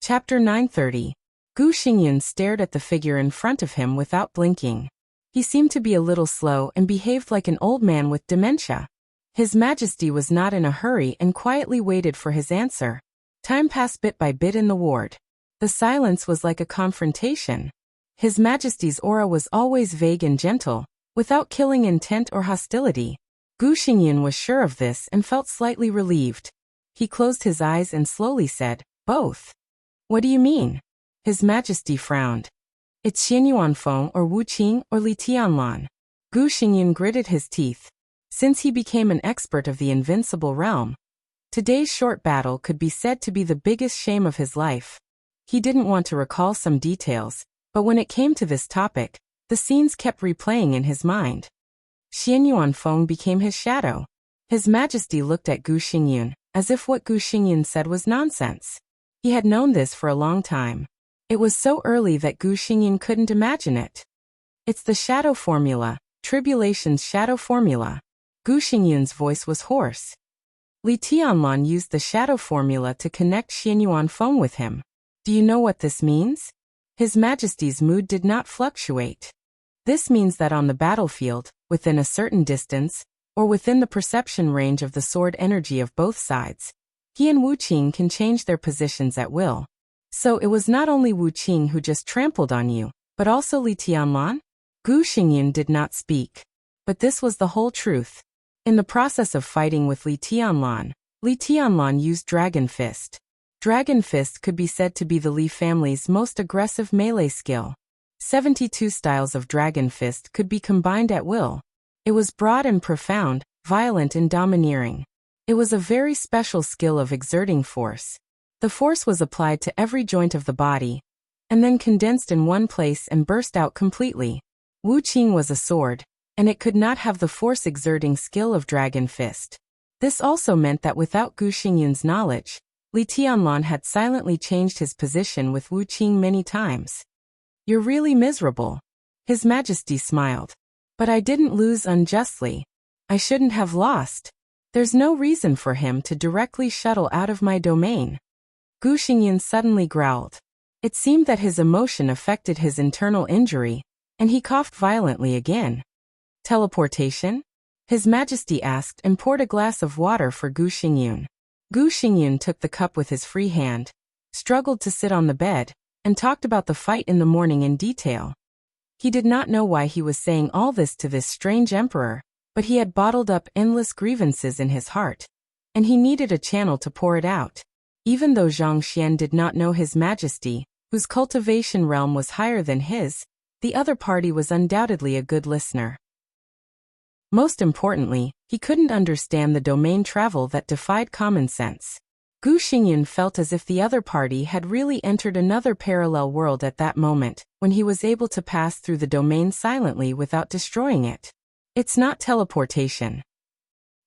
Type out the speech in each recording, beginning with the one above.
Chapter 930. Gu Xingyun stared at the figure in front of him without blinking. He seemed to be a little slow and behaved like an old man with dementia. His Majesty was not in a hurry and quietly waited for his answer. Time passed bit by bit in the ward. The silence was like a confrontation. His Majesty's aura was always vague and gentle, without killing intent or hostility. Gu Xingyun was sure of this and felt slightly relieved. He closed his eyes and slowly said, "Both." "What do you mean?" His Majesty frowned. "It's Xianyuan Feng or Wu Qing or Li Tianlan." Gu Xingyun gritted his teeth. Since he became an expert of the invincible realm, today's short battle could be said to be the biggest shame of his life. He didn't want to recall some details, but when it came to this topic, the scenes kept replaying in his mind. Xianyuan Feng became his shadow. His Majesty looked at Gu Xingyun, as if what Gu Xingyun said was nonsense. He had known this for a long time. It was so early that Gu Xingyun couldn't imagine it. "It's the shadow formula, Tribulation's shadow formula." Gu Xingyun's voice was hoarse. Li Tianlan used the shadow formula to connect Xianyuan Feng with him. "Do you know what this means?" His Majesty's mood did not fluctuate. "This means that on the battlefield, within a certain distance, or within the perception range of the sword energy of both sides, he and Wu Qing can change their positions at will. So it was not only Wu Qing who just trampled on you, but also Li Tianlan?" Gu Xingyun did not speak. But this was the whole truth. In the process of fighting with Li Tianlan used Dragon Fist. Dragon Fist could be said to be the Li family's most aggressive melee skill. 72 styles of Dragon Fist could be combined at will. It was broad and profound, violent and domineering. It was a very special skill of exerting force. The force was applied to every joint of the body, and then condensed in one place and burst out completely. Wu Qing was a sword, and it could not have the force-exerting skill of Dragon Fist. This also meant that without Gu Xingyun's knowledge, Li Tianlan had silently changed his position with Wu Qing many times. "You're really miserable." His Majesty smiled. "But I didn't lose unjustly. I shouldn't have lost. There's no reason for him to directly shuttle out of my domain." Gu Xingyun suddenly growled. It seemed that his emotion affected his internal injury, and he coughed violently again. "Teleportation?" His Majesty asked and poured a glass of water for Gu Xingyun. Gu Xingyun took the cup with his free hand, struggled to sit on the bed, and talked about the fight in the morning in detail. He did not know why he was saying all this to this strange emperor, but he had bottled up endless grievances in his heart, and he needed a channel to pour it out. Even though Zhang Xian did not know His Majesty, whose cultivation realm was higher than his, the other party was undoubtedly a good listener. Most importantly, he couldn't understand the domain travel that defied common sense. Gu Xingyun felt as if the other party had really entered another parallel world at that moment, when he was able to pass through the domain silently without destroying it. "It's not teleportation."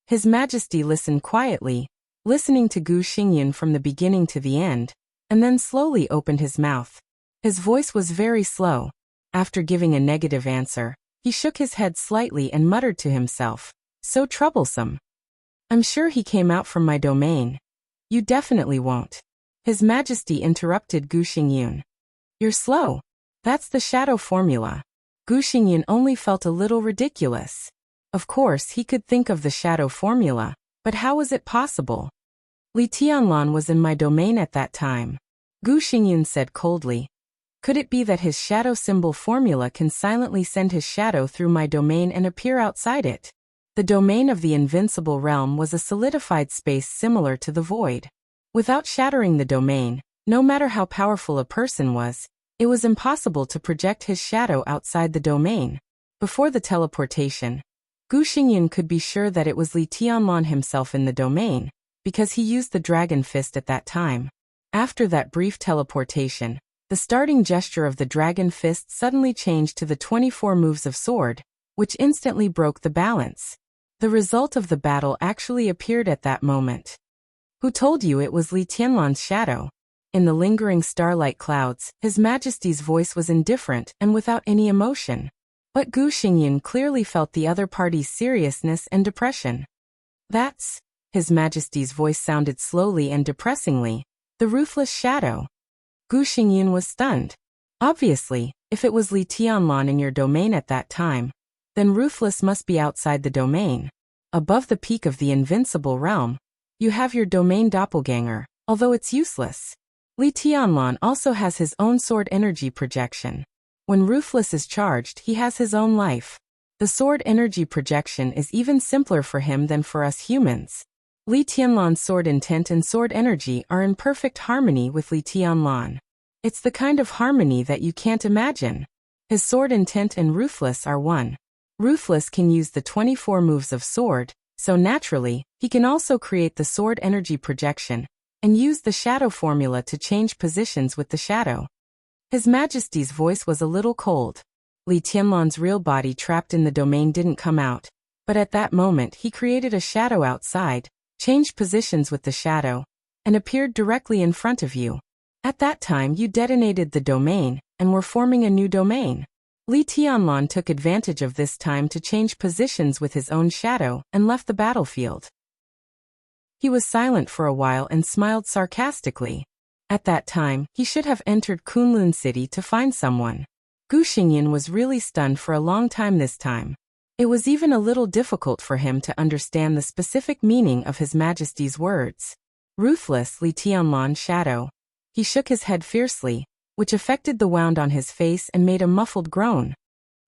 His Majesty listened quietly, listening to Gu Xingyun from the beginning to the end, and then slowly opened his mouth. His voice was very slow. After giving a negative answer, he shook his head slightly and muttered to himself, "So troublesome. I'm sure he came out from my domain." "You definitely won't." His Majesty interrupted Gu Xingyun. "You're slow. That's the shadow formula." Gu Xingyun only felt a little ridiculous. Of course he could think of the shadow formula, but how was it possible? "Li Tianlan was in my domain at that time," Gu Xingyun said coldly. "Could it be that his shadow symbol formula can silently send his shadow through my domain and appear outside it?" The domain of the invincible realm was a solidified space similar to the void. Without shattering the domain, no matter how powerful a person was, it was impossible to project his shadow outside the domain. Before the teleportation, Gu Xingyun could be sure that it was Li Tianlan himself in the domain, because he used the Dragon Fist at that time. After that brief teleportation, the starting gesture of the Dragon Fist suddenly changed to the 24 moves of sword, which instantly broke the balance. The result of the battle actually appeared at that moment. "Who told you it was Li Tianlan's shadow?" In the lingering starlight clouds, His Majesty's voice was indifferent and without any emotion. But Gu Xingyun clearly felt the other party's seriousness and depression. "That's," His Majesty's voice sounded slowly and depressingly, "the ruthless shadow." Gu Xingyun was stunned. Obviously, if it was Li Tianlan in your domain at that time, then Ruthless must be outside the domain. Above the peak of the invincible realm, you have your domain doppelganger, although it's useless. Li Tianlan also has his own sword energy projection. When Ruthless is charged, he has his own life. The sword energy projection is even simpler for him than for us humans. Li Tianlan's sword intent and sword energy are in perfect harmony with Li Tianlan. It's the kind of harmony that you can't imagine. His sword intent and Ruthless are one. Ruthless can use the 24 moves of sword, so naturally, he can also create the sword energy projection and use the shadow formula to change positions with the shadow. His Majesty's voice was a little cold. Li Tianlan's real body trapped in the domain didn't come out, but at that moment he created a shadow outside, changed positions with the shadow, and appeared directly in front of you. At that time you detonated the domain, and were forming a new domain. Li Tianlan took advantage of this time to change positions with his own shadow, and left the battlefield. He was silent for a while and smiled sarcastically. At that time, he should have entered Kunlun City to find someone. Gu Xingyun was really stunned for a long time this time. It was even a little difficult for him to understand the specific meaning of His Majesty's words. Ruthless Li Tianlan shadow. He shook his head fiercely, which affected the wound on his face and made a muffled groan.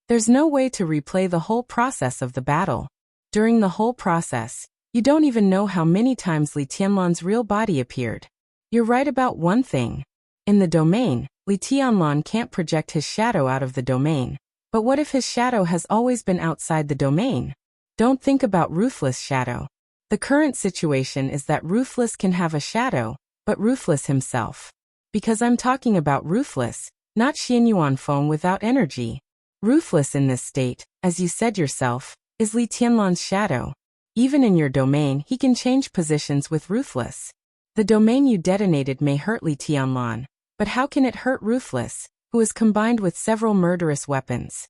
There's no way to replay the whole process of the battle. During the whole process, you don't even know how many times Li Tianlan's real body appeared. You're right about one thing. In the domain, Li Tianlan can't project his shadow out of the domain. But what if his shadow has always been outside the domain? Don't think about Ruthless shadow. The current situation is that Ruthless can have a shadow, but Ruthless himself. Because I'm talking about Ruthless, not Xianyuan Feng without energy. Ruthless in this state, as you said yourself, is Li Tianlan's shadow. Even in your domain, he can change positions with Ruthless. The domain you detonated may hurt Li Tianlan, but how can it hurt Ruthless, who is combined with several murderous weapons?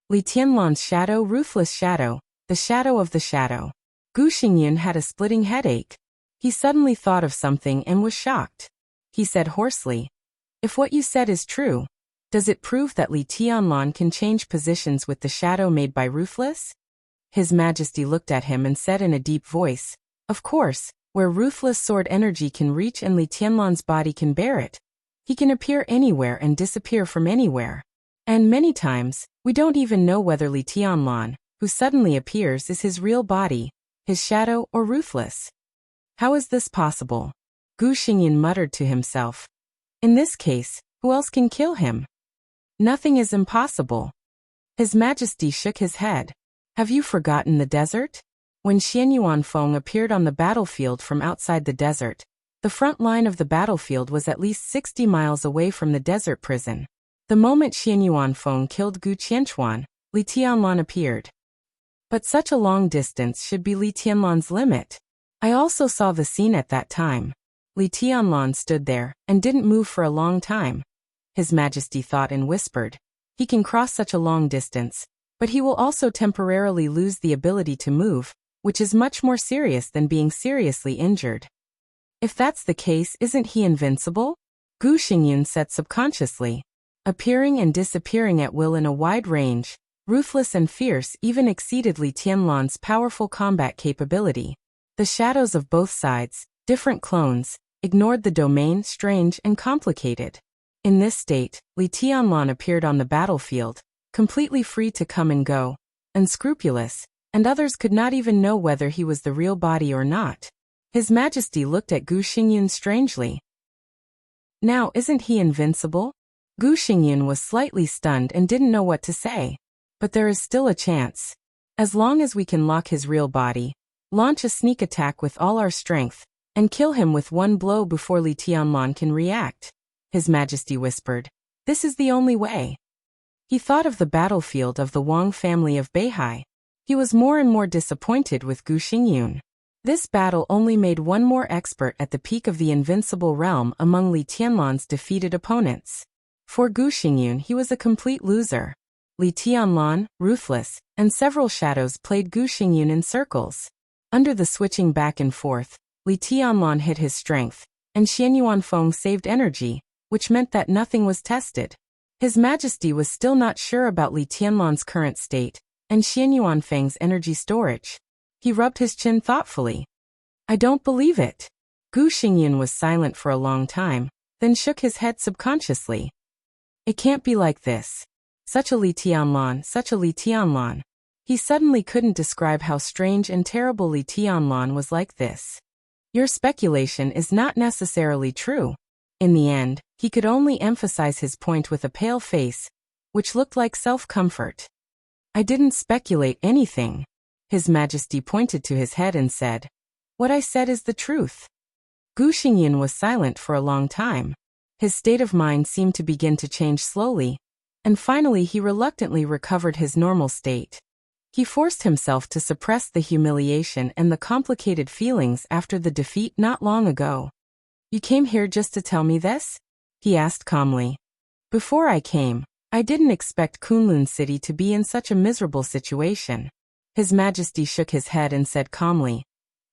Li Tianlan's shadow, Ruthless shadow, the shadow of the shadow. Gu Xingyun had a splitting headache. He suddenly thought of something and was shocked. He said hoarsely, "If what you said is true, does it prove that Li Tianlan can change positions with the shadow made by Ruthless?" His Majesty looked at him and said in a deep voice, "Of course, where Ruthless sword energy can reach and Li Tianlan's body can bear it. He can appear anywhere and disappear from anywhere. And many times, we don't even know whether Li Tianlan, who suddenly appears, is his real body, his shadow, or Ruthless. How is this possible?" Gu Xingyun muttered to himself. "In this case, who else can kill him? Nothing is impossible." His Majesty shook his head. "Have you forgotten the desert?" When Xianyuan Feng appeared on the battlefield from outside the desert, the front line of the battlefield was at least 60 miles away from the desert prison. The moment Xianyuan Feng killed Gu Qianchuan, Li Tianlan appeared. But such a long distance should be Li Tianlan's limit. I also saw the scene at that time. Li Tianlan stood there, and didn't move for a long time. His Majesty thought and whispered, "He can cross such a long distance, but he will also temporarily lose the ability to move, which is much more serious than being seriously injured." "If that's the case, isn't he invincible?" Gu Xingyun said subconsciously. Appearing and disappearing at will in a wide range, ruthless and fierce, even exceeded Li Tianlan's powerful combat capability. The shadows of both sides, different clones, ignored the domain, strange and complicated. In this state, Li Tianlan appeared on the battlefield, completely free to come and go, unscrupulous, and others could not even know whether he was the real body or not. His Majesty looked at Gu Xingyun strangely. "Now isn't he invincible?" Gu Xingyun was slightly stunned and didn't know what to say. "But there is still a chance. As long as we can lock his real body, launch a sneak attack with all our strength, and kill him with one blow before Li Tianlan can react," His Majesty whispered. "This is the only way." He thought of the battlefield of the Wang family of Beihai. He was more and more disappointed with Gu Xingyun. This battle only made one more expert at the peak of the invincible realm among Li Tianlan's defeated opponents. For Gu Xingyun, he was a complete loser. Li Tianlan, Ruthless, and several shadows played Gu Xingyun in circles. Under the switching back and forth, Li Tianlan hid his strength, and Xianyuan Feng saved energy, which meant that nothing was tested. His Majesty was still not sure about Li Tianlan's current state, and Xian Yuanfang's energy storage. He rubbed his chin thoughtfully. I don't believe it. Gu Xingyan was silent for a long time, then shook his head subconsciously. It can't be like this. Such a Li Tianlan, such a Li Tianlan. He suddenly couldn't describe how strange and terrible Li Tianlan was like this. Your speculation is not necessarily true. In the end, he could only emphasize his point with a pale face, which looked like self-comfort. I didn't speculate anything. His Majesty pointed to his head and said, What I said is the truth. Gu Xingyan was silent for a long time. His state of mind seemed to begin to change slowly, and finally he reluctantly recovered his normal state. He forced himself to suppress the humiliation and the complicated feelings after the defeat not long ago. You came here just to tell me this? He asked calmly. Before I came, I didn't expect Kunlun City to be in such a miserable situation. His Majesty shook his head and said calmly,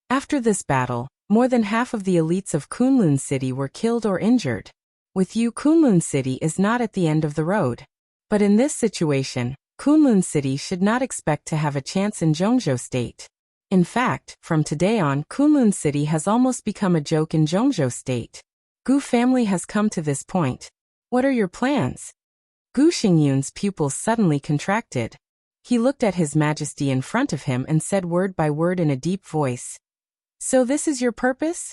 After this battle, more than half of the elites of Kunlun City were killed or injured. With you, Kunlun City is not at the end of the road. But in this situation, Kunlun City should not expect to have a chance in Zhongzhou State. In fact, from today on, Kunlun City has almost become a joke in Zhongzhou State. Gu family has come to this point. What are your plans? Gu Xingyun's pupils suddenly contracted. He looked at His Majesty in front of him and said word by word in a deep voice. So this is your purpose?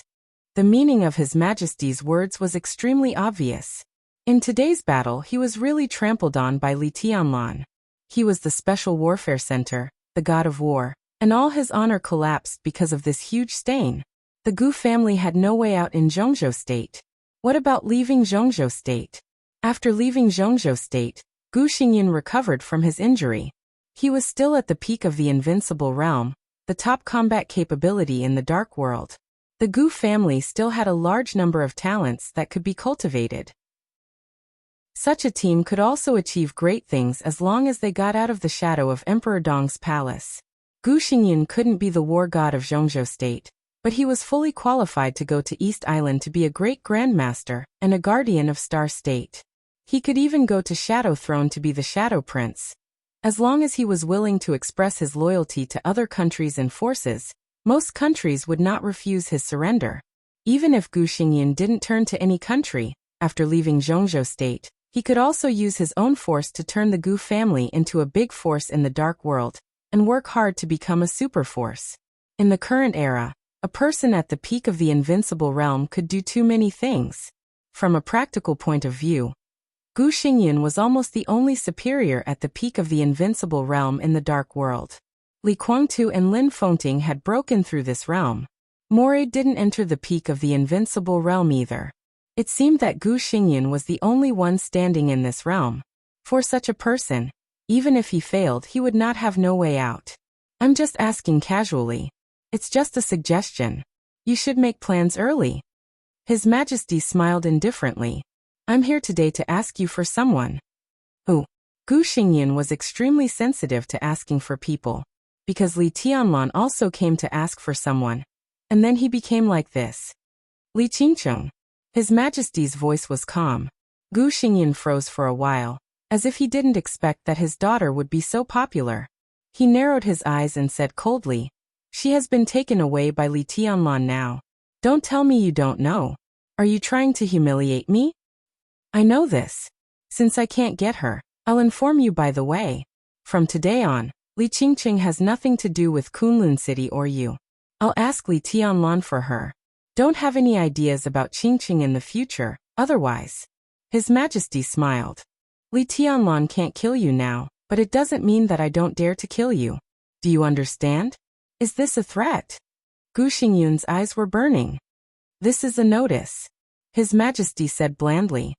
The meaning of His Majesty's words was extremely obvious. In today's battle, he was really trampled on by Li Tianlan. He was the special warfare center, the god of war, and all his honor collapsed because of this huge stain. The Gu family had no way out in Zhongzhou State. What about leaving Zhongzhou State? After leaving Zhongzhou State, Gu Xingyan recovered from his injury. He was still at the peak of the invincible realm, the top combat capability in the dark world. The Gu family still had a large number of talents that could be cultivated. Such a team could also achieve great things as long as they got out of the shadow of Emperor Dong's palace. Gu Xingyan couldn't be the war god of Zhongzhou State, but he was fully qualified to go to East Island to be a great grandmaster and a guardian of Star State. He could even go to Shadow Throne to be the Shadow Prince. As long as he was willing to express his loyalty to other countries and forces, most countries would not refuse his surrender. Even if Gu Xingyan didn't turn to any country, after leaving Zhongzhou State, he could also use his own force to turn the Gu family into a big force in the dark world, and work hard to become a super force. In the current era, a person at the peak of the invincible realm could do too many things. From a practical point of view, Gu Xingyan was almost the only superior at the peak of the invincible realm in the dark world. Li Guangtu and Lin Fengting had broken through this realm. Moray didn't enter the peak of the invincible realm either. It seemed that Gu Xingyan was the only one standing in this realm. For such a person, even if he failed, he would not have no way out. I'm just asking casually. It's just a suggestion. You should make plans early. His Majesty smiled indifferently. I'm here today to ask you for someone. Who? Gu Xingyan was extremely sensitive to asking for people, because Li Tianlan also came to ask for someone. And then he became like this. Li Qingcheng. His Majesty's voice was calm. Gu Xingyan froze for a while, as if he didn't expect that his daughter would be so popular. He narrowed his eyes and said coldly, She has been taken away by Li Tianlan now. Don't tell me you don't know. Are you trying to humiliate me? I know this. Since I can't get her, I'll inform you by the way. From today on, Li Qingcheng has nothing to do with Kunlun City or you. I'll ask Li Tianlan for her. Don't have any ideas about Qingqing in the future, otherwise. His Majesty smiled. Li Tianlan can't kill you now, but it doesn't mean that I don't dare to kill you. Do you understand? Is this a threat? Gu Xingyun's eyes were burning. This is a notice. His Majesty said blandly.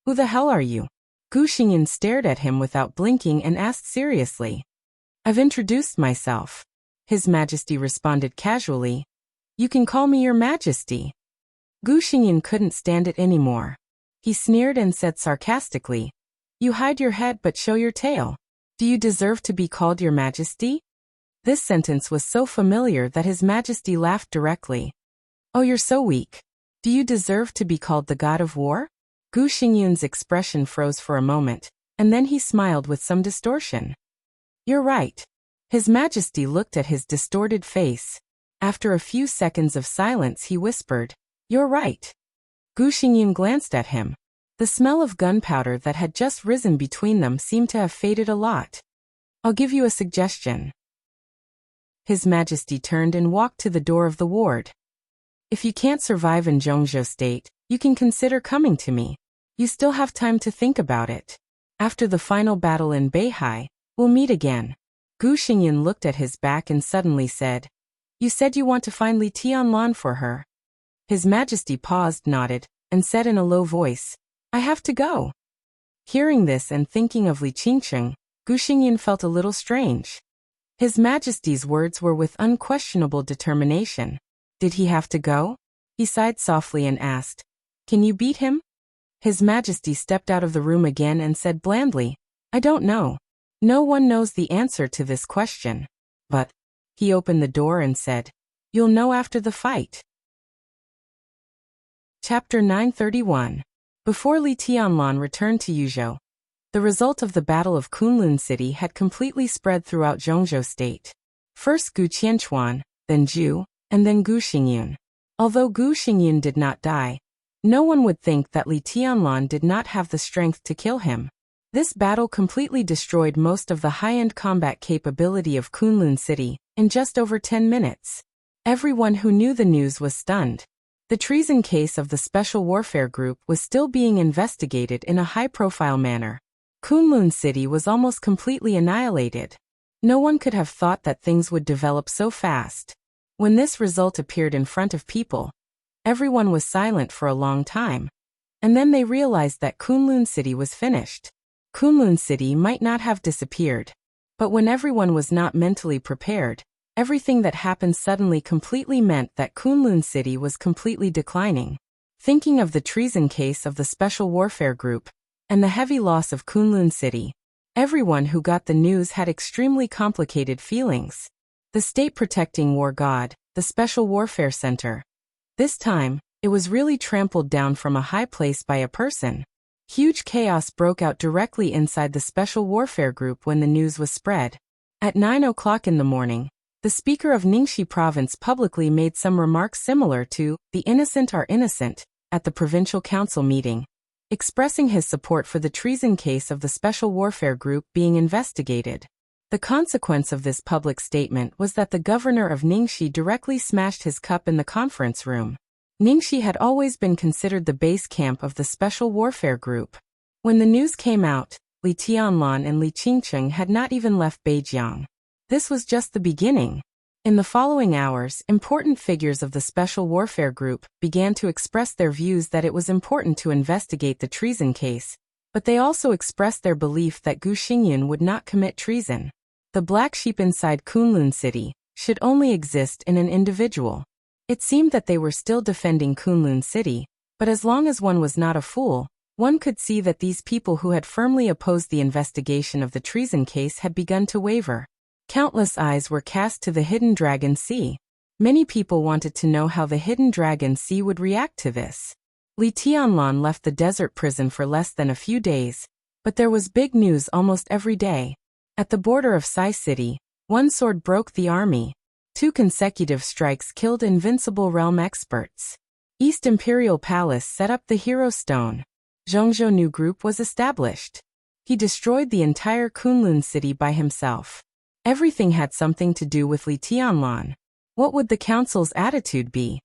Who the hell are you? Gu Xingyun stared at him without blinking and asked seriously. I've introduced myself. His Majesty responded casually. You can call me your Majesty. Gu Xingyan couldn't stand it anymore. He sneered and said sarcastically, You hide your head but show your tail. Do you deserve to be called your Majesty? This sentence was so familiar that His Majesty laughed directly. Oh, you're so weak. Do you deserve to be called the God of War? Gu Xingyun's expression froze for a moment, and then he smiled with some distortion. You're right. His Majesty looked at his distorted face. After a few seconds of silence he whispered, You're right. Gu Xingyun glanced at him. The smell of gunpowder that had just risen between them seemed to have faded a lot. I'll give you a suggestion. His Majesty turned and walked to the door of the ward. If you can't survive in Zhongzhou State, you can consider coming to me. You still have time to think about it. After the final battle in Beihai, we'll meet again. Gu Xingyun looked at his back and suddenly said, You said you want to find Li Tianlan for her. His Majesty paused, nodded, and said in a low voice, I have to go. Hearing this and thinking of Li Qingcheng, Gu Xingyun felt a little strange. His Majesty's words were with unquestionable determination. Did he have to go? He sighed softly and asked, Can you beat him? His Majesty stepped out of the room again and said blandly, I don't know. No one knows the answer to this question. But, he opened the door and said, You'll know after the fight. Chapter 931. Before Li Tianlan returned to Yuzhou, the result of the Battle of Kunlun City had completely spread throughout Zhongzhou State. First Gu Qianchuan, then Zhu, and then Gu Xingyun. Although Gu Xingyun did not die, no one would think that Li Tianlan did not have the strength to kill him. This battle completely destroyed most of the high-end combat capability of Kunlun City in just over 10 minutes. Everyone who knew the news was stunned. The treason case of the Special Warfare Group was still being investigated in a high-profile manner. Kunlun City was almost completely annihilated. No one could have thought that things would develop so fast. When this result appeared in front of people, everyone was silent for a long time. And then they realized that Kunlun City was finished. Kunlun City might not have disappeared. But when everyone was not mentally prepared, everything that happened suddenly completely meant that Kunlun City was completely declining. Thinking of the treason case of the Special Warfare Group, and the heavy loss of Kunlun City, everyone who got the news had extremely complicated feelings. The state-protecting war god, the Special Warfare Center. This time, it was really trampled down from a high place by a person. Huge chaos broke out directly inside the Special Warfare Group when the news was spread. At 9 o'clock in the morning, the speaker of Ningxi province publicly made some remarks similar to, the innocent are innocent, at the provincial council meeting, expressing his support for the treason case of the Special Warfare Group being investigated. The consequence of this public statement was that the governor of Ningxi directly smashed his cup in the conference room. Ningxi had always been considered the base camp of the Special Warfare Group. When the news came out, Li Tianlan and Li Qingcheng had not even left Beijiang. This was just the beginning. In the following hours, important figures of the Special Warfare Group began to express their views that it was important to investigate the treason case, but they also expressed their belief that Gu Xingyun would not commit treason. The black sheep inside Kunlun City should only exist in an individual. It seemed that they were still defending Kunlun City, but as long as one was not a fool, one could see that these people who had firmly opposed the investigation of the treason case had begun to waver. Countless eyes were cast to the Hidden Dragon Sea. Many people wanted to know how the Hidden Dragon Sea would react to this. Li Tianlan left the desert prison for less than a few days, but there was big news almost every day. At the border of Sai City, one sword broke the army. 2 consecutive strikes killed invincible realm experts. East Imperial Palace set up the Hero Stone. Zhongzhou New Group was established. He destroyed the entire Kunlun City by himself. Everything had something to do with Li Tianlan. What would the council's attitude be?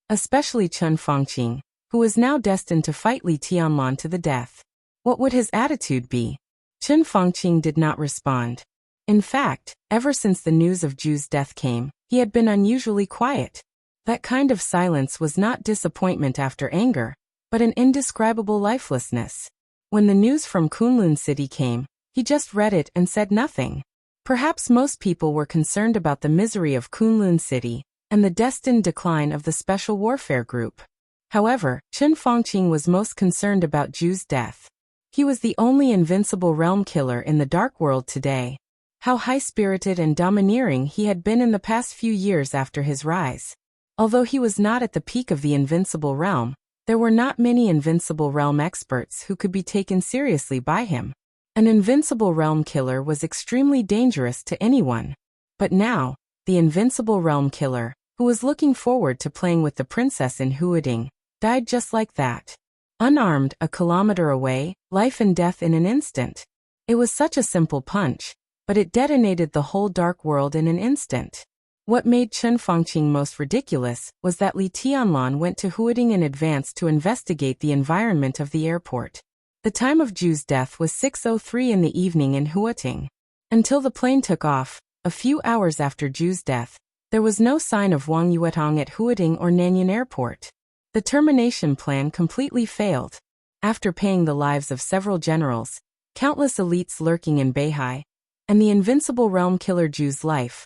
Especially Chen Fangqing, who was now destined to fight Li Tianlan to the death. What would his attitude be? Chen Fangqing did not respond. In fact, ever since the news of Zhu's death came, he had been unusually quiet. That kind of silence was not disappointment after anger, but an indescribable lifelessness. When the news from Kunlun City came, he just read it and said nothing. Perhaps most people were concerned about the misery of Kunlun City and the destined decline of the Special Warfare Group. However, Chen Fangqing was most concerned about Zhu's death. He was the only invincible realm killer in the Dark World today. How high-spirited and domineering he had been in the past few years after his rise. Although he was not at the peak of the invincible realm, There were not many Invincible Realm experts who could be taken seriously by him. An Invincible Realm killer was extremely dangerous to anyone. But now, the Invincible Realm killer, who was looking forward to playing with the princess in Huading, died just like that. Unarmed, a kilometer away, life and death in an instant. It was such a simple punch, but it detonated the whole dark world in an instant. What made Chen Fangqing most ridiculous was that Li Tianlan went to Huading in advance to investigate the environment of the airport. The time of Ju's death was 6:03 in the evening in Huading. Until the plane took off, a few hours after Ju's death, there was no sign of Wang Yuetong at Huading or Nanyuan Airport. The termination plan completely failed. After paying the lives of several generals, countless elites lurking in Beihai, and the Invincible Realm killer Ju's life,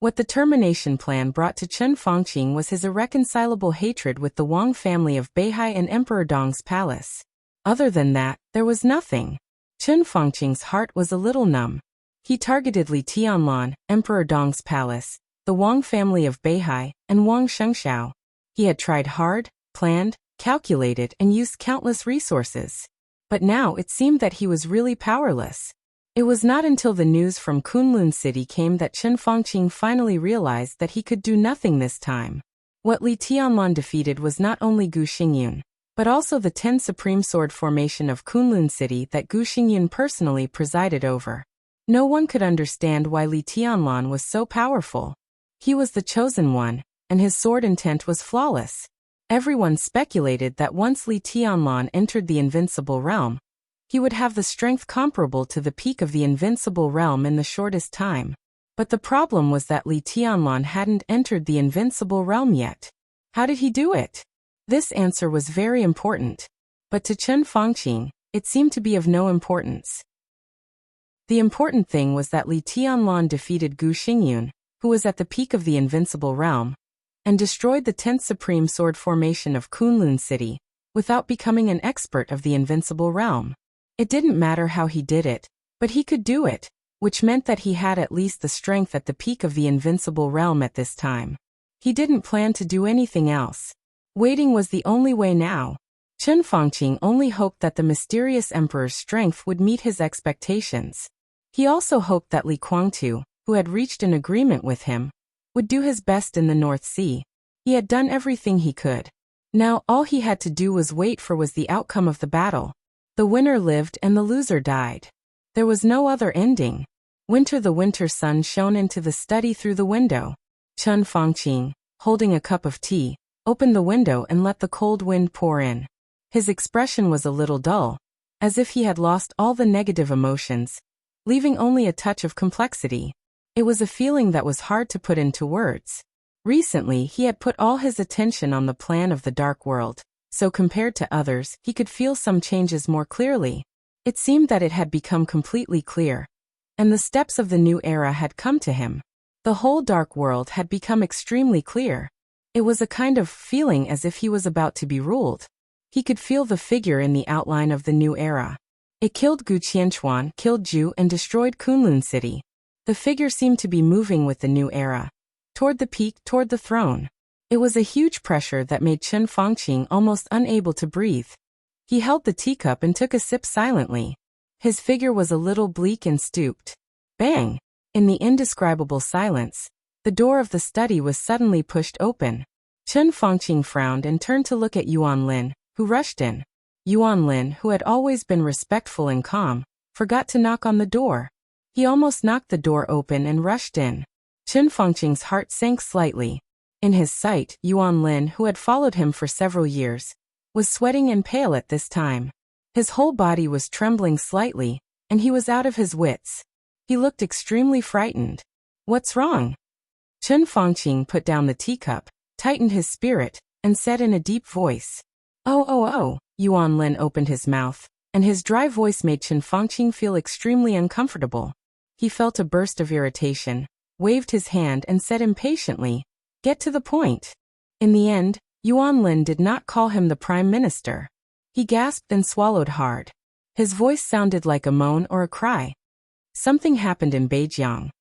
what the termination plan brought to Chen Fangqing was his irreconcilable hatred with the Wang family of Beihai and Emperor Dong's palace. Other than that, there was nothing. Chen Fangqing's heart was a little numb. He targeted Li Tianlan, Emperor Dong's palace, the Wang family of Beihai, and Wang Shengshao. He had tried hard, planned, calculated, and used countless resources. But now it seemed that he was really powerless. It was not until the news from Kunlun City came that Chen Fangqing finally realized that he could do nothing this time. What Li Tianlan defeated was not only Gu Xingyun, but also the 10 Supreme Sword formation of Kunlun City that Gu Xingyun personally presided over. No one could understand why Li Tianlan was so powerful. He was the chosen one, and his sword intent was flawless. Everyone speculated that once Li Tianlan entered the Invincible Realm, he would have the strength comparable to the peak of the Invincible Realm in the shortest time. But the problem was that Li Tianlan hadn't entered the Invincible Realm yet. How did he do it? This answer was very important. But to Chen Fangqing, it seemed to be of no importance. The important thing was that Li Tianlan defeated Gu Xingyun, who was at the peak of the Invincible Realm, and destroyed the 10th Supreme Sword formation of Kunlun City, without becoming an expert of the Invincible Realm. It didn't matter how he did it, but he could do it, which meant that he had at least the strength at the peak of the Invincible Realm at this time. He didn't plan to do anything else. Waiting was the only way now. Chen Fangqing only hoped that the mysterious emperor's strength would meet his expectations. He also hoped that Li Guangtu, who had reached an agreement with him, would do his best in the North Sea. He had done everything he could. Now all he had to do was wait for the outcome of the battle. The winner lived and the loser died. There was no other ending. The winter sun shone into the study through the window. Chen Fangqing, holding a cup of tea, opened the window and let the cold wind pour in. His expression was a little dull, as if he had lost all the negative emotions, leaving only a touch of complexity. It was a feeling that was hard to put into words. Recently he had put all his attention on the plan of the Dark World, so compared to others, he could feel some changes more clearly. It seemed that it had become completely clear, and the steps of the new era had come to him. The whole Dark World had become extremely clear. It was a kind of feeling as if he was about to be ruled. He could feel the figure in the outline of the new era. It killed Gu Qianchuan, killed Ju, and destroyed Kunlun City. The figure seemed to be moving with the new era, toward the peak, toward the throne. It was a huge pressure that made Chen Fangqing almost unable to breathe. He held the teacup and took a sip silently. His figure was a little bleak and stooped. Bang! In the indescribable silence, the door of the study was suddenly pushed open. Chen Fangqing frowned and turned to look at Yuan Lin, who rushed in. Yuan Lin, who had always been respectful and calm, forgot to knock on the door. He almost knocked the door open and rushed in. Chen Fangqing's heart sank slightly. In his sight, Yuan Lin, who had followed him for several years, was sweating and pale at this time. His whole body was trembling slightly, and he was out of his wits. He looked extremely frightened. What's wrong? Chen Fangqing put down the teacup, tightened his spirit, and said in a deep voice, Oh. Yuan Lin opened his mouth, and his dry voice made Chen Fangqing feel extremely uncomfortable. He felt a burst of irritation, waved his hand and said impatiently, Get to the point. In the end, Yuan Lin did not call him the Prime Minister. He gasped and swallowed hard. His voice sounded like a moan or a cry. Something happened in Beijiang.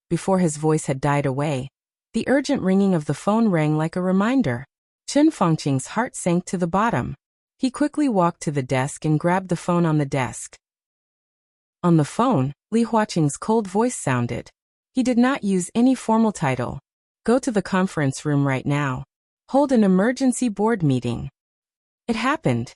Before his voice had died away, the urgent ringing of the phone rang like a reminder. Chen Fangqing's heart sank to the bottom. He quickly walked to the desk and grabbed the phone on the desk. On the phone, Li Huaqing's cold voice sounded. He did not use any formal title. Go to the conference room right now. Hold an emergency board meeting. It happened.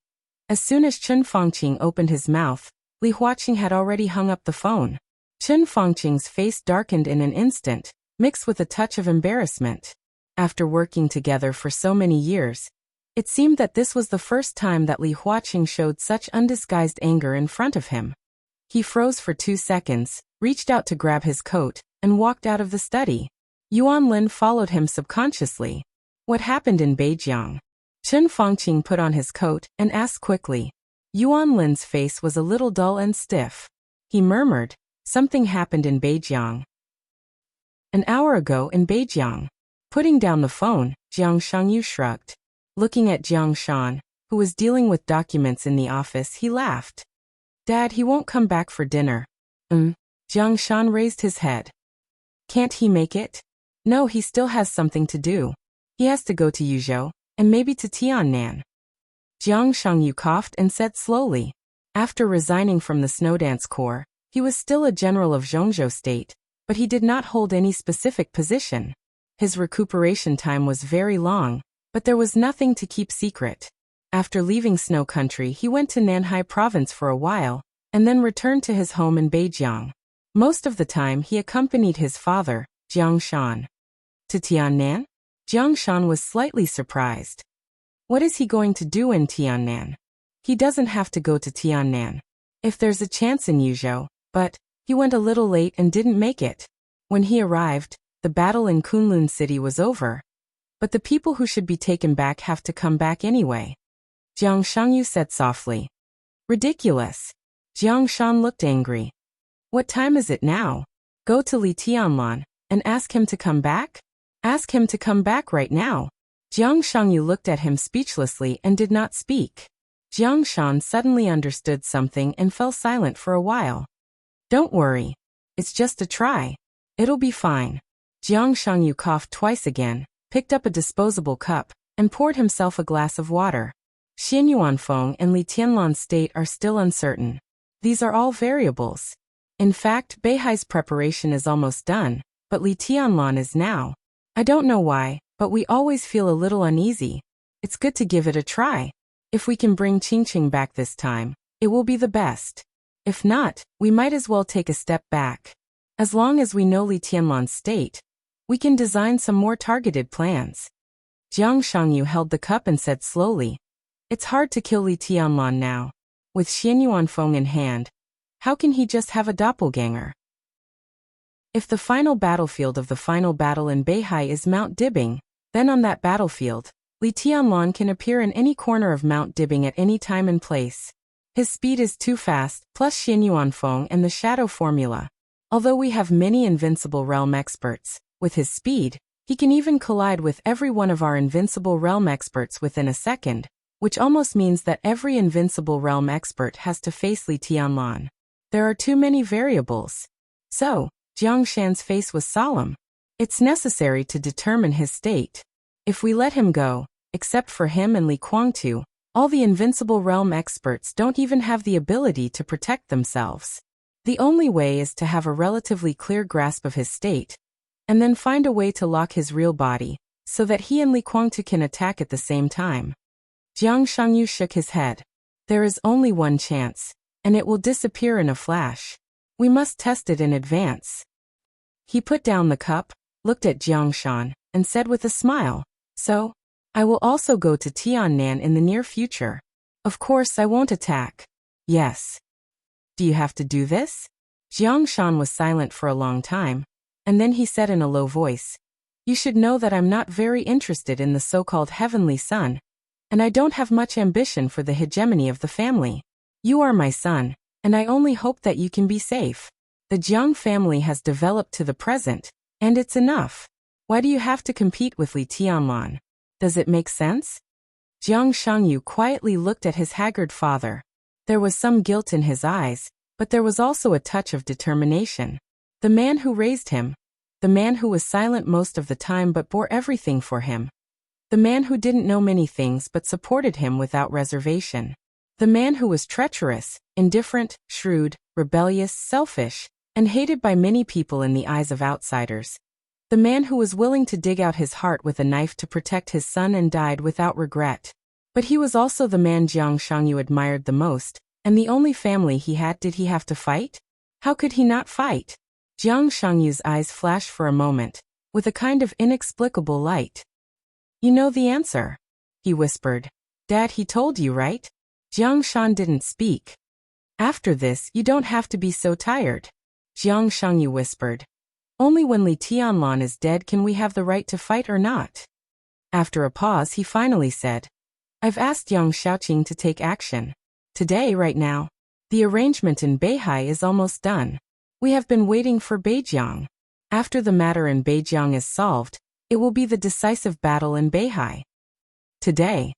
As soon as Chen Fangqing opened his mouth, Li Huaqing had already hung up the phone. Chen Fangqing's face darkened in an instant, mixed with a touch of embarrassment. After working together for so many years, it seemed that this was the first time that Li Huaqing showed such undisguised anger in front of him. He froze for 2 seconds, reached out to grab his coat, and walked out of the study. Yuan Lin followed him subconsciously. What happened in Beijiang? Chen Fangqing put on his coat and asked quickly. Yuan Lin's face was a little dull and stiff. He murmured, something happened in Beijiang. An hour ago in Beijiang. Putting down the phone, Jiang Shangyu shrugged. Looking at Jiang Shan, who was dealing with documents in the office, he laughed. Dad, he won't come back for dinner. Jiang Shan raised his head. Can't he make it? No, he still has something to do. He has to go to Yuzhou, and maybe to Tiannan. Jiang Shangyu coughed and said slowly. After resigning from the Snowdance Corps, he was still a general of Zhongzhou State, but he did not hold any specific position. His recuperation time was very long, but there was nothing to keep secret. After leaving Snow Country, he went to Nanhai Province for a while, and then returned to his home in Beijiang. Most of the time he accompanied his father, Jiang Shan. To Tiannan? Jiang Shan was slightly surprised. What is he going to do in Tiannan? He doesn't have to go to Tiannan. If there's a chance in Yuzhou, but he went a little late and didn't make it. When he arrived, the battle in Kunlun City was over. But the people who should be taken back have to come back anyway. Jiang Shangyu said softly. Ridiculous. Jiang Shan looked angry. What time is it now? Go to Li Tianlan and ask him to come back? Ask him to come back right now. Jiang Shangyu looked at him speechlessly and did not speak. Jiang Shan suddenly understood something and fell silent for a while. Don't worry. It's just a try. It'll be fine. Jiang Shangyu coughed twice again, picked up a disposable cup, and poured himself a glass of water. Xianyuanfeng and Li Tianlan State are still uncertain. These are all variables. In fact, Beihai's preparation is almost done, but Li Tianlan is now. I don't know why, but we always feel a little uneasy. It's good to give it a try. If we can bring Qingqing back this time, it will be the best. If not, we might as well take a step back. As long as we know Li Tianlan's state, we can design some more targeted plans. Jiang Shangyu held the cup and said slowly. It's hard to kill Li Tianlan now. With Xianyuanfeng in hand, how can he just have a doppelganger? If the final battlefield of the final battle in Beihai is Mount Dibing, then on that battlefield, Li Tianlan can appear in any corner of Mount Dibing at any time and place. His speed is too fast, plus Xianyuanfeng and the shadow formula. Although we have many invincible realm experts, with his speed, he can even collide with every one of our invincible realm experts within a second, which almost means that every invincible realm expert has to face Li Tianlan. There are too many variables. So, Jiang Shan's face was solemn. It's necessary to determine his state. If we let him go, except for him and Li Guangtu, all the invincible realm experts don't even have the ability to protect themselves. The only way is to have a relatively clear grasp of his state, and then find a way to lock his real body, so that he and Li Guangtu can attack at the same time. Jiang Shangyu shook his head. There is only one chance, and it will disappear in a flash. We must test it in advance. He put down the cup, looked at Jiang Shan, and said with a smile, So, I will also go to Tiannan in the near future. Of course I won't attack. Yes. Do you have to do this? Jiang Shan was silent for a long time, and then he said in a low voice, You should know that I'm not very interested in the so-called heavenly son, and I don't have much ambition for the hegemony of the family. You are my son, and I only hope that you can be safe. The Jiang family has developed to the present, and it's enough. Why do you have to compete with Li Tianlan? Does it make sense? Jiang Shangyu quietly looked at his haggard father. There was some guilt in his eyes, but there was also a touch of determination. The man who raised him, the man who was silent most of the time but bore everything for him. The man who didn't know many things but supported him without reservation. The man who was treacherous, indifferent, shrewd, rebellious, selfish, and hated by many people in the eyes of outsiders. The man who was willing to dig out his heart with a knife to protect his son and died without regret. But he was also the man Jiang Shangyu admired the most, and the only family he had. Did he have to fight? How could he not fight? Jiang Shangyu's eyes flashed for a moment, with a kind of inexplicable light. You know the answer, he whispered. Dad, he told you, right? Jiang Shan didn't speak. After this, you don't have to be so tired, Jiang Shangyu whispered. Only when Li Tianlan is dead can we have the right to fight or not. After a pause, he finally said, I've asked Yang Xiaoqing to take action. Today, right now. The arrangement in Beihai is almost done. We have been waiting for Beijiang. After the matter in Beijiang is solved, it will be the decisive battle in Beihai. Today.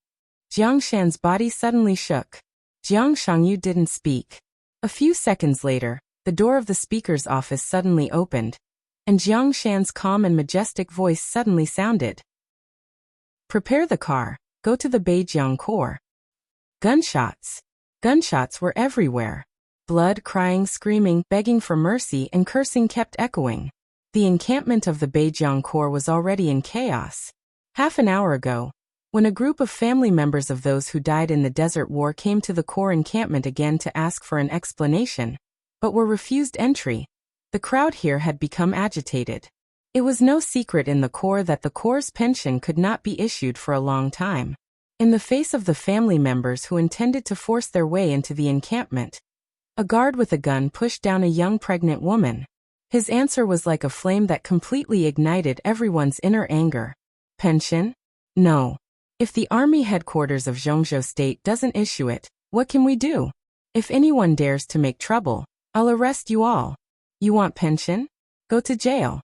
Jiang Shan's body suddenly shook. Jiang Shangyu didn't speak. A few seconds later, the door of the speaker's office suddenly opened, and Jiang Shan's calm and majestic voice suddenly sounded. Prepare the car, go to the Beijiang Corps. Gunshots. Gunshots were everywhere. Blood, crying, screaming, begging for mercy, and cursing kept echoing. The encampment of the Beijiang Corps was already in chaos. Half an hour ago, when a group of family members of those who died in the Desert War came to the Corps encampment again to ask for an explanation, but were refused entry, the crowd here had become agitated. It was no secret in the Corps that the Corps' pension could not be issued for a long time. In the face of the family members who intended to force their way into the encampment, a guard with a gun pushed down a young pregnant woman. His answer was like a flame that completely ignited everyone's inner anger. Pension? No. If the army headquarters of Zhongzhou State doesn't issue it, what can we do? If anyone dares to make trouble, I'll arrest you all. You want pension? Go to jail.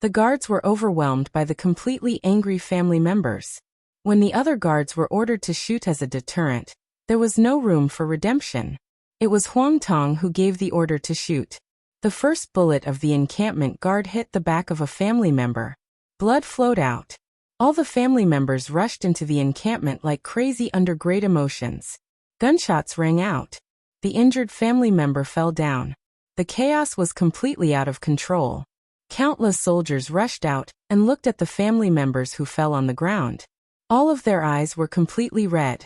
The guards were overwhelmed by the completely angry family members. When the other guards were ordered to shoot as a deterrent, there was no room for redemption. It was Huang Tong who gave the order to shoot. The first bullet of the encampment guard hit the back of a family member. Blood flowed out. All the family members rushed into the encampment like crazy under great emotions. Gunshots rang out. The injured family member fell down. The chaos was completely out of control. Countless soldiers rushed out and looked at the family members who fell on the ground. All of their eyes were completely red.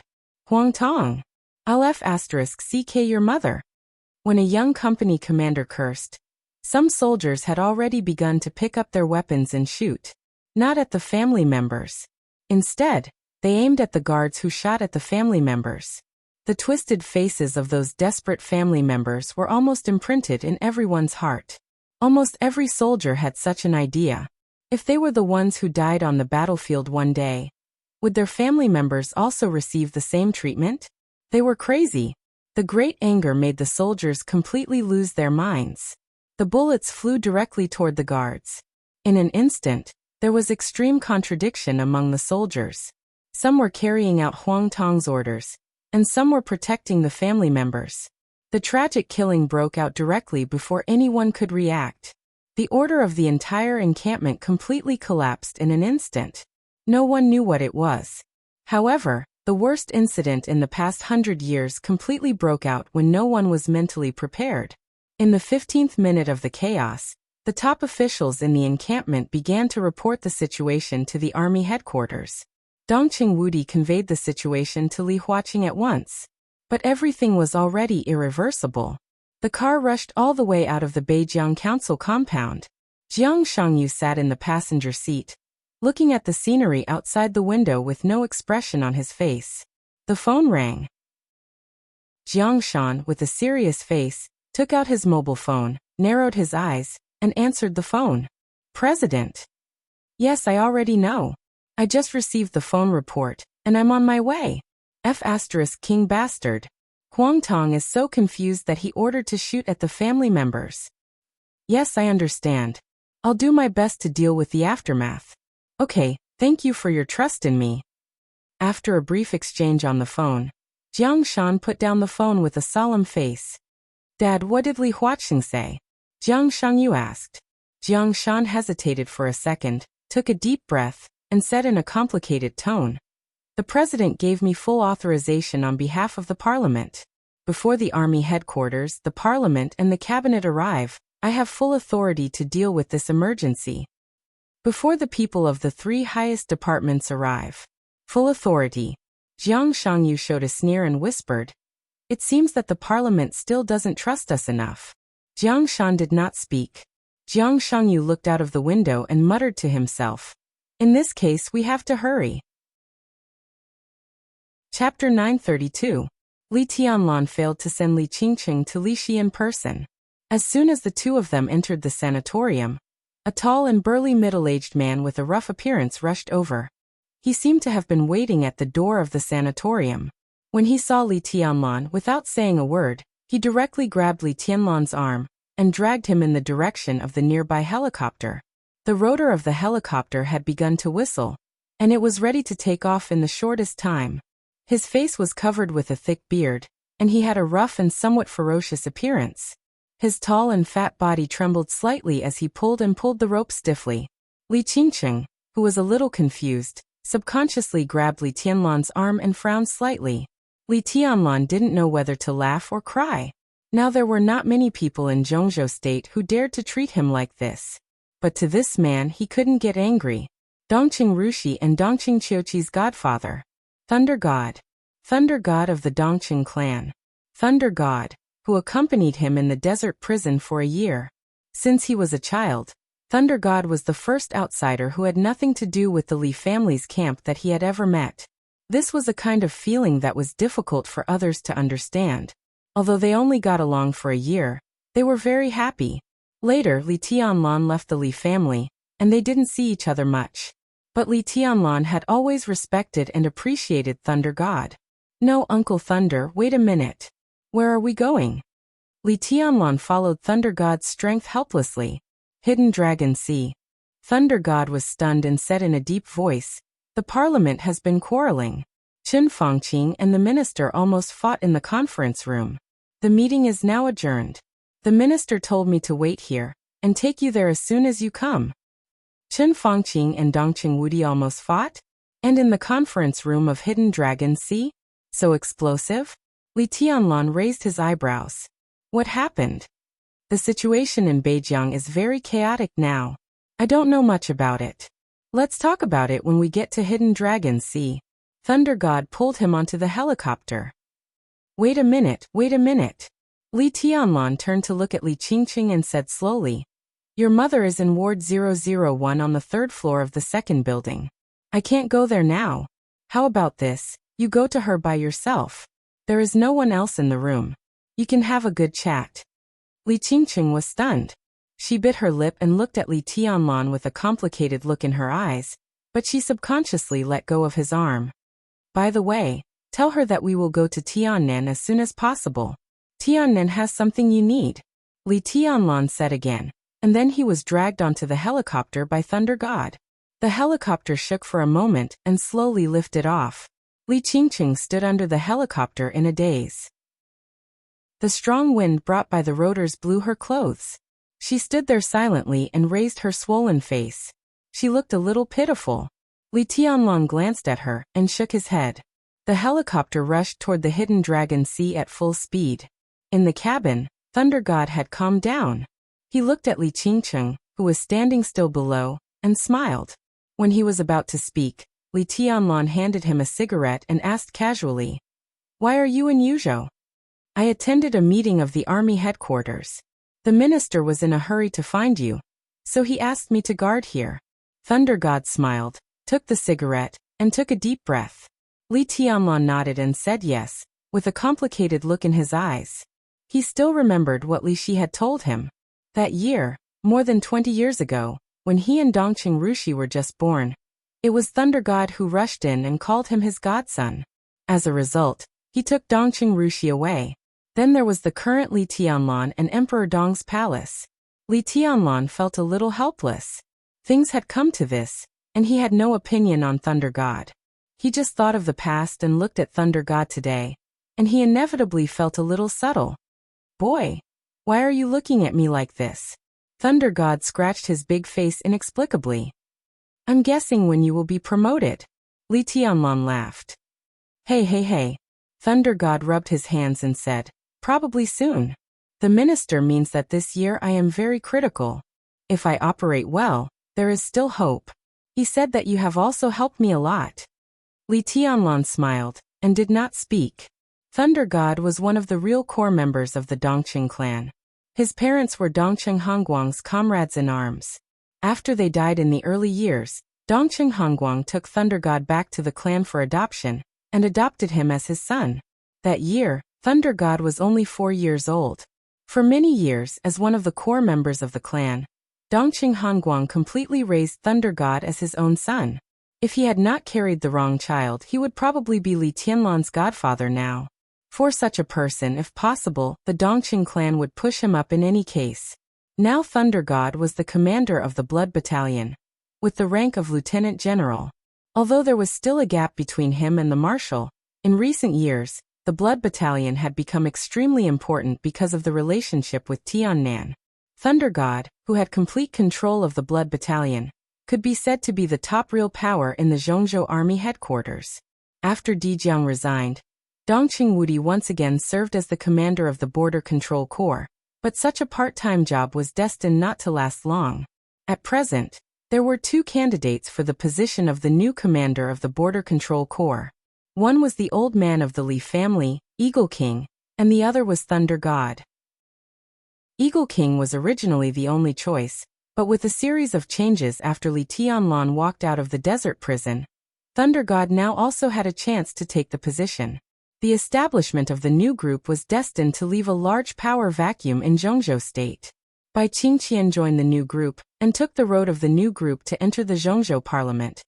Huang Tong. I'll *CK your mother. When a young company commander cursed, some soldiers had already begun to pick up their weapons and shoot. Not at the family members. Instead, they aimed at the guards who shot at the family members. The twisted faces of those desperate family members were almost imprinted in everyone's heart. Almost every soldier had such an idea. If they were the ones who died on the battlefield one day, would their family members also receive the same treatment? They were crazy. The great anger made the soldiers completely lose their minds. The bullets flew directly toward the guards. In an instant, there was extreme contradiction among the soldiers. Some were carrying out Huang Tong's orders, and some were protecting the family members. The tragic killing broke out directly before anyone could react. The order of the entire encampment completely collapsed in an instant. No one knew what it was. However, the worst incident in the past 100 years completely broke out when no one was mentally prepared. In the 15th minute of the chaos, the top officials in the encampment began to report the situation to the army headquarters. Dongqing Wudi conveyed the situation to Li Huaqing at once. But everything was already irreversible. The car rushed all the way out of the Beijiang Council compound. Jiang Shangyu sat in the passenger seat, looking at the scenery outside the window with no expression on his face. The phone rang. Jiang Shan, with a serious face, took out his mobile phone, narrowed his eyes, and answered the phone. President. Yes, I already know. I just received the phone report, and I'm on my way. King bastard. Huang Tong is so confused that he ordered to shoot at the family members. Yes, I understand. I'll do my best to deal with the aftermath. Okay, thank you for your trust in me. After a brief exchange on the phone, Jiang Shan put down the phone with a solemn face. Dad, what did Li Huaqing say? Jiang Shangyu asked. Jiang Shan hesitated for a second, took a deep breath, and said in a complicated tone, "The president gave me full authorization on behalf of the parliament. Before the army headquarters, the parliament and the cabinet arrive, I have full authority to deal with this emergency. Before the people of the 3 highest departments arrive. Full authority." Jiang Shangyu showed a sneer and whispered, "It seems that the parliament still doesn't trust us enough." Jiang Shan did not speak. Jiang Shangyu looked out of the window and muttered to himself, "In this case we have to hurry." Chapter 932. Li Tianlan failed to send Li Qingqing to Li Shi in person. As soon as the two of them entered the sanatorium, a tall and burly middle-aged man with a rough appearance rushed over. He seemed to have been waiting at the door of the sanatorium. When he saw Li Tianlan, without saying a word, he directly grabbed Li Tianlan's arm and dragged him in the direction of the nearby helicopter. The rotor of the helicopter had begun to whistle, and it was ready to take off in the shortest time. His face was covered with a thick beard, and he had a rough and somewhat ferocious appearance. His tall and fat body trembled slightly as he pulled the rope stiffly. Li Qingqing, who was a little confused, subconsciously grabbed Li Tianlan's arm and frowned slightly. Li Tianlan didn't know whether to laugh or cry. Now there were not many people in Zhongzhou State who dared to treat him like this. But to this man he couldn't get angry. Dongqing Rushi and Dongqing Qiuqi's godfather. Thunder God. Thunder God of the Dongqing clan. Thunder God, who accompanied him in the desert prison for a year. Since he was a child, Thunder God was the first outsider who had nothing to do with the Li family's camp that he had ever met. This was a kind of feeling that was difficult for others to understand. Although they only got along for a year, they were very happy. Later, Li Tianlan left the Li family, and they didn't see each other much. But Li Tianlan had always respected and appreciated Thunder God. "No, Uncle Thunder, wait a minute. Where are we going?" Li Tianlan followed Thunder God's strength helplessly. Hidden Dragon Sea. Thunder God was stunned and said in a deep voice, "The parliament has been quarreling. Qin Fangqing and the minister almost fought in the conference room. The meeting is now adjourned. The minister told me to wait here and take you there as soon as you come." Qin Fangqing and Dongqing Wudi almost fought? And in the conference room of Hidden Dragon Sea? So explosive? Li Tianlan raised his eyebrows. What happened? The situation in Beijiang is very chaotic now. I don't know much about it. Let's talk about it when we get to Hidden Dragon Sea. Thunder God pulled him onto the helicopter. Wait a minute. Li Tianlan turned to look at Li Qingqing and said slowly, "Your mother is in Ward 001 on the 3rd floor of the 2nd building. I can't go there now. How about this? You go to her by yourself. There is no one else in the room. You can have a good chat." Li Qingqing was stunned. She bit her lip and looked at Li Tianlan with a complicated look in her eyes, but she subconsciously let go of his arm. "By the way, tell her that we will go to Tiannan as soon as possible. Tiannan has something you need," Li Tianlan said again, and then he was dragged onto the helicopter by Thunder God. The helicopter shook for a moment and slowly lifted off. Li Qingqing stood under the helicopter in a daze. The strong wind brought by the rotors blew her clothes. She stood there silently and raised her swollen face. She looked a little pitiful. Li Tianlan glanced at her and shook his head. The helicopter rushed toward the Hidden Dragon Sea at full speed. In the cabin, Thunder God had calmed down. He looked at Li Qingqing, who was standing still below, and smiled. When he was about to speak, Li Tianlan handed him a cigarette and asked casually, "Why are you in Yuzhou?" "I attended a meeting of the army headquarters. The minister was in a hurry to find you, so he asked me to guard here." Thunder God smiled, took the cigarette, and took a deep breath. Li Tianlan nodded and said yes, with a complicated look in his eyes. He still remembered what Li Shi had told him. That year, more than 20 years ago, when he and Dongqing Rushi were just born, it was Thunder God who rushed in and called him his godson. As a result, he took Dongqing Rushi away. Then there was the current Li Tianlan and Emperor Dong's palace. Li Tianlan felt a little helpless. Things had come to this, and he had no opinion on Thunder God. He just thought of the past and looked at Thunder God today, and he inevitably felt a little subtle. "Boy, why are you looking at me like this?" Thunder God scratched his big face inexplicably. I'm guessing when you will be promoted. Li Tianlan laughed. Hey. Thunder God rubbed his hands and said, probably soon. The minister means that this year I am very critical. If I operate well, there is still hope. He said that you have also helped me a lot. Li Tianlan smiled, and did not speak. Thunder God was one of the real core members of the Dongqing clan. His parents were Dongqing Hongguang's comrades in arms. After they died in the early years, Dongqing Hongguang took Thunder God back to the clan for adoption, and adopted him as his son. That year, Thunder God was only 4 years old. For many years, as one of the core members of the clan, Dongqing Hongguang completely raised Thunder God as his own son. If he had not carried the wrong child, he would probably be Li Tianlan's godfather now. For such a person, if possible, the Dongqing clan would push him up in any case. Now Thunder God was the commander of the Blood Battalion, with the rank of lieutenant general. Although there was still a gap between him and the marshal, in recent years, the Blood Battalion had become extremely important because of the relationship with Tiannan. Thunder God, who had complete control of the Blood Battalion, could be said to be the top real power in the Zhongzhou Army headquarters. After Di Jiang resigned, Dongqing Wudi once again served as the commander of the Border Control Corps, but such a part-time job was destined not to last long. At present, there were 2 candidates for the position of the new commander of the Border Control Corps. One was the old man of the Li family, Eagle King, and the other was Thunder God. Eagle King was originally the only choice, but with a series of changes after Li Tianlan walked out of the desert prison, Thunder God now also had a chance to take the position. The establishment of the new group was destined to leave a large power vacuum in Zhongzhou state. Bai Qingqian joined the new group, and took the road of the new group to enter the Zhongzhou parliament,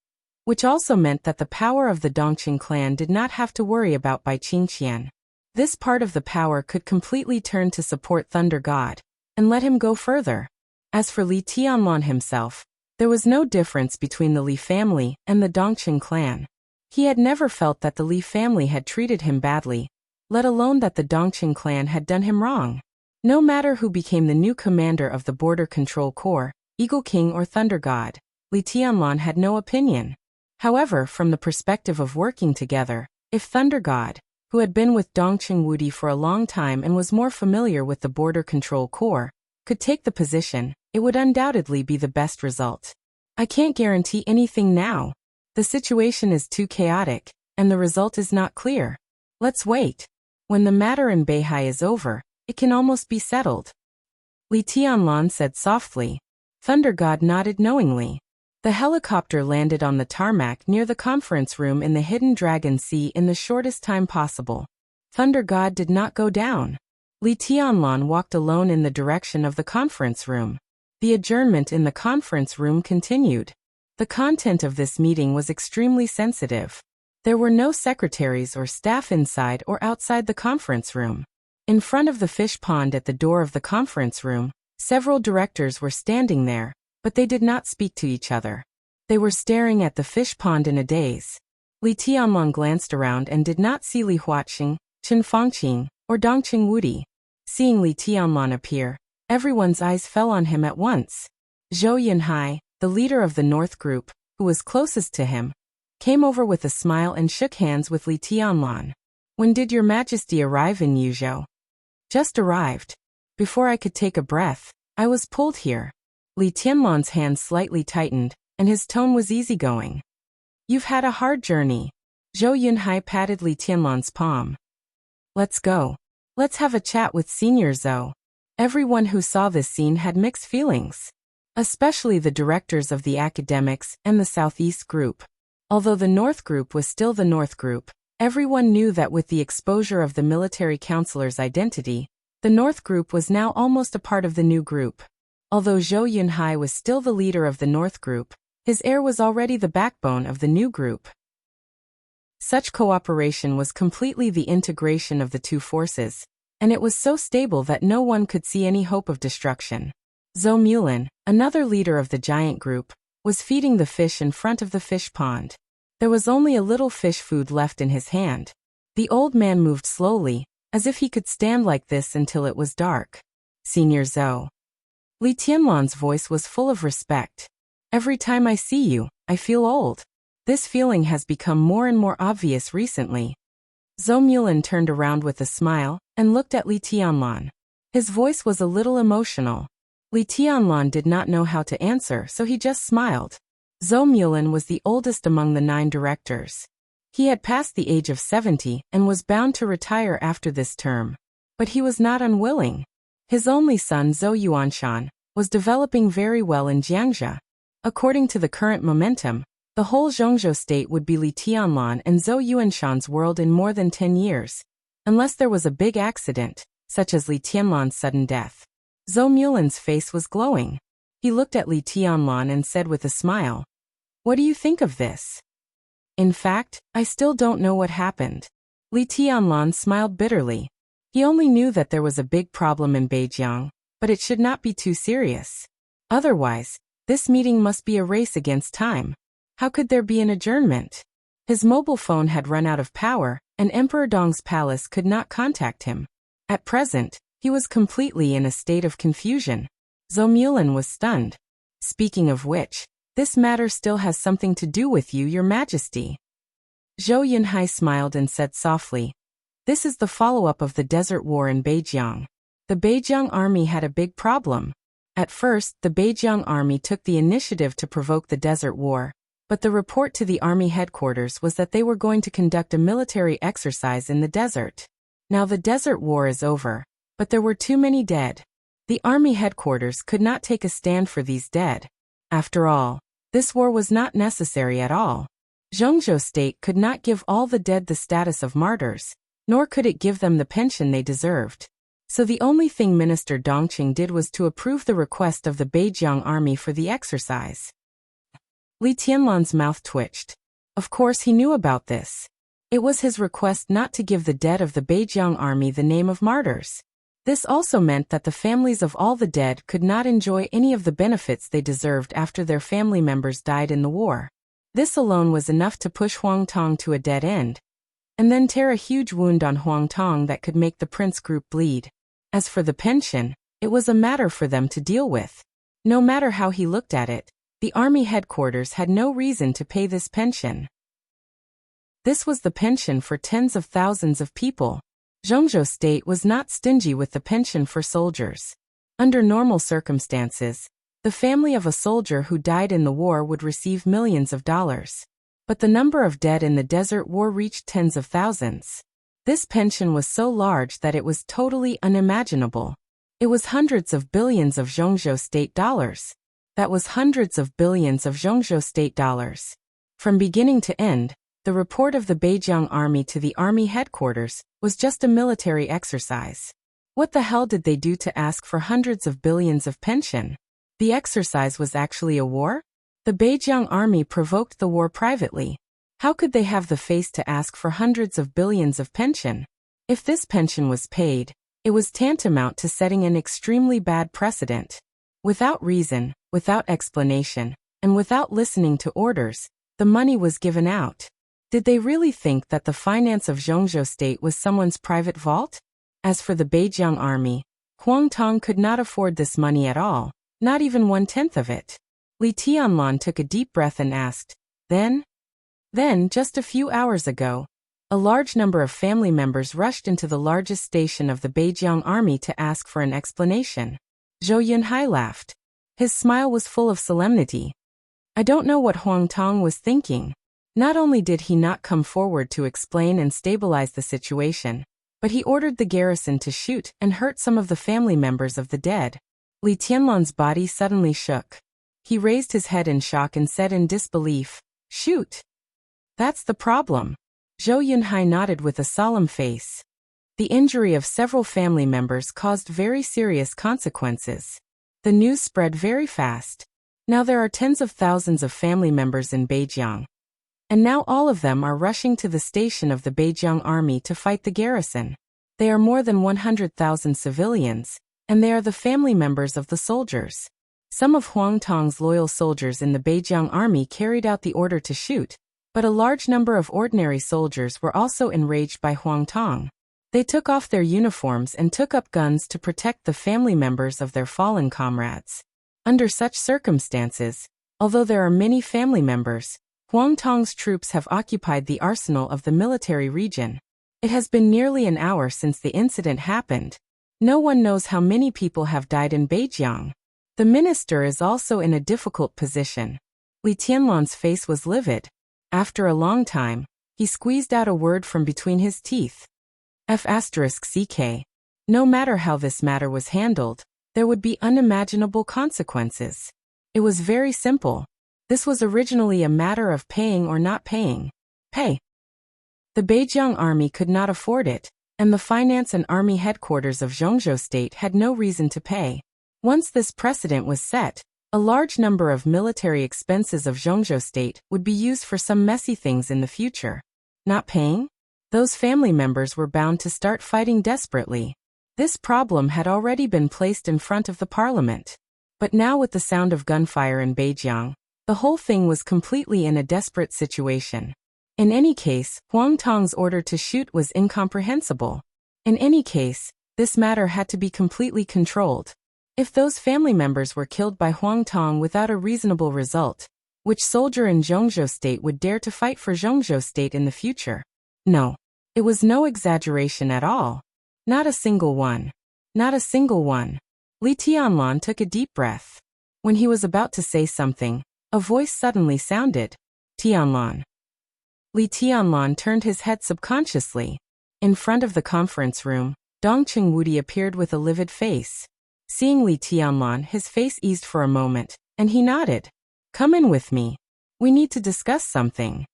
which also meant that the power of the Dongqing clan did not have to worry about Bai Qingqian. This part of the power could completely turn to support Thunder God, and let him go further. As for Li Tianlan himself, there was no difference between the Li family and the Dongqing clan. He had never felt that the Li family had treated him badly, let alone that the Dongqing clan had done him wrong. No matter who became the new commander of the Border Control Corps, Eagle King or Thunder God, Li Tianlan had no opinion. However, from the perspective of working together, if Thunder God, who had been with Dongqing Wudi for a long time and was more familiar with the Border Control Corps, could take the position, it would undoubtedly be the best result. I can't guarantee anything now. The situation is too chaotic, and the result is not clear. Let's wait. When the matter in Beihai is over, it can almost be settled. Li Tianlan said softly. Thunder God nodded knowingly. The helicopter landed on the tarmac near the conference room in the Hidden Dragon Sea in the shortest time possible. Thunder God did not go down. Li Tianlan walked alone in the direction of the conference room. The adjournment in the conference room continued. The content of this meeting was extremely sensitive. There were no secretaries or staff inside or outside the conference room. In front of the fish pond at the door of the conference room, several directors were standing there, but they did not speak to each other. They were staring at the fish pond in a daze. Li Tianlan glanced around and did not see Li Huaqing, Chen Fangqing, or Dongqing Wudi. Seeing Li Tianlan appear, everyone's eyes fell on him at once. Zhou Yunhai, the leader of the North Group, who was closest to him, came over with a smile and shook hands with Li Tianlan. When did your majesty arrive in Yuzhou? Just arrived. Before I could take a breath, I was pulled here. Li Tianlan's hand slightly tightened, and his tone was easygoing. You've had a hard journey. Zhou Yunhai patted Li Tianlan's palm. Let's go. Let's have a chat with Senior Zhou. Everyone who saw this scene had mixed feelings, especially the directors of the academics and the Southeast Group. Although the North Group was still the North Group, everyone knew that with the exposure of the military counselor's identity, the North Group was now almost a part of the new group. Although Zhou Yunhai was still the leader of the North Group, his heir was already the backbone of the new group. Such cooperation was completely the integration of the two forces, and it was so stable that no one could see any hope of destruction. Zhou Mulin, another leader of the giant group, was feeding the fish in front of the fish pond. There was only a little fish food left in his hand. The old man moved slowly, as if he could stand like this until it was dark. Senior Zhou. Li Tianlan's voice was full of respect. Every time I see you, I feel old. This feeling has become more and more obvious recently. Zhou Mulin turned around with a smile and looked at Li Tianlan. His voice was a little emotional. Li Tianlan did not know how to answer, so he just smiled. Zhou Mulin was the oldest among the 9 directors. He had passed the age of 70 and was bound to retire after this term. But he was not unwilling. His only son Zhou Yuanshan was developing very well in Jiangxia. According to the current momentum, the whole Zhongzhou state would be Li Tianlan and Zhou Yuanshan's world in more than 10 years, unless there was a big accident, such as Li Tianlan's sudden death. Zhou Mulin's face was glowing. He looked at Li Tianlan and said with a smile, "What do you think of this?" "In fact, I still don't know what happened." Li Tianlan smiled bitterly. He only knew that there was a big problem in Beijiang, but it should not be too serious. Otherwise, this meeting must be a race against time. How could there be an adjournment? His mobile phone had run out of power, and Emperor Dong's palace could not contact him. At present, he was completely in a state of confusion. Zhou Mulin was stunned. "Speaking of which, this matter still has something to do with you, Your Majesty." Zhou Yunhai smiled and said softly, "This is the follow-up of the Desert War in Beijiang. The Beijiang army had a big problem. At first, the Beijiang army took the initiative to provoke the Desert War, but the report to the army headquarters was that they were going to conduct a military exercise in the desert. Now the Desert War is over, but there were too many dead. The army headquarters could not take a stand for these dead. After all, this war was not necessary at all. Zhongzhou state could not give all the dead the status of martyrs, nor could it give them the pension they deserved. So the only thing Minister Dongqing did was to approve the request of the Beijiang army for the exercise." Li Tianlan's mouth twitched. Of course he knew about this. It was his request not to give the dead of the Beijiang army the name of martyrs. This also meant that the families of all the dead could not enjoy any of the benefits they deserved after their family members died in the war. This alone was enough to push Huang Tong to a dead end, and then tear a huge wound on Huang Tong that could make the prince group bleed. As for the pension, it was a matter for them to deal with. No matter how he looked at it, the army headquarters had no reason to pay this pension. This was the pension for tens of thousands of people. Zhongzhou state was not stingy with the pension for soldiers. Under normal circumstances, the family of a soldier who died in the war would receive millions of dollars. But the number of dead in the Desert War reached tens of thousands. This pension was so large that it was totally unimaginable. It was hundreds of billions of Zhongzhou state dollars. That was hundreds of billions of Zhongzhou state dollars. From beginning to end, the report of the Beijiang army to the army headquarters was just a military exercise. What the hell did they do to ask for hundreds of billions of pension? The exercise was actually a war? The Beijiang army provoked the war privately. How could they have the face to ask for hundreds of billions of pension? If this pension was paid, it was tantamount to setting an extremely bad precedent. Without reason, without explanation, and without listening to orders, the money was given out. Did they really think that the finance of Zhongzhou state was someone's private vault? As for the Beijiang army, Huang Tong could not afford this money at all, not even 1/10 of it. Li Tianlan took a deep breath and asked, Then, just a few hours ago, a large number of family members rushed into the largest station of the Beijiang army to ask for an explanation. Zhou Yunhai laughed. His smile was full of solemnity. I don't know what Huang Tong was thinking. Not only did he not come forward to explain and stabilize the situation, but he ordered the garrison to shoot and hurt some of the family members of the dead. Li Tianlan's body suddenly shook. He raised his head in shock and said in disbelief, Shoot! That's the problem. Zhou Yunhai nodded with a solemn face. The injury of several family members caused very serious consequences. The news spread very fast. Now there are tens of thousands of family members in Beijiang. And now all of them are rushing to the station of the Beijiang army to fight the garrison. They are more than 100,000 civilians, and they are the family members of the soldiers. Some of Huang Tong's loyal soldiers in the Beijiang army carried out the order to shoot, but a large number of ordinary soldiers were also enraged by Huang Tong. They took off their uniforms and took up guns to protect the family members of their fallen comrades. Under such circumstances, Although there are many family members, Huang Tong's troops have occupied the arsenal of the military region. It has been nearly an hour since the incident happened. No one knows how many people have died in Beijiang. The minister is also in a difficult position. Li Tianlan's face was livid. After a long time, he squeezed out a word from between his teeth. F***ck. No matter how this matter was handled, there would be unimaginable consequences. It was very simple. This was originally a matter of paying or not paying. Pay. The Beijiang army could not afford it, and the finance and army headquarters of Zhongzhou State had no reason to pay. Once this precedent was set, a large number of military expenses of Zhongzhou State would be used for some messy things in the future. Not paying? Those family members were bound to start fighting desperately. This problem had already been placed in front of the parliament. But now with the sound of gunfire in Beijiang, the whole thing was completely in a desperate situation. In any case, Huang Tong's order to shoot was incomprehensible. In any case, this matter had to be completely controlled. If those family members were killed by Huang Tong without a reasonable result, which soldier in Zhongzhou State would dare to fight for Zhongzhou State in the future? No. It was no exaggeration at all. Not a single one. Not a single one. Li Tianlan took a deep breath. When he was about to say something, a voice suddenly sounded. Tianlan. Li Tianlan turned his head subconsciously. In front of the conference room, Dongqing Wudi appeared with a livid face. Seeing Li Tianlan, his face eased for a moment, and he nodded. Come in with me. We need to discuss something.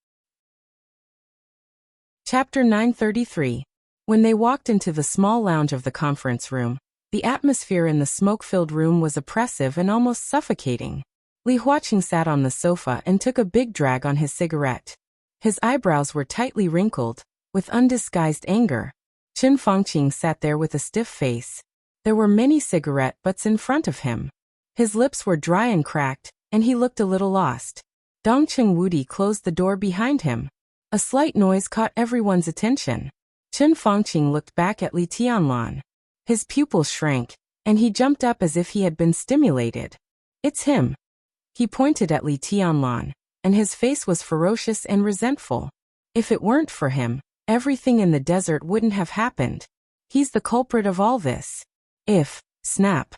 Chapter 933. When they walked into the small lounge of the conference room, the atmosphere in the smoke-filled room was oppressive and almost suffocating. Li Huaqing sat on the sofa and took a big drag on his cigarette. His eyebrows were tightly wrinkled, with undisguised anger. Qin Fangqing sat there with a stiff face. There were many cigarette butts in front of him. His lips were dry and cracked, and he looked a little lost. Dongqing Wudi closed the door behind him. A slight noise caught everyone's attention. Qin Fangqing looked back at Li Tianlan. His pupils shrank, and he jumped up as if he had been stimulated. It's him. He pointed at Li Tianlan, and his face was ferocious and resentful. If it weren't for him, everything in the desert wouldn't have happened. He's the culprit of all this. Snap.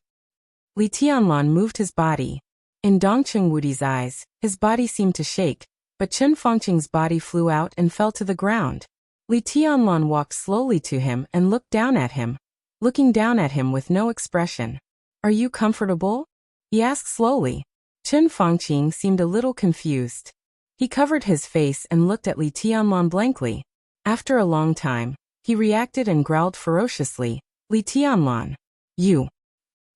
Li Tianlan moved his body. In Dongqing Wudi's eyes, his body seemed to shake, but Qin Fangqing's body flew out and fell to the ground. Li Tianlan walked slowly to him and looked down at him, looking down at him with no expression. Are you comfortable? He asked slowly. Qin Fangqing seemed a little confused. He covered his face and looked at Li Tianlan blankly. After a long time, he reacted and growled ferociously. Li Tianlan. You.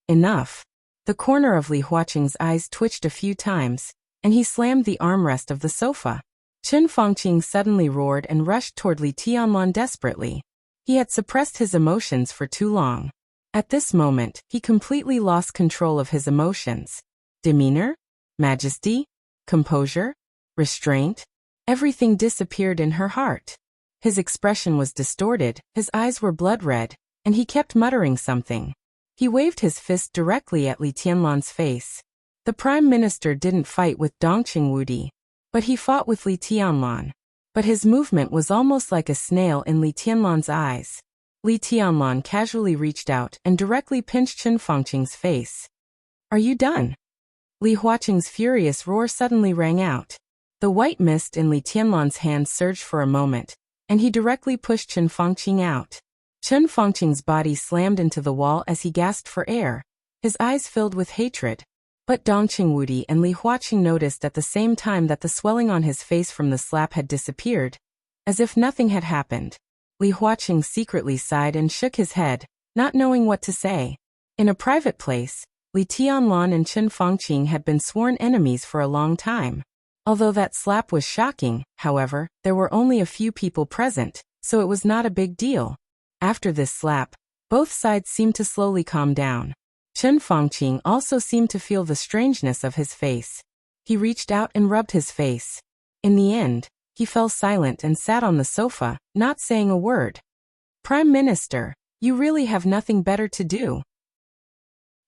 Enough. The corner of Li Huaqing's eyes twitched a few times, and he slammed the armrest of the sofa. Qin Fangqing suddenly roared and rushed toward Li Tianlan desperately. He had suppressed his emotions for too long. At this moment, he completely lost control of his emotions. Demeanor? Majesty? Composure? Restraint? Everything disappeared in her heart. His expression was distorted, his eyes were blood red, and he kept muttering something. He waved his fist directly at Li Tianlan's face. The Prime Minister didn't fight with Dongqing Wudi, but he fought with Li Tianlan. But his movement was almost like a snail in Li Tianlan's eyes. Li Tianlan casually reached out and directly pinched Qin Fangqing's face. Are you done? Li Huaqing's furious roar suddenly rang out. The white mist in Li Tianlan's hand surged for a moment, and he directly pushed Qin Fangqing out. Qin Fangqing's body slammed into the wall as he gasped for air. His eyes filled with hatred. But Dongqing Wudi and Li Huaqing noticed at the same time that the swelling on his face from the slap had disappeared. As if nothing had happened. Li Huaqing secretly sighed and shook his head, not knowing what to say. In a private place, Li Tianlan and Qin Fangqing had been sworn enemies for a long time. Although that slap was shocking, however, there were only a few people present, so it was not a big deal. After this slap, both sides seemed to slowly calm down. Qin Fangqing also seemed to feel the strangeness of his face. He reached out and rubbed his face. In the end, he fell silent and sat on the sofa, not saying a word. Prime Minister, you really have nothing better to do.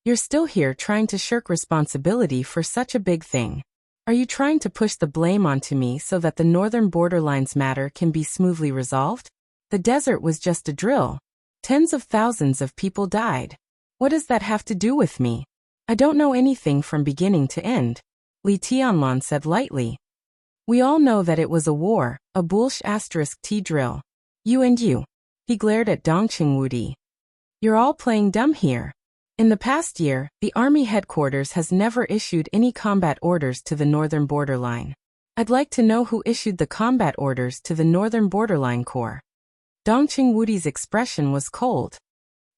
You're still here trying to shirk responsibility for such a big thing. Are you trying to push the blame onto me so that the northern borderlines matter can be smoothly resolved? The desert was just a drill. Tens of thousands of people died. What does that have to do with me? I don't know anything from beginning to end, Li Tianlan said lightly. We all know that it was a war, a *T drill. You and you. He glared at Dong Qingwudi. You're all playing dumb here. In the past year, the army headquarters has never issued any combat orders to the northern borderline. I'd like to know who issued the combat orders to the northern borderline corps. Dong Qingwudi's expression was cold.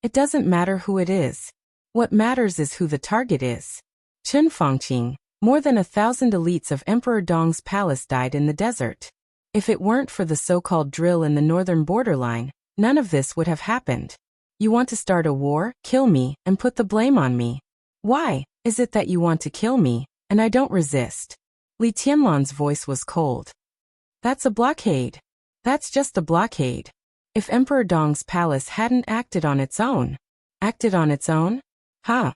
It doesn't matter who it is. What matters is who the target is. Chen Fangqing, more than 1,000 elites of Emperor Dong's palace died in the desert. If it weren't for the so-called drill in the northern borderline, none of this would have happened. You want to start a war, kill me, and put the blame on me. Why is it that you want to kill me, and I don't resist? Li Tianlan's voice was cold. That's a blockade. That's just a blockade. If Emperor Dong's palace hadn't acted on its own. Acted on its own? Huh?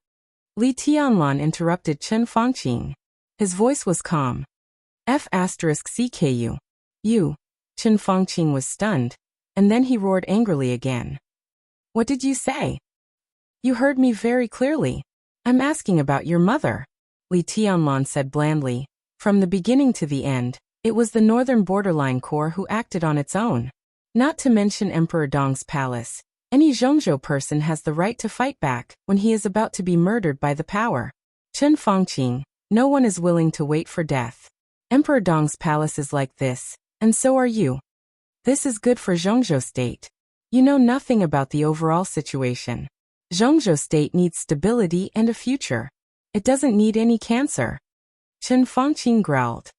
Li Tianlan interrupted Chen Fangqing. His voice was calm. *CKU. You. Chen Fangqing was stunned, and then he roared angrily again. What did you say? You heard me very clearly. I'm asking about your mother, Li Tianlan said blandly. From the beginning to the end, it was the northern borderline corps who acted on its own. Not to mention Emperor Dong's palace. Any Zhongzhou person has the right to fight back when he is about to be murdered by the power. Chen Fangqing, no one is willing to wait for death. Emperor Dong's palace is like this, and so are you. This is good for Zhongzhou state. You know nothing about the overall situation. Zhongzhou state needs stability and a future. It doesn't need any cancer. Chen Fangqing growled.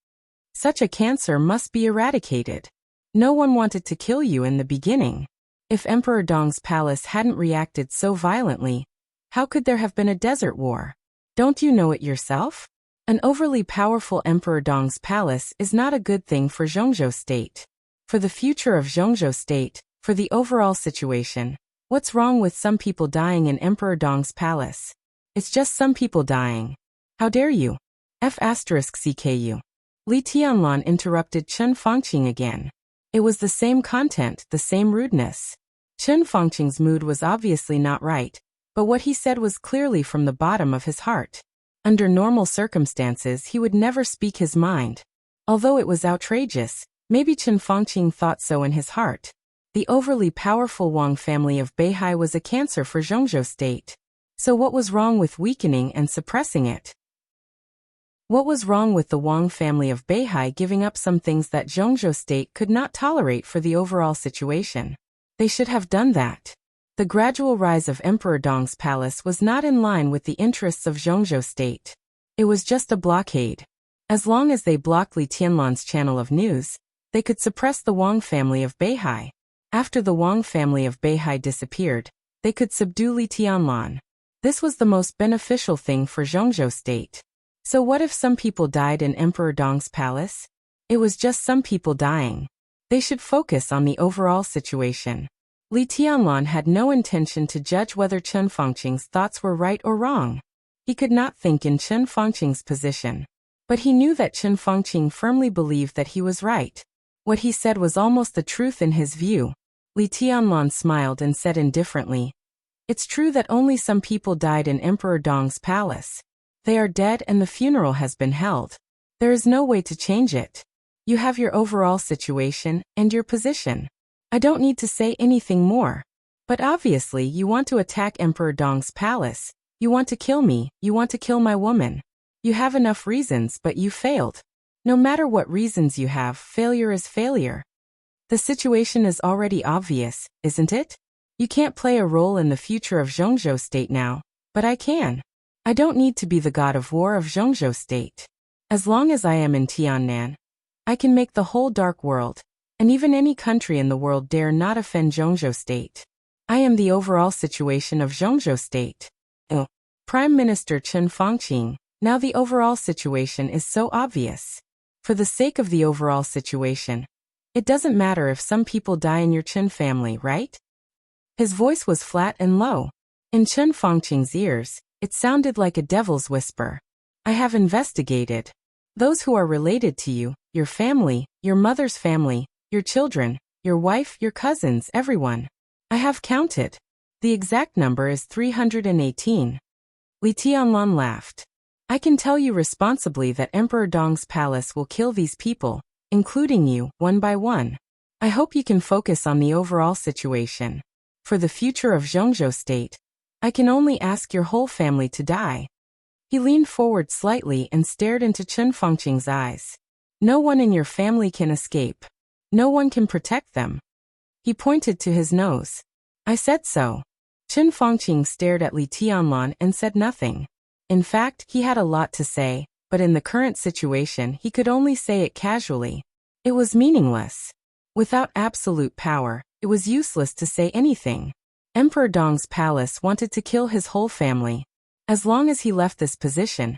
Such a cancer must be eradicated. No one wanted to kill you in the beginning. If Emperor Dong's palace hadn't reacted so violently, how could there have been a desert war? Don't you know it yourself? An overly powerful Emperor Dong's palace is not a good thing for Zhongzhou state. For the future of Zhongzhou state, for the overall situation, what's wrong with some people dying in Emperor Dong's palace? It's just some people dying. How dare you? *CKU. Li Tianlan interrupted Chen Fangqing again. It was the same content, the same rudeness. Chen Fangqing's mood was obviously not right, but what he said was clearly from the bottom of his heart. Under normal circumstances he would never speak his mind. Although it was outrageous, maybe Chen Fangqing thought so in his heart. The overly powerful Wang family of Beihai was a cancer for Zhongzhou state. So what was wrong with weakening and suppressing it? What was wrong with the Wang family of Beihai giving up some things that Zhongzhou state could not tolerate for the overall situation? They should have done that. The gradual rise of Emperor Dong's palace was not in line with the interests of Zhongzhou state. It was just a blockade. As long as they blocked Li Tianlan's channel of news, they could suppress the Wang family of Beihai. After the Wang family of Beihai disappeared, they could subdue Li Tianlan. This was the most beneficial thing for Zhongzhou state. So what if some people died in Emperor Dong's palace? It was just some people dying. They should focus on the overall situation. Li Tianlan had no intention to judge whether Chen Fangqing's thoughts were right or wrong. He could not think in Chen Fangqing's position. But he knew that Chen Fangqing firmly believed that he was right. What he said was almost the truth in his view. Li Tianlan smiled and said indifferently, "It's true that only some people died in Emperor Dong's palace. They are dead and the funeral has been held. There is no way to change it. You have your overall situation and your position. I don't need to say anything more. But obviously you want to attack Emperor Dong's palace. You want to kill me, you want to kill my woman. You have enough reasons but you failed. No matter what reasons you have, failure is failure. The situation is already obvious, isn't it? You can't play a role in the future of Zhongzhou state now, but I can. I don't need to be the god of war of Zhongzhou state. As long as I am in Tiannan, I can make the whole dark world, and even any country in the world dare not offend Zhongzhou state. I am the overall situation of Zhongzhou state." Prime Minister Chen Fangqing, now the overall situation is so obvious. For the sake of the overall situation, it doesn't matter if some people die in your Chen family, right? His voice was flat and low. In Chen Fangqing's ears, it sounded like a devil's whisper. I have investigated. Those who are related to you, your family, your mother's family, your children, your wife, your cousins, everyone. I have counted. The exact number is 318. Li Tianlan laughed. I can tell you responsibly that Emperor Dong's palace will kill these people, including you, one by one. I hope you can focus on the overall situation. For the future of Zhongzhou State, I can only ask your whole family to die. He leaned forward slightly and stared into Chen Fengqing's eyes. No one in your family can escape. No one can protect them. He pointed to his nose. I said so. Chen Fengqing stared at Li Tianlan and said nothing. In fact, he had a lot to say, but in the current situation he could only say it casually. It was meaningless. Without absolute power, it was useless to say anything. Emperor Dong's palace wanted to kill his whole family. As long as he left this position,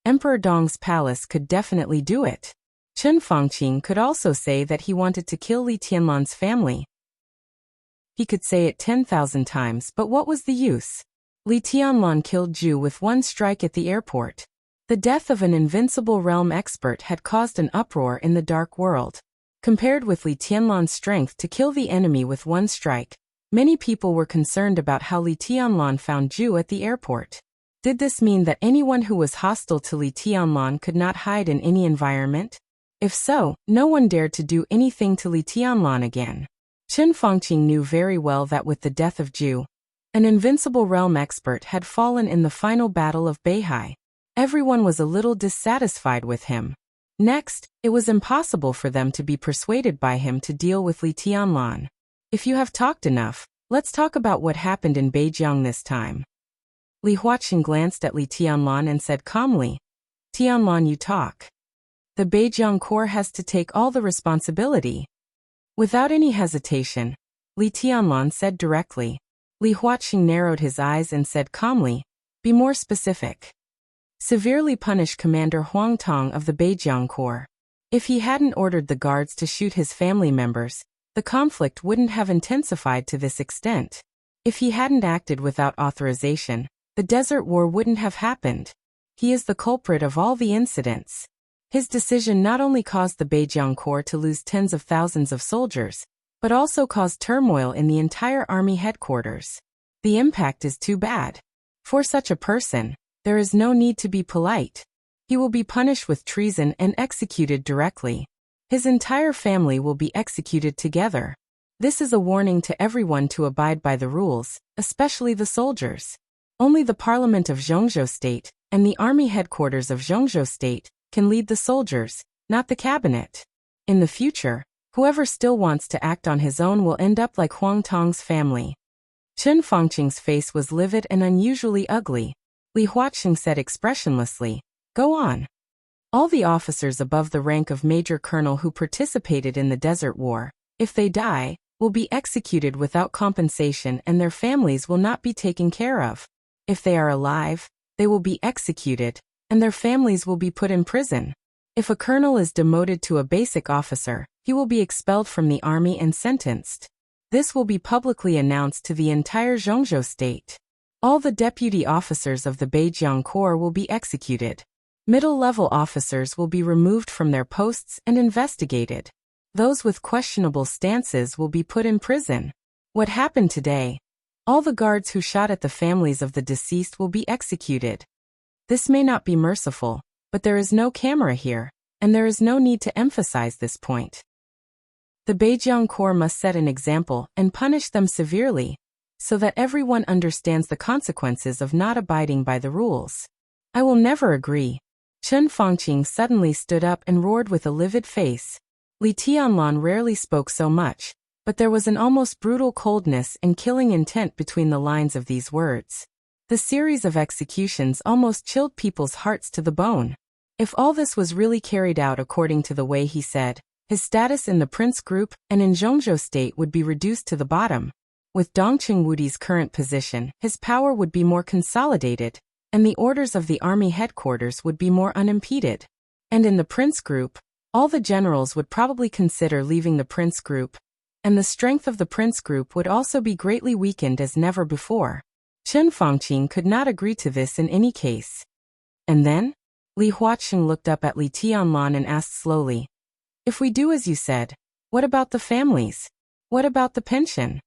Emperor Dong's palace could definitely do it. Chen Fengqing could also say that he wanted to kill Li Tianlan's family. He could say it 10,000 times, but what was the use? Li Tianlan killed Zhu with one strike at the airport. The death of an invincible realm expert had caused an uproar in the dark world. Compared with Li Tianlan's strength to kill the enemy with one strike, many people were concerned about how Li Tianlan found Zhu at the airport. Did this mean that anyone who was hostile to Li Tianlan could not hide in any environment? If so, no one dared to do anything to Li Tianlan again. Chen Fengqing knew very well that with the death of Zhu, an invincible realm expert had fallen in the final battle of Beihai. Everyone was a little dissatisfied with him. Next, it was impossible for them to be persuaded by him to deal with Li Tianlan. If you have talked enough, let's talk about what happened in Beijing this time. Li Huaqing glanced at Li Tianlan and said calmly, Tianlan, you talk. The Beijing Corps has to take all the responsibility. Without any hesitation, Li Tianlan said directly. Li Huaqing narrowed his eyes and said calmly, be more specific. Severely punish Commander Huang Tong of the Beijing Corps. If he hadn't ordered the guards to shoot his family members, the conflict wouldn't have intensified to this extent. If he hadn't acted without authorization, the Desert War wouldn't have happened. He is the culprit of all the incidents. His decision not only caused the Beijing Corps to lose tens of thousands of soldiers, but also caused turmoil in the entire army headquarters. The impact is too bad. For such a person, there is no need to be polite. He will be punished with treason and executed directly. His entire family will be executed together. This is a warning to everyone to abide by the rules, especially the soldiers. Only the Parliament of Zhongzhou State and the army headquarters of Zhongzhou State can lead the soldiers, not the cabinet. In the future, whoever still wants to act on his own will end up like Huang Tong's family. Chen Fengqing's face was livid and unusually ugly. Li Huaqing said expressionlessly, go on. All the officers above the rank of Major Colonel who participated in the Desert War, if they die, will be executed without compensation and their families will not be taken care of. If they are alive, they will be executed, and their families will be put in prison. If a colonel is demoted to a basic officer, he will be expelled from the army and sentenced. This will be publicly announced to the entire Zhongzhou State. All the deputy officers of the Beijing Corps will be executed. Middle-level officers will be removed from their posts and investigated. Those with questionable stances will be put in prison. What happened today? All the guards who shot at the families of the deceased will be executed. This may not be merciful, but there is no camera here, and there is no need to emphasize this point. The Beijing Corps must set an example and punish them severely, so that everyone understands the consequences of not abiding by the rules. I will never agree. Chen Fengqing suddenly stood up and roared with a livid face. Li Tianlan rarely spoke so much, but there was an almost brutal coldness and killing intent between the lines of these words. The series of executions almost chilled people's hearts to the bone. If all this was really carried out according to the way he said, his status in the Prince Group and in Zhongzhou State would be reduced to the bottom. With Dong Qingwudi's current position, his power would be more consolidated, and the orders of the army headquarters would be more unimpeded. And in the Prince Group, all the generals would probably consider leaving the Prince Group, and the strength of the Prince Group would also be greatly weakened as never before. Chen Fengqing could not agree to this in any case. And then? Li Huaqing looked up at Li Tianlan and asked slowly. If we do as you said, what about the families? What about the pension?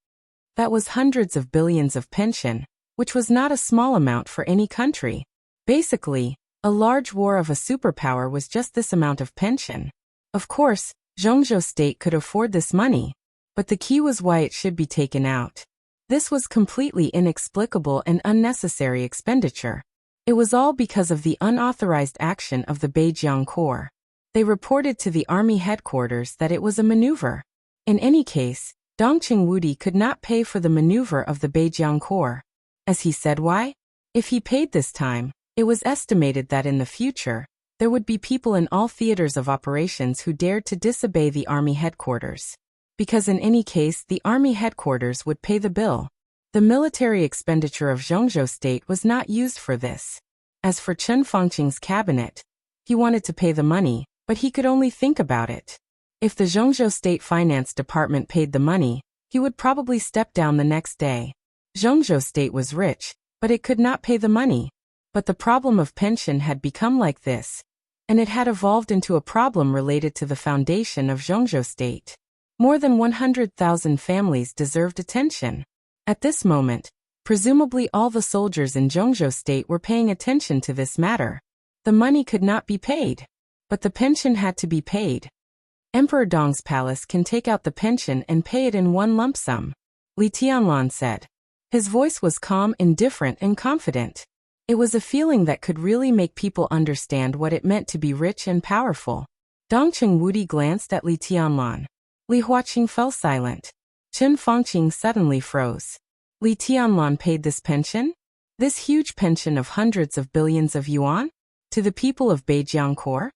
That was hundreds of billions of pension, which was not a small amount for any country. Basically, a large war of a superpower was just this amount of pension. Of course, Zhongzhou state could afford this money, but the key was why it should be taken out. This was completely inexplicable and unnecessary expenditure. It was all because of the unauthorized action of the Beijiang Corps. They reported to the army headquarters that it was a maneuver. In any case, Dongqing Wudi could not pay for the maneuver of the Beijiang Corps. As he said why? If he paid this time, it was estimated that in the future, there would be people in all theaters of operations who dared to disobey the army headquarters. Because in any case the army headquarters would pay the bill. The military expenditure of Zhongzhou state was not used for this. As for Chen Fangqing's cabinet, he wanted to pay the money, but he could only think about it. If the Zhongzhou State Finance Department paid the money, he would probably step down the next day. Zhongzhou State was rich, but it could not pay the money. But the problem of pension had become like this, and it had evolved into a problem related to the foundation of Zhongzhou State. More than 100,000 families deserved attention. At this moment, presumably all the soldiers in Zhongzhou State were paying attention to this matter. The money could not be paid, but the pension had to be paid. Emperor Dong's palace can take out the pension and pay it in one lump sum, Li Tianlan said. His voice was calm, indifferent, and confident. It was a feeling that could really make people understand what it meant to be rich and powerful. Dongqing Wudi glanced at Li Tianlan. Li Huaqing fell silent. Chen Fangqing suddenly froze. Li Tianlan paid this pension? This huge pension of hundreds of billions of yuan? To the people of Beijiang Corps?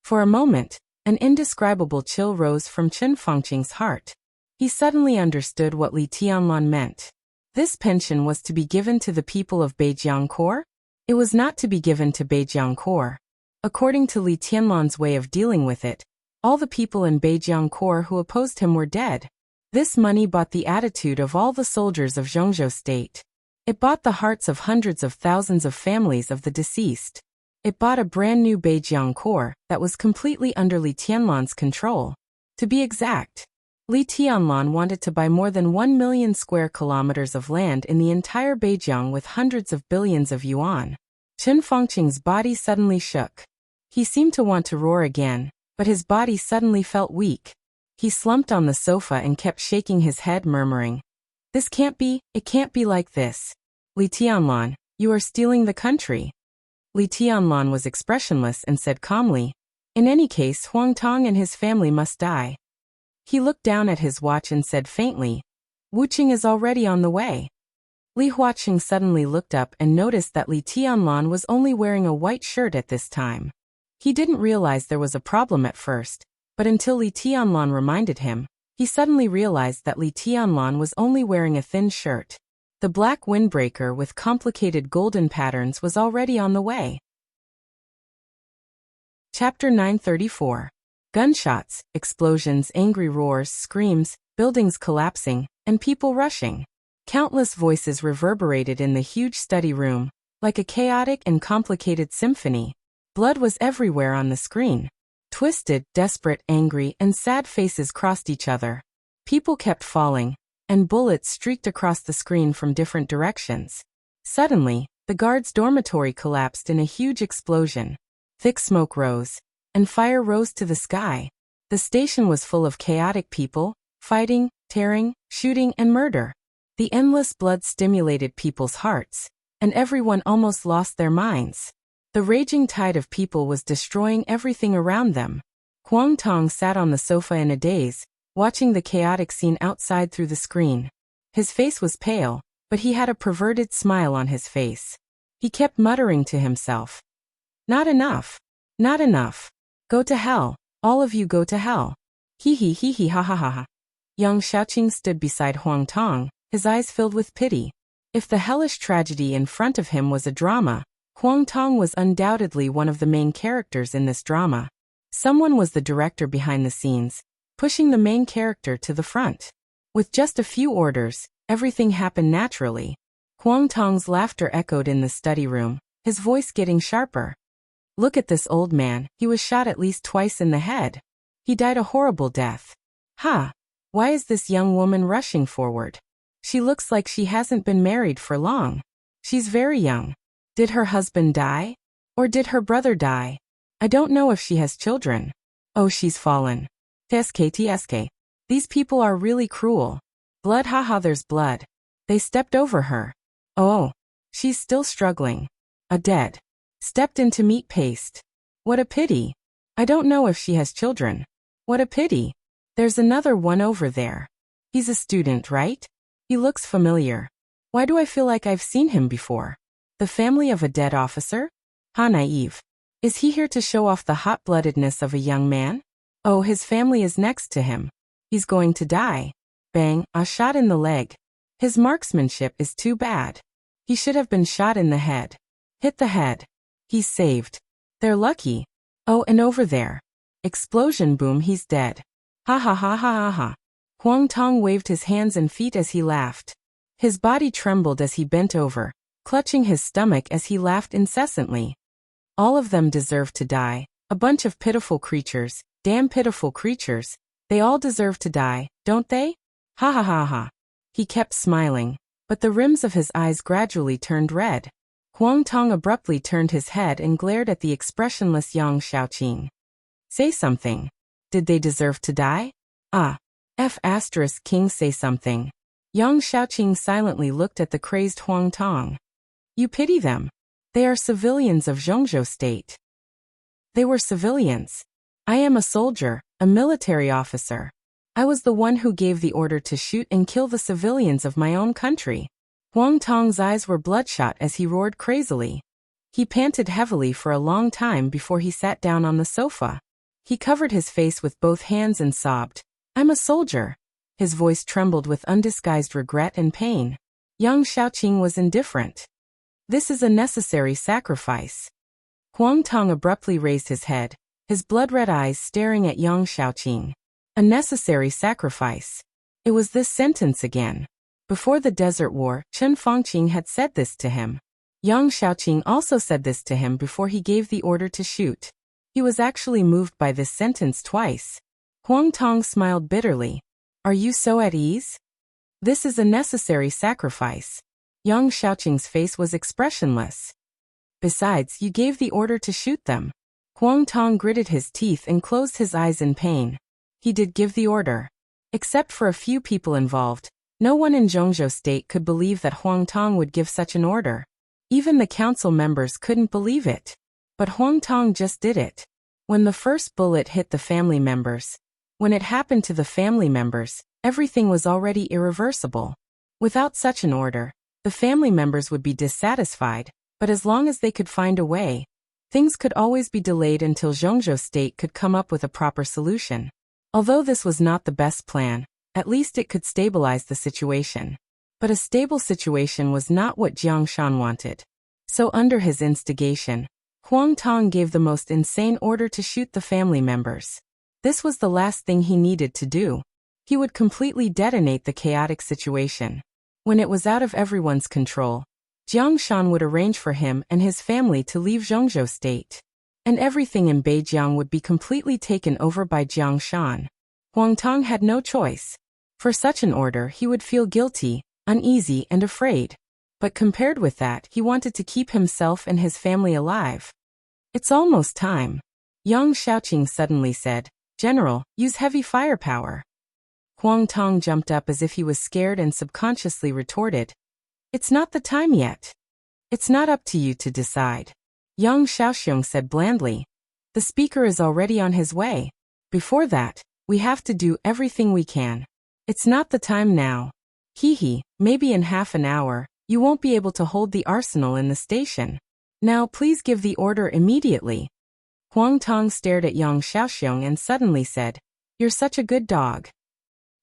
For a moment, an indescribable chill rose from Chen Fangqing's heart. He suddenly understood what Li Tianlan meant. This pension was to be given to the people of Beijiang Corps? It was not to be given to Beijiang Corps. According to Li Tianlan's way of dealing with it, all the people in Beijiang Corps who opposed him were dead. This money bought the attitude of all the soldiers of Zhongzhou State. It bought the hearts of hundreds of thousands of families of the deceased. It bought a brand new Beijiang Corps that was completely under Li Tianlan's control. To be exact, Li Tianlan wanted to buy more than 1 million square kilometers of land in the entire Beijiang with hundreds of billions of yuan. Chen Fangqing's body suddenly shook. He seemed to want to roar again, but his body suddenly felt weak. He slumped on the sofa and kept shaking his head, murmuring, "This can't be, it can't be like this. Li Tianlan, you are stealing the country." Li Tianlan was expressionless and said calmly, "In any case, Huang Tong and his family must die." He looked down at his watch and said faintly, "Wuqing is already on the way." Li Huaqing suddenly looked up and noticed that Li Tianlan was only wearing a white shirt at this time. He didn't realize there was a problem at first, but until Li Tianlan reminded him, he suddenly realized that Li Tianlan was only wearing a thin shirt. The black windbreaker with complicated golden patterns was already on the way. Chapter 934. Gunshots, explosions, angry roars, screams, buildings collapsing, and people rushing. Countless voices reverberated in the huge study room, like a chaotic and complicated symphony. Blood was everywhere on the screen. Twisted, desperate, angry, and sad faces crossed each other. People kept falling, and bullets streaked across the screen from different directions. Suddenly, the guards' dormitory collapsed in a huge explosion. Thick smoke rose, and fire rose to the sky. The station was full of chaotic people, fighting, tearing, shooting, and murder. The endless blood stimulated people's hearts, and everyone almost lost their minds. The raging tide of people was destroying everything around them. Huang Tong sat on the sofa in a daze, watching the chaotic scene outside through the screen. His face was pale, but he had a perverted smile on his face. He kept muttering to himself, "Not enough. Not enough. Go to hell. All of you go to hell. Hee hee hee hee ha ha ha ha." Yang Xiaoqing stood beside Huang Tong, his eyes filled with pity. If the hellish tragedy in front of him was a drama, Huang Tong was undoubtedly one of the main characters in this drama. Someone was the director behind the scenes, pushing the main character to the front. With just a few orders, everything happened naturally. Huang Tong's laughter echoed in the study room, his voice getting sharper. Look at this old man, he was shot at least twice in the head. He died a horrible death. Ha! Why is this young woman rushing forward? She looks like she hasn't been married for long. She's very young. Did her husband die? Or did her brother die? I don't know if she has children. Oh, she's fallen. TSK. These people are really cruel. Blood, haha, there's blood. They stepped over her. Oh, she's still struggling. Dead. Stepped into meat paste. What a pity. I don't know if she has children. What a pity. There's another one over there. He's a student, right? He looks familiar. Why do I feel like I've seen him before? The family of a dead officer? Ha, naive. Is he here to show off the hot-bloodedness of a young man? Oh, his family is next to him. He's going to die. Bang, a shot in the leg. His marksmanship is too bad. He should have been shot in the head. Hit the head. He's saved. They're lucky. Oh, and over there. Explosion, boom, he's dead. Ha ha ha ha ha ha. Huang Tong waved his hands and feet as he laughed. His body trembled as he bent over, clutching his stomach as he laughed incessantly. All of them deserve to die. A bunch of pitiful creatures, damn pitiful creatures. They all deserve to die, don't they? Ha ha ha ha. He kept smiling, but the rims of his eyes gradually turned red. Huang Tong abruptly turned his head and glared at the expressionless Yang Xiaoqing. Say something. Did they deserve to die? King, say something. Yang Xiaoqing silently looked at the crazed Huang Tong. You pity them. They are civilians of Zhongzhou State. They were civilians. I am a soldier, a military officer. I was the one who gave the order to shoot and kill the civilians of my own country. Huang Tong's eyes were bloodshot as he roared crazily. He panted heavily for a long time before he sat down on the sofa. He covered his face with both hands and sobbed. I'm a soldier. His voice trembled with undisguised regret and pain. Yang Xiaoqing was indifferent. This is a necessary sacrifice. Huang Tong abruptly raised his head, his blood-red eyes staring at Yang Xiaoqing. A necessary sacrifice. It was this sentence again. Before the Desert War, Chen Fangqing had said this to him. Yang Xiaoqing also said this to him before he gave the order to shoot. He was actually moved by this sentence twice. Huang Tong smiled bitterly. Are you so at ease? This is a necessary sacrifice. Yang Xiaoqing's face was expressionless. Besides, you gave the order to shoot them. Huang Tong gritted his teeth and closed his eyes in pain. He did give the order. Except for a few people involved, no one in Zhongzhou State could believe that Huang Tong would give such an order. Even the council members couldn't believe it. But Huang Tong just did it. When the first bullet hit the family members, when it happened to the family members, everything was already irreversible. Without such an order, the family members would be dissatisfied, but as long as they could find a way, things could always be delayed until Zhongzhou State could come up with a proper solution. Although this was not the best plan, at least it could stabilize the situation. But a stable situation was not what Jiang Shan wanted. So under his instigation, Huang Tong gave the most insane order to shoot the family members. This was the last thing he needed to do. He would completely detonate the chaotic situation. When it was out of everyone's control, Jiang Shan would arrange for him and his family to leave Zhongzhou State. And everything in Beijiang would be completely taken over by Jiang Shan. Huang Tong had no choice. For such an order he would feel guilty, uneasy and afraid. But compared with that, he wanted to keep himself and his family alive. It's almost time. Yang Xiaoqing suddenly said, General, use heavy firepower. Huang Tong jumped up as if he was scared and subconsciously retorted, It's not the time yet. It's not up to you to decide. Yang Xiaoxiong said blandly, The speaker is already on his way. Before that, we have to do everything we can. It's not the time now. Maybe in half an hour, you won't be able to hold the arsenal in the station. Now please give the order immediately. Huang Tong stared at Yang Xiaoxiong and suddenly said, You're such a good dog.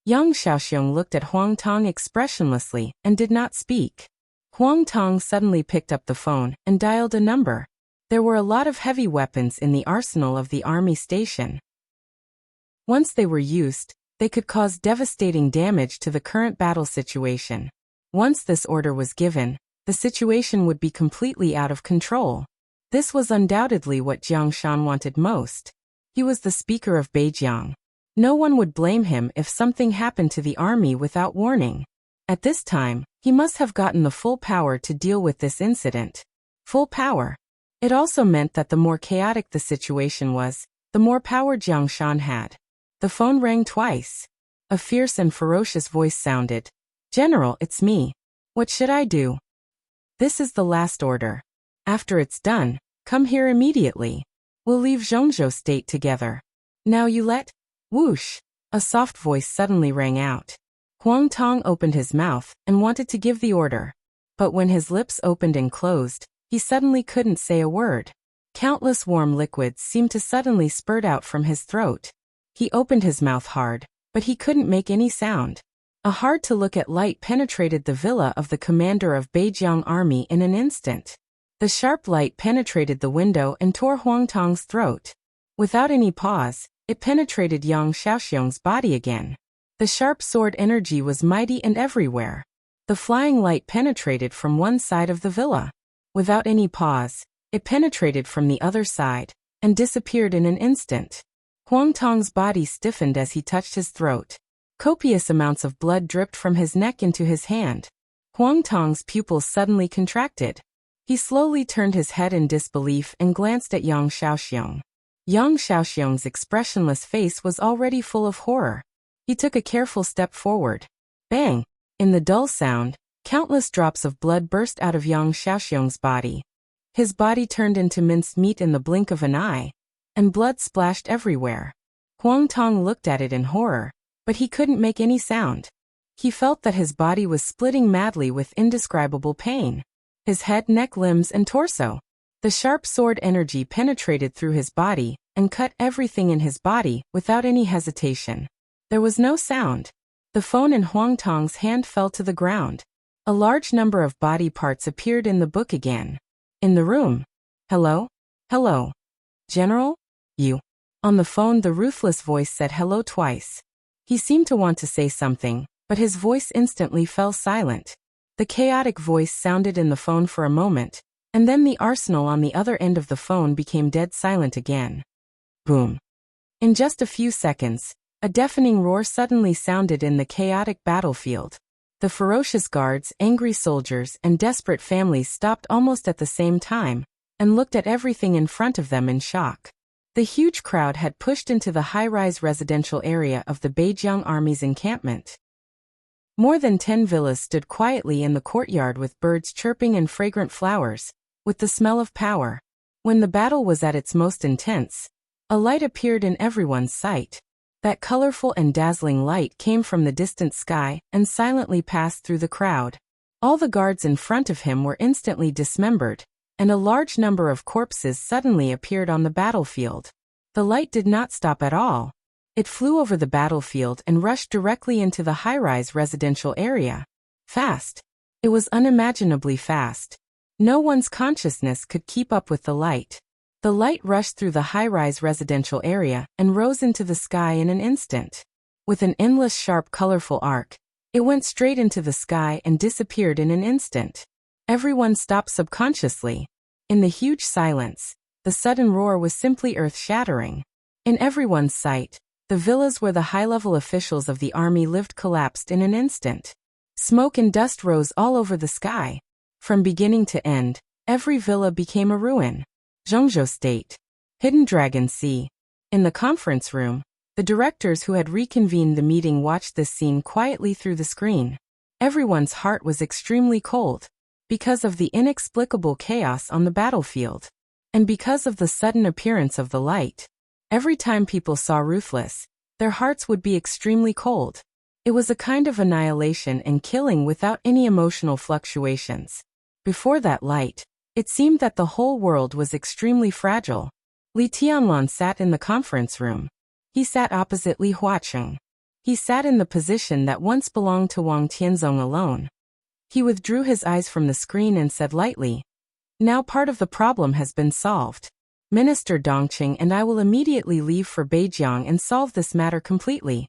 Yang Xiaoxiong looked at Huang Tong expressionlessly and did not speak. Huang Tong suddenly picked up the phone and dialed a number. There were a lot of heavy weapons in the arsenal of the army station. Once they were used, they could cause devastating damage to the current battle situation. Once this order was given, the situation would be completely out of control. This was undoubtedly what Jiang Shan wanted most. He was the speaker of Beijiang. No one would blame him if something happened to the army without warning. At this time, he must have gotten the full power to deal with this incident. Full power. It also meant that the more chaotic the situation was, the more power Jiang Shan had. The phone rang twice. A fierce and ferocious voice sounded. "General, it's me. What should I do?" "This is the last order. After it's done, come here immediately. We'll leave Zhongzhou State together. Now you let..." Whoosh! A soft voice suddenly rang out. Huang Tong opened his mouth and wanted to give the order. But when his lips opened and closed, he suddenly couldn't say a word. Countless warm liquids seemed to suddenly spurt out from his throat. He opened his mouth hard, but he couldn't make any sound. A hard-to-look-at light penetrated the villa of the commander of Beijiang army in an instant. The sharp light penetrated the window and tore Huang Tong's throat. Without any pause, it penetrated Yang Xiaoxiong's body again. The sharp sword energy was mighty and everywhere. The flying light penetrated from one side of the villa. Without any pause, it penetrated from the other side, and disappeared in an instant. Huang Tong's body stiffened as he touched his throat. Copious amounts of blood dripped from his neck into his hand. Huang Tong's pupils suddenly contracted. He slowly turned his head in disbelief and glanced at Yang Xiaoxiong. Yang Xiaoxiong's expressionless face was already full of horror. He took a careful step forward. Bang! In the dull sound, countless drops of blood burst out of Yang Xiaoxiong's body. His body turned into minced meat in the blink of an eye, and blood splashed everywhere. Huang Tong looked at it in horror, but he couldn't make any sound. He felt that his body was splitting madly with indescribable pain. His head, neck, limbs, and torso. The sharp sword energy penetrated through his body and cut everything in his body without any hesitation. There was no sound. The phone in Huang Tong's hand fell to the ground. A large number of body parts appeared in the book again. In the room. "Hello? Hello. General? You." On the phone, the ruthless voice said hello twice. He seemed to want to say something, but his voice instantly fell silent. The chaotic voice sounded in the phone for a moment, and then the arsenal on the other end of the phone became dead silent again. Boom. In just a few seconds, a deafening roar suddenly sounded in the chaotic battlefield. The ferocious guards, angry soldiers, and desperate families stopped almost at the same time, and looked at everything in front of them in shock. The huge crowd had pushed into the high-rise residential area of the Beijiang Army's encampment. More than 10 villas stood quietly in the courtyard with birds chirping and fragrant flowers, with the smell of power. When the battle was at its most intense, a light appeared in everyone's sight. That colorful and dazzling light came from the distant sky and silently passed through the crowd. All the guards in front of him were instantly dismembered, and a large number of corpses suddenly appeared on the battlefield. The light did not stop at all. It flew over the battlefield and rushed directly into the high-rise residential area. Fast. It was unimaginably fast. No one's consciousness could keep up with the light. The light rushed through the high-rise residential area and rose into the sky in an instant. With an endless sharp colorful arc, it went straight into the sky and disappeared in an instant. Everyone stopped subconsciously. In the huge silence, the sudden roar was simply earth-shattering. In everyone's sight, the villas where the high-level officials of the army lived collapsed in an instant. Smoke and dust rose all over the sky. From beginning to end, every villa became a ruin. Zhongzhou State. Hidden Dragon Sea. In the conference room, the directors who had reconvened the meeting watched this scene quietly through the screen. Everyone's heart was extremely cold, because of the inexplicable chaos on the battlefield, and because of the sudden appearance of the light. Every time people saw Ruthless, their hearts would be extremely cold. It was a kind of annihilation and killing without any emotional fluctuations. Before that light, it seemed that the whole world was extremely fragile. Li Tianlan sat in the conference room. He sat opposite Li Huacheng. He sat in the position that once belonged to Wang Tianzong alone. He withdrew his eyes from the screen and said lightly, "Now part of the problem has been solved. Minister Dongqing and I will immediately leave for Beijiang and solve this matter completely."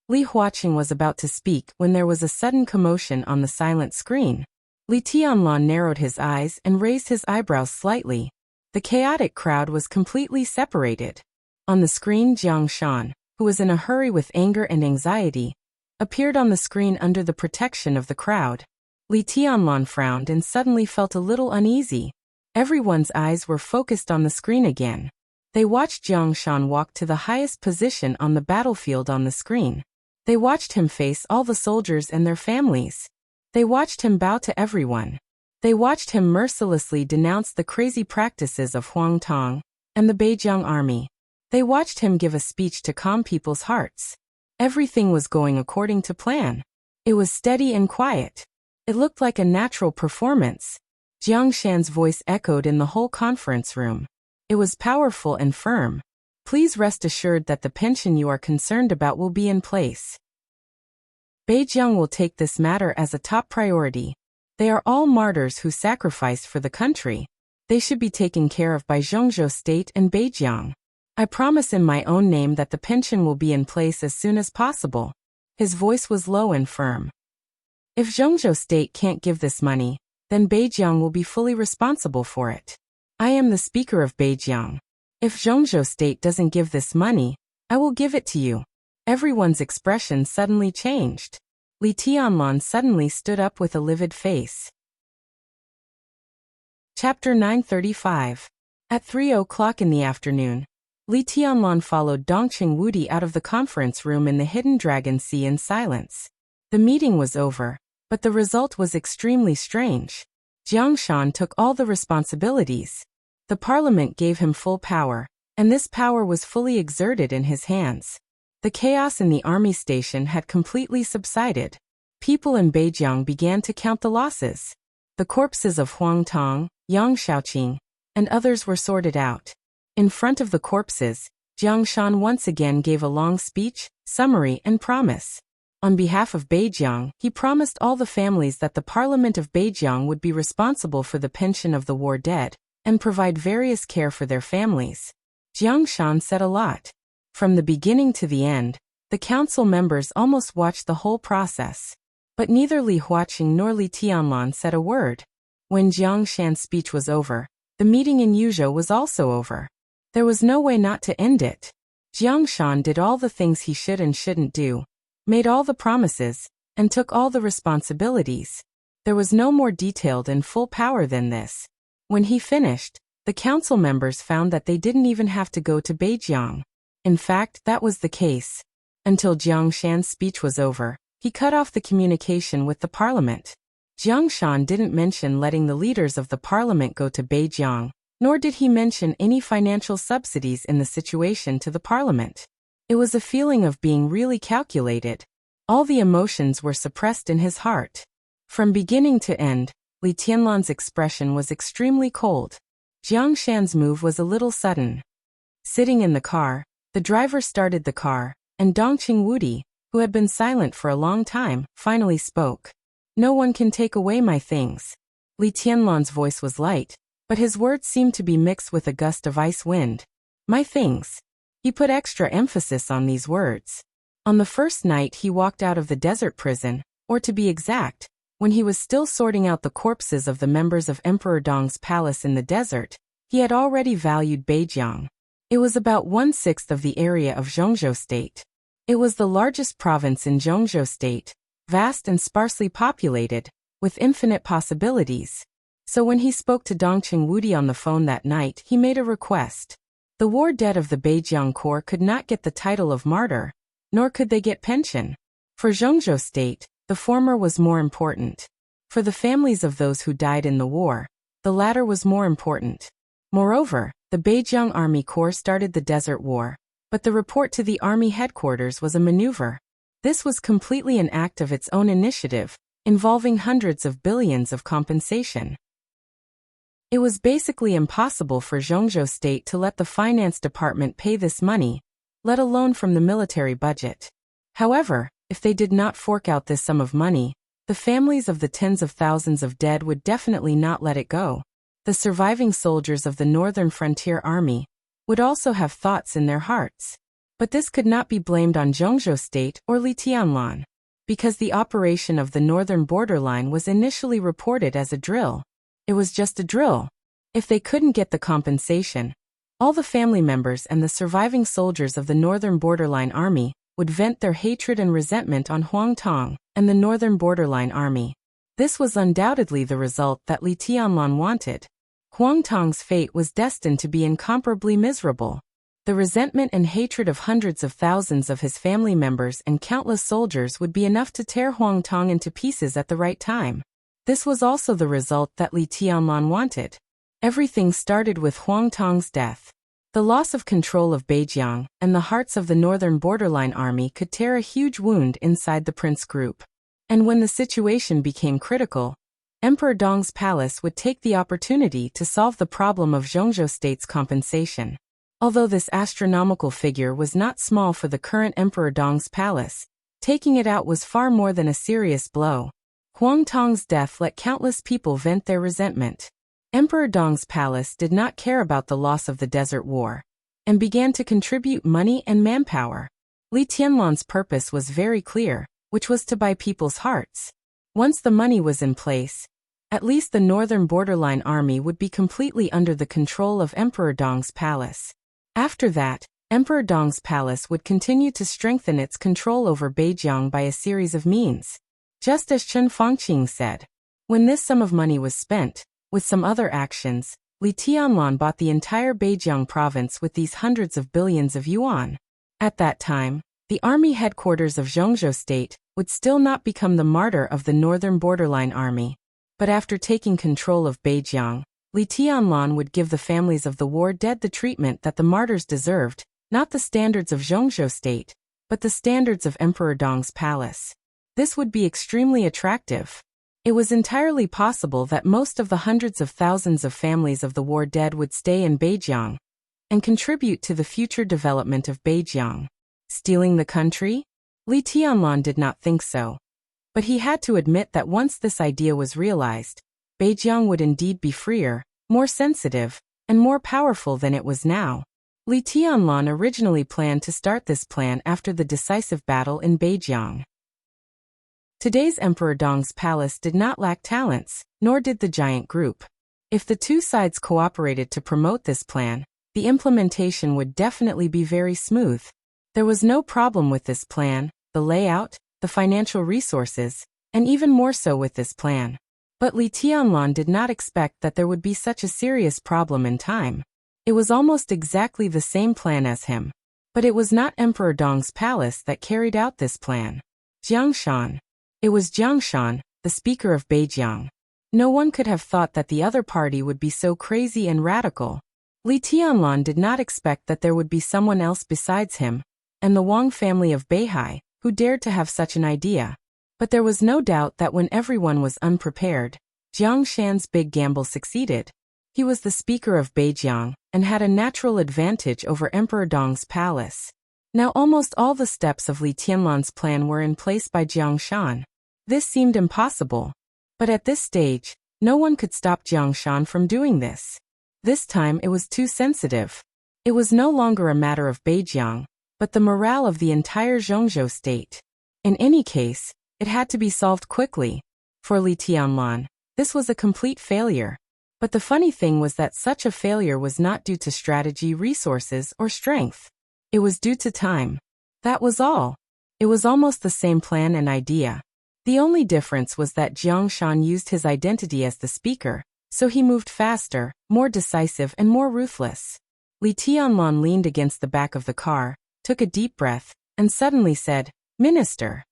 Li Huacheng was about to speak when there was a sudden commotion on the silent screen. Li Tianlan narrowed his eyes and raised his eyebrows slightly. The chaotic crowd was completely separated. On the screen, Jiang Shan, who was in a hurry with anger and anxiety, appeared on the screen under the protection of the crowd. Li Tianlan frowned and suddenly felt a little uneasy. Everyone's eyes were focused on the screen again. They watched Jiang Shan walk to the highest position on the battlefield on the screen. They watched him face all the soldiers and their families. They watched him bow to everyone. They watched him mercilessly denounce the crazy practices of Huang Tong and the Beijiang army. They watched him give a speech to calm people's hearts. Everything was going according to plan. It was steady and quiet. It looked like a natural performance. Jiang Shan's voice echoed in the whole conference room. It was powerful and firm. Please rest assured that the pension you are concerned about will be in place. Beijiang will take this matter as a top priority. They are all martyrs who sacrificed for the country. They should be taken care of by Zhongzhou State and Beijiang. I promise in my own name that the pension will be in place as soon as possible. His voice was low and firm. If Zhongzhou State can't give this money, then Beijiang will be fully responsible for it. I am the speaker of Beijiang. If Zhongzhou State doesn't give this money, I will give it to you. Everyone's expression suddenly changed. Li Tianlan suddenly stood up with a livid face. Chapter 935. At 3:00 in the afternoon, Li Tianlan followed Dongqing Wudi out of the conference room in the Hidden Dragon Sea in silence. The meeting was over, but the result was extremely strange. Jiang Shan took all the responsibilities. The parliament gave him full power, and this power was fully exerted in his hands. The chaos in the army station had completely subsided. People in Beijiang began to count the losses. The corpses of Huang Tong, Yang Shaoqing, and others were sorted out. In front of the corpses, Jiang Shan once again gave a long speech, summary, and promise. On behalf of Beijiang, he promised all the families that the Parliament of Beijiang would be responsible for the pension of the war dead, and provide various care for their families. Jiang Shan said a lot. From the beginning to the end, the council members almost watched the whole process. But neither Li Huaqing nor Li Tianlan said a word. When Jiang Shan's speech was over, the meeting in Yuzhou was also over. There was no way not to end it. Jiang Shan did all the things he should and shouldn't do, made all the promises, and took all the responsibilities. There was no more detailed and full power than this. When he finished, the council members found that they didn't even have to go to Beijiang. In fact, that was the case. Until Jiang Shan's speech was over, he cut off the communication with the parliament. Jiang Shan didn't mention letting the leaders of the parliament go to Beijiang, nor did he mention any financial subsidies in the situation to the parliament. It was a feeling of being really calculated. All the emotions were suppressed in his heart. From beginning to end, Li Tianlan's expression was extremely cold. Jiang Shan's move was a little sudden. Sitting in the car, the driver started the car, and Dongqing Wudi, who had been silent for a long time, finally spoke. No one can take away my things. Li Tianlan's voice was light, but his words seemed to be mixed with a gust of ice wind. My things. He put extra emphasis on these words. On the first night he walked out of the desert prison, or to be exact, when he was still sorting out the corpses of the members of Emperor Dong's palace in the desert, he had already valued Beijiang. It was about 1/6 of the area of Zhongzhou State. It was the largest province in Zhongzhou State, vast and sparsely populated, with infinite possibilities. So when he spoke to Dongqing Wudi on the phone that night, he made a request. The war dead of the Beijiang Corps could not get the title of martyr, nor could they get pension. For Zhongzhou State, the former was more important. For the families of those who died in the war, the latter was more important. Moreover, the Beijiang Army Corps started the Desert War, but the report to the army headquarters was a maneuver. This was completely an act of its own initiative, involving hundreds of billions of compensation. It was basically impossible for Zhongzhou State to let the finance department pay this money, let alone from the military budget. However, if they did not fork out this sum of money, the families of the tens of thousands of dead would definitely not let it go. The surviving soldiers of the Northern Frontier Army would also have thoughts in their hearts. But this could not be blamed on Zhongzhou State or Li Tianlan, because the operation of the northern borderline was initially reported as a drill. It was just a drill. If they couldn't get the compensation, all the family members and the surviving soldiers of the Northern Borderline Army would vent their hatred and resentment on Huang Tong and the Northern Borderline Army. This was undoubtedly the result that Li Tianlan wanted. Huang Tong's fate was destined to be incomparably miserable. The resentment and hatred of hundreds of thousands of his family members and countless soldiers would be enough to tear Huang Tong into pieces at the right time. This was also the result that Li Tianlan wanted. Everything started with Huang Tong's death. The loss of control of Beijiang and the hearts of the Northern Borderline Army could tear a huge wound inside the Prince group. And when the situation became critical, Emperor Dong's palace would take the opportunity to solve the problem of Zhongzhou State's compensation. Although this astronomical figure was not small for the current Emperor Dong's palace, taking it out was far more than a serious blow. Huang Tong's death let countless people vent their resentment. Emperor Dong's palace did not care about the loss of the Desert War, and began to contribute money and manpower. Li Tianlan's purpose was very clear, which was to buy people's hearts. Once the money was in place, at least the Northern Borderline Army would be completely under the control of Emperor Dong's palace. After that, Emperor Dong's palace would continue to strengthen its control over Beijiang by a series of means. Just as Chen Fangqing said, when this sum of money was spent, with some other actions, Li Tianlan bought the entire Beijiang province with these hundreds of billions of yuan. At that time, the army headquarters of Zhongzhou State would still not become the martyr of the Northern Borderline Army. But after taking control of Beijiang, Li Tianlan would give the families of the war dead the treatment that the martyrs deserved, not the standards of Zhongzhou State, but the standards of Emperor Dong's palace. This would be extremely attractive. It was entirely possible that most of the hundreds of thousands of families of the war dead would stay in Beijiang and contribute to the future development of Beijiang. Stealing the country? Li Tianlan did not think so. But he had to admit that once this idea was realized, Beijiang would indeed be freer, more sensitive, and more powerful than it was now. Li Tianlan originally planned to start this plan after the decisive battle in Beijiang. Today's Emperor Dong's palace did not lack talents, nor did the giant group. If the two sides cooperated to promote this plan, the implementation would definitely be very smooth. There was no problem with this plan, the layout, the financial resources, and even more so with this plan. But Li Tianlan did not expect that there would be such a serious problem in time. It was almost exactly the same plan as him. But it was not Emperor Dong's palace that carried out this plan. Jiang Shan. It was Jiang Shan, the speaker of Beijiang. No one could have thought that the other party would be so crazy and radical. Li Tianlan did not expect that there would be someone else besides him, and the Wang family of Beihai, who dared to have such an idea. But there was no doubt that when everyone was unprepared, Jiang Shan's big gamble succeeded. He was the speaker of Beijiang, and had a natural advantage over Emperor Dong's palace. Now almost all the steps of Li Tianlan's plan were in place by Jiang Shan. This seemed impossible. But at this stage, no one could stop Jiang Shan from doing this. This time it was too sensitive. It was no longer a matter of Beijiang, but the morale of the entire Zhongzhou state. In any case, it had to be solved quickly. For Li Tianlan, this was a complete failure. But the funny thing was that such a failure was not due to strategy, resources, or strength. It was due to time. That was all. It was almost the same plan and idea. The only difference was that Jiang Shan used his identity as the speaker, so he moved faster, more decisive and more ruthless. Li Tianlan leaned against the back of the car, took a deep breath, and suddenly said, "Minister."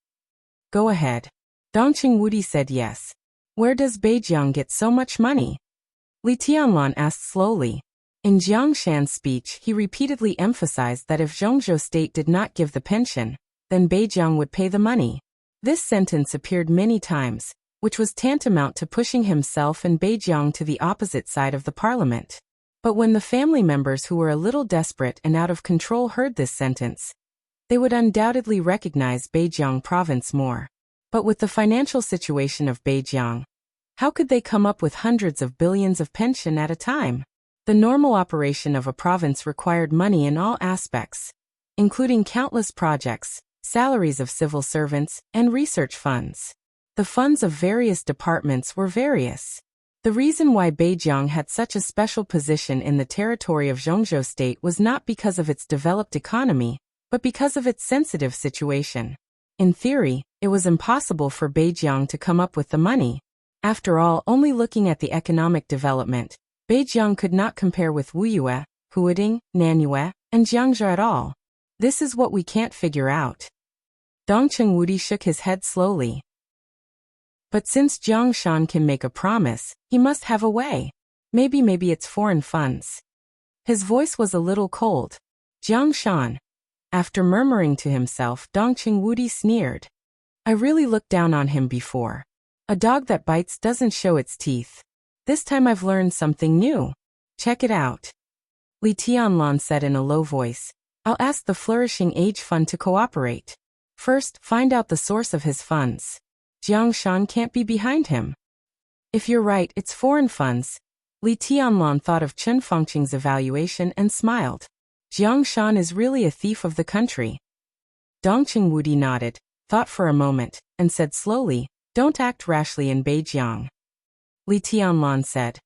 "Go ahead." Dongqing Wudi said yes. "Where does Beijiang get so much money?" Li Tianlan asked slowly. In Jiang Shan's speech, he repeatedly emphasized that if Zhongzhou state did not give the pension, then Beijiang would pay the money. This sentence appeared many times, which was tantamount to pushing himself and Beijiang to the opposite side of the parliament. But when the family members who were a little desperate and out of control heard this sentence, they would undoubtedly recognize Beijiang province more. But with the financial situation of Beijiang, how could they come up with hundreds of billions of pension at a time? The normal operation of a province required money in all aspects, including countless projects, salaries of civil servants, and research funds. The funds of various departments were various. The reason why Beijiang had such a special position in the territory of Zhongzhou state was not because of its developed economy, but because of its sensitive situation. In theory, it was impossible for Beijiang to come up with the money. After all, only looking at the economic development, Beijiang could not compare with Wuxia, Huading, Nanyue, and Jiangzhou at all. This is what we can't figure out. Dongcheng Wudi shook his head slowly. But since Jiang Shan can make a promise, he must have a way. Maybe it's foreign funds. His voice was a little cold. Jiang Shan. After murmuring to himself, Dongcheng Wudi sneered. I really looked down on him before. A dog that bites doesn't show its teeth. This time I've learned something new. Check it out. Li Tianlan said in a low voice. I'll ask the Flourishing Age Fund to cooperate. First, find out the source of his funds. Jiang Shan can't be behind him. If you're right, it's foreign funds. Li Tianlan thought of Chen Fengqing's evaluation and smiled. Jiang Shan is really a thief of the country. Dongcheng Wudi nodded, thought for a moment, and said slowly, don't act rashly in Beijiang. Li Tianlan said.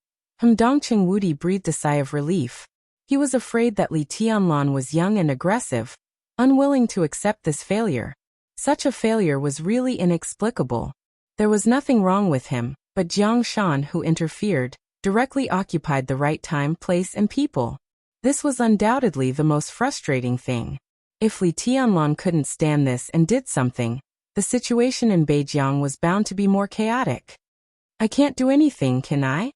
Dongcheng Wudi breathed a sigh of relief. He was afraid that Li Tianlan was young and aggressive, unwilling to accept this failure. Such a failure was really inexplicable. There was nothing wrong with him, but Jiang Shan, who interfered, directly occupied the right time, place, and people. This was undoubtedly the most frustrating thing. If Li Tianlan couldn't stand this and did something, the situation in Beijiang was bound to be more chaotic. I can't do anything, can I?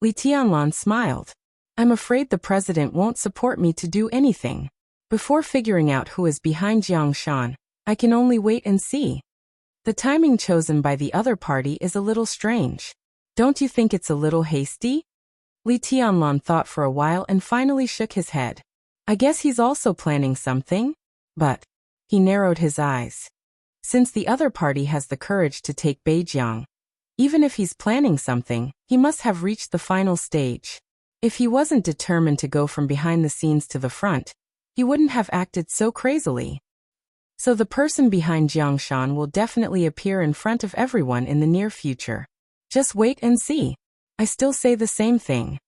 Li Tianlan smiled. I'm afraid the president won't support me to do anything. Before figuring out who is behind Jiang Shan, I can only wait and see. The timing chosen by the other party is a little strange. Don't you think it's a little hasty? Li Tianlan thought for a while and finally shook his head. I guess he's also planning something? But he narrowed his eyes. Since the other party has the courage to take Beijiang, even if he's planning something, he must have reached the final stage. If he wasn't determined to go from behind the scenes to the front, he wouldn't have acted so crazily. So the person behind Jiang Shan will definitely appear in front of everyone in the near future. Just wait and see. I still say the same thing.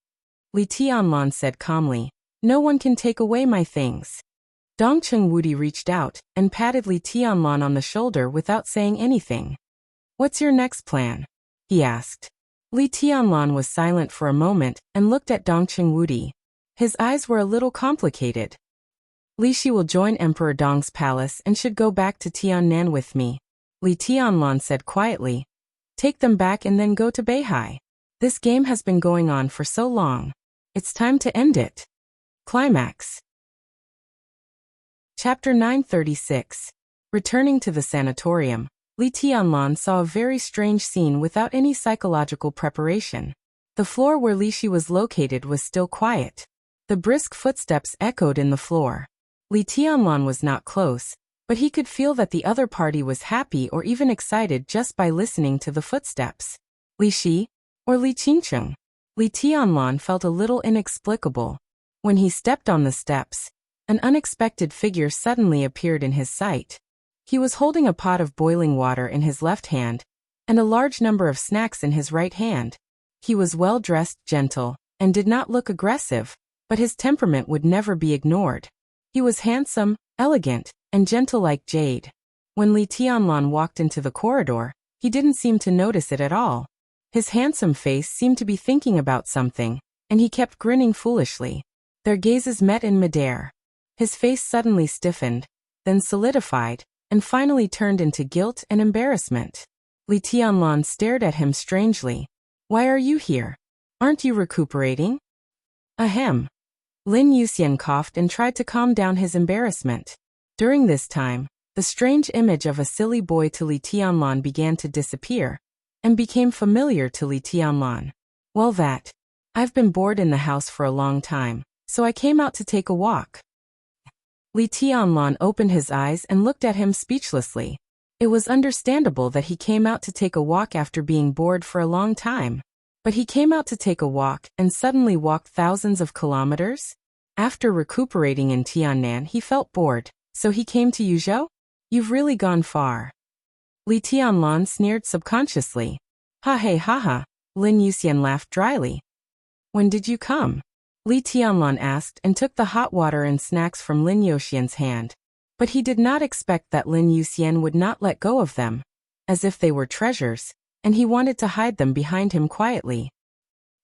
Li Tianlan said calmly. No one can take away my things. Dongcheng Wudi reached out and patted Li Tianlan on the shoulder without saying anything. What's your next plan? He asked. Li Tianlan was silent for a moment and looked at Dongcheng Wudi. His eyes were a little complicated. Li Shi will join Emperor Dong's palace and should go back to Tiannan with me. Li Tianlan said quietly. Take them back and then go to Beihai. This game has been going on for so long. It's time to end it. Climax. Chapter 936. Returning to the sanatorium, Li Tianlan saw a very strange scene without any psychological preparation. The floor where Li Shi was located was still quiet. The brisk footsteps echoed in the floor. Li Tianlan was not close, but he could feel that the other party was happy or even excited just by listening to the footsteps. Li Shi? Or Li Qingcheng? Li Tianlan felt a little inexplicable. When he stepped on the steps, an unexpected figure suddenly appeared in his sight. He was holding a pot of boiling water in his left hand, and a large number of snacks in his right hand. He was well-dressed, gentle, and did not look aggressive, but his temperament would never be ignored. He was handsome, elegant, and gentle like jade. When Li Tianlan walked into the corridor, he didn't seem to notice it at all. His handsome face seemed to be thinking about something, and he kept grinning foolishly. Their gazes met in midair. His face suddenly stiffened, then solidified, and finally turned into guilt and embarrassment. Li Tianlan stared at him strangely. Why are you here? Aren't you recuperating? Ahem. Lin Yuxian coughed and tried to calm down his embarrassment. During this time, the strange image of a silly boy to Li Tianlan began to disappear, and became familiar to Li Tianlan. Well, I've been bored in the house for a long time, so I came out to take a walk. Li Tianlan opened his eyes and looked at him speechlessly. It was understandable that he came out to take a walk after being bored for a long time. But he came out to take a walk and suddenly walked thousands of kilometers? After recuperating in Tiannan, he felt bored, so he came to Yuzhou? You've really gone far. Li Tianlan sneered subconsciously. Ha hey ha ha. Lin Yuxian laughed dryly. When did you come? Li Tianlan asked and took the hot water and snacks from Lin Yuxian's hand. But he did not expect that Lin Yuxian would not let go of them, as if they were treasures, and he wanted to hide them behind him quietly.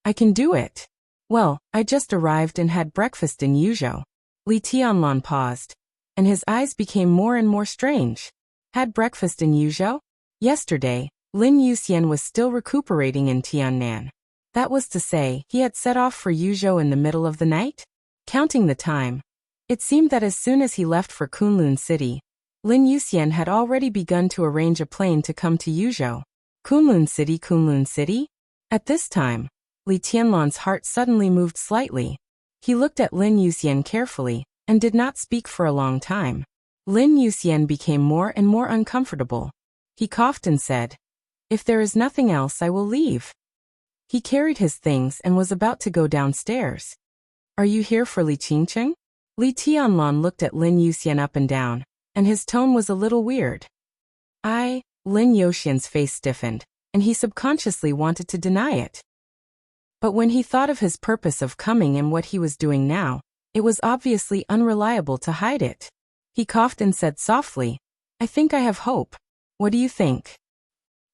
I can do it. Well, I just arrived and had breakfast in Yuzhou. Li Tianlan paused, and his eyes became more and more strange. Had breakfast in Yuzhou? Yesterday, Lin Yuxian was still recuperating in Tiannan. That was to say, he had set off for Yuzhou in the middle of the night? Counting the time, it seemed that as soon as he left for Kunlun City, Lin Yuxian had already begun to arrange a plane to come to Yuzhou. Kunlun City, Kunlun City? At this time, Li Tianlan's heart suddenly moved slightly. He looked at Lin Yuxian carefully, and did not speak for a long time. Lin Yuxian became more and more uncomfortable. He coughed and said, "If there is nothing else, I will leave." He carried his things and was about to go downstairs. Are you here for Li Qingqing? Li Tianlan looked at Lin Yuxian up and down, and his tone was a little weird. Lin Yuxian's face stiffened, and he subconsciously wanted to deny it. But when he thought of his purpose of coming and what he was doing now, it was obviously unreliable to hide it. He coughed and said softly, I think I have hope. What do you think?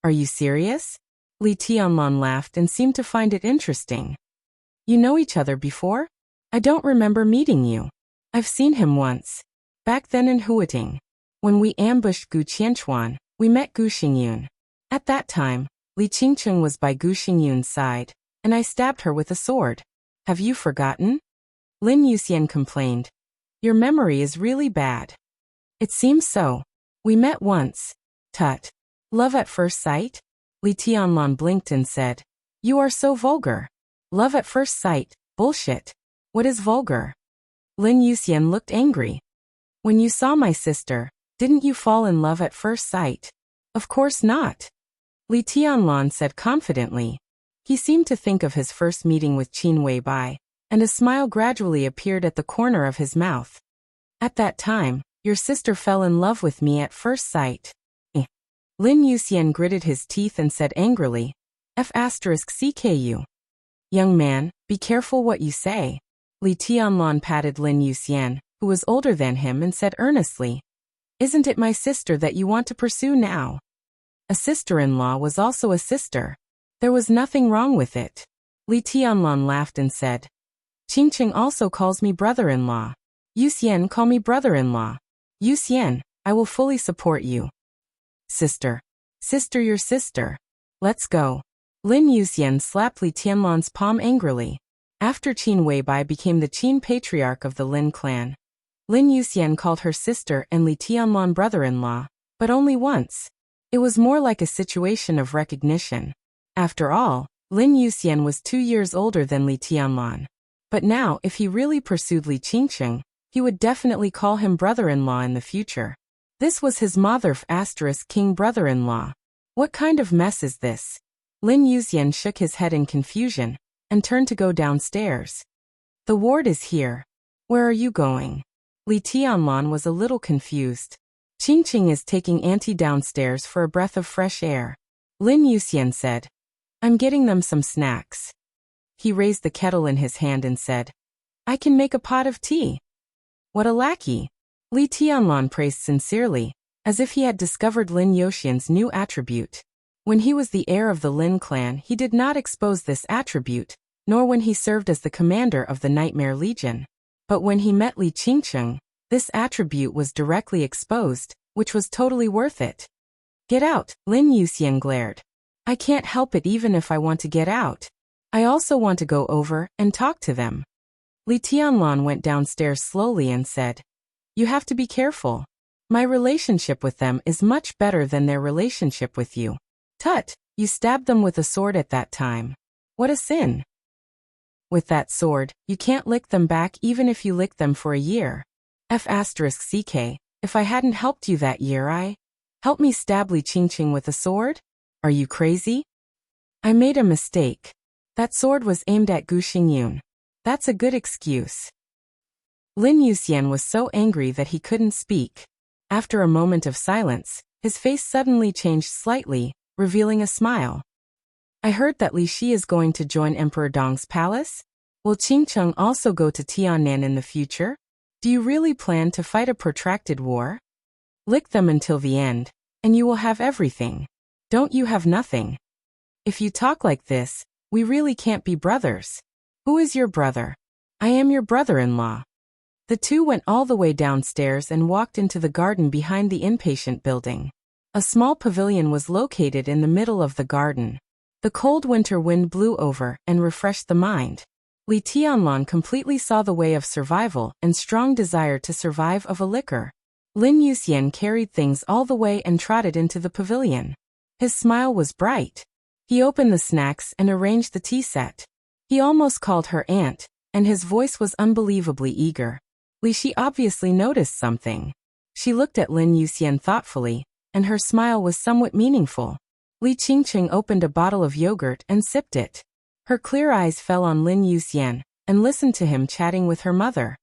Are you serious? Li Tianlan laughed and seemed to find it interesting. You know each other before? I don't remember meeting you. I've seen him once. Back then in Huiting. When we ambushed Gu Qianchuan, we met Gu Xingyun. At that time, Li Qingqing was by Gu Xingyun's side, and I stabbed her with a sword. Have you forgotten? Lin Yuxian complained. Your memory is really bad. It seems so. We met once. Tut. Love at first sight? Li Tianlan blinked and said, You are so vulgar. Love at first sight, bullshit. What is vulgar? Lin Yuxian looked angry. When you saw my sister, didn't you fall in love at first sight? Of course not. Li Tianlan said confidently. He seemed to think of his first meeting with Qin Weibai, and a smile gradually appeared at the corner of his mouth. At that time, your sister fell in love with me at first sight. Lin Yuxian gritted his teeth and said angrily, F*CKU. Young man, be careful what you say. Li Tianlan patted Lin Yuxian, who was older than him, and said earnestly, Isn't it my sister that you want to pursue now? A sister-in-law was also a sister. There was nothing wrong with it. Li Tianlan laughed and said, Qingqing also calls me brother-in-law. Yuxian call me brother-in-law. Yuxian, I will fully support you. Sister. Sister, your sister. Let's go. Lin Yuxian slapped Li Tianlan's palm angrily. After Qin Weibai became the Qin patriarch of the Lin clan, Lin Yuxian called her sister and Li Tianlan brother-in-law, but only once. It was more like a situation of recognition. After all, Lin Yuxian was 2 years older than Li Tianlan. But now, if he really pursued Li Qingqing, he would definitely call him brother-in-law in the future. This was his king brother-in-law. What kind of mess is this? Lin Yuxian shook his head in confusion, and turned to go downstairs. The ward is here. Where are you going? Li Tianlan was a little confused. Qingqing is taking Auntie downstairs for a breath of fresh air. Lin Yuxian said, I'm getting them some snacks. He raised the kettle in his hand and said, I can make a pot of tea. What a lackey. Li Tianlan praised sincerely, as if he had discovered Lin Yuxian's new attribute. When he was the heir of the Lin clan, he did not expose this attribute, nor when he served as the commander of the Nightmare Legion. But when he met Li Qingqing, this attribute was directly exposed, which was totally worth it. Get out, Lin Yuxian glared. I can't help it even if I want to get out. I also want to go over and talk to them. Li Tianlan went downstairs slowly and said, You have to be careful. My relationship with them is much better than their relationship with you. Tut, you stabbed them with a sword at that time. What a sin. With that sword, you can't lick them back even if you lick them for a year. F*CK, if I hadn't helped you that year, help me stab Li Qingqing with a sword? Are you crazy? I made a mistake. That sword was aimed at Gu Xingyun. That's a good excuse. Lin Yuxian was so angry that he couldn't speak. After a moment of silence, his face suddenly changed slightly, revealing a smile. I heard that Li Shi is going to join Emperor Dong's palace? Will Qingcheng also go to Tiannan in the future? Do you really plan to fight a protracted war? Lick them until the end, and you will have everything. Don't you have nothing? If you talk like this, we really can't be brothers. Who is your brother? I am your brother-in-law. The two went all the way downstairs and walked into the garden behind the inpatient building. A small pavilion was located in the middle of the garden. The cold winter wind blew over and refreshed the mind. Li Tianlan completely saw the way of survival and strong desire to survive of a liquor. Lin Yuxian carried things all the way and trotted into the pavilion. His smile was bright. He opened the snacks and arranged the tea set. He almost called her aunt, and his voice was unbelievably eager. Li Shi obviously noticed something. She looked at Lin Yuxian thoughtfully, and her smile was somewhat meaningful. Li Qingqing opened a bottle of yogurt and sipped it. Her clear eyes fell on Lin Yuxian, and listened to him chatting with her mother.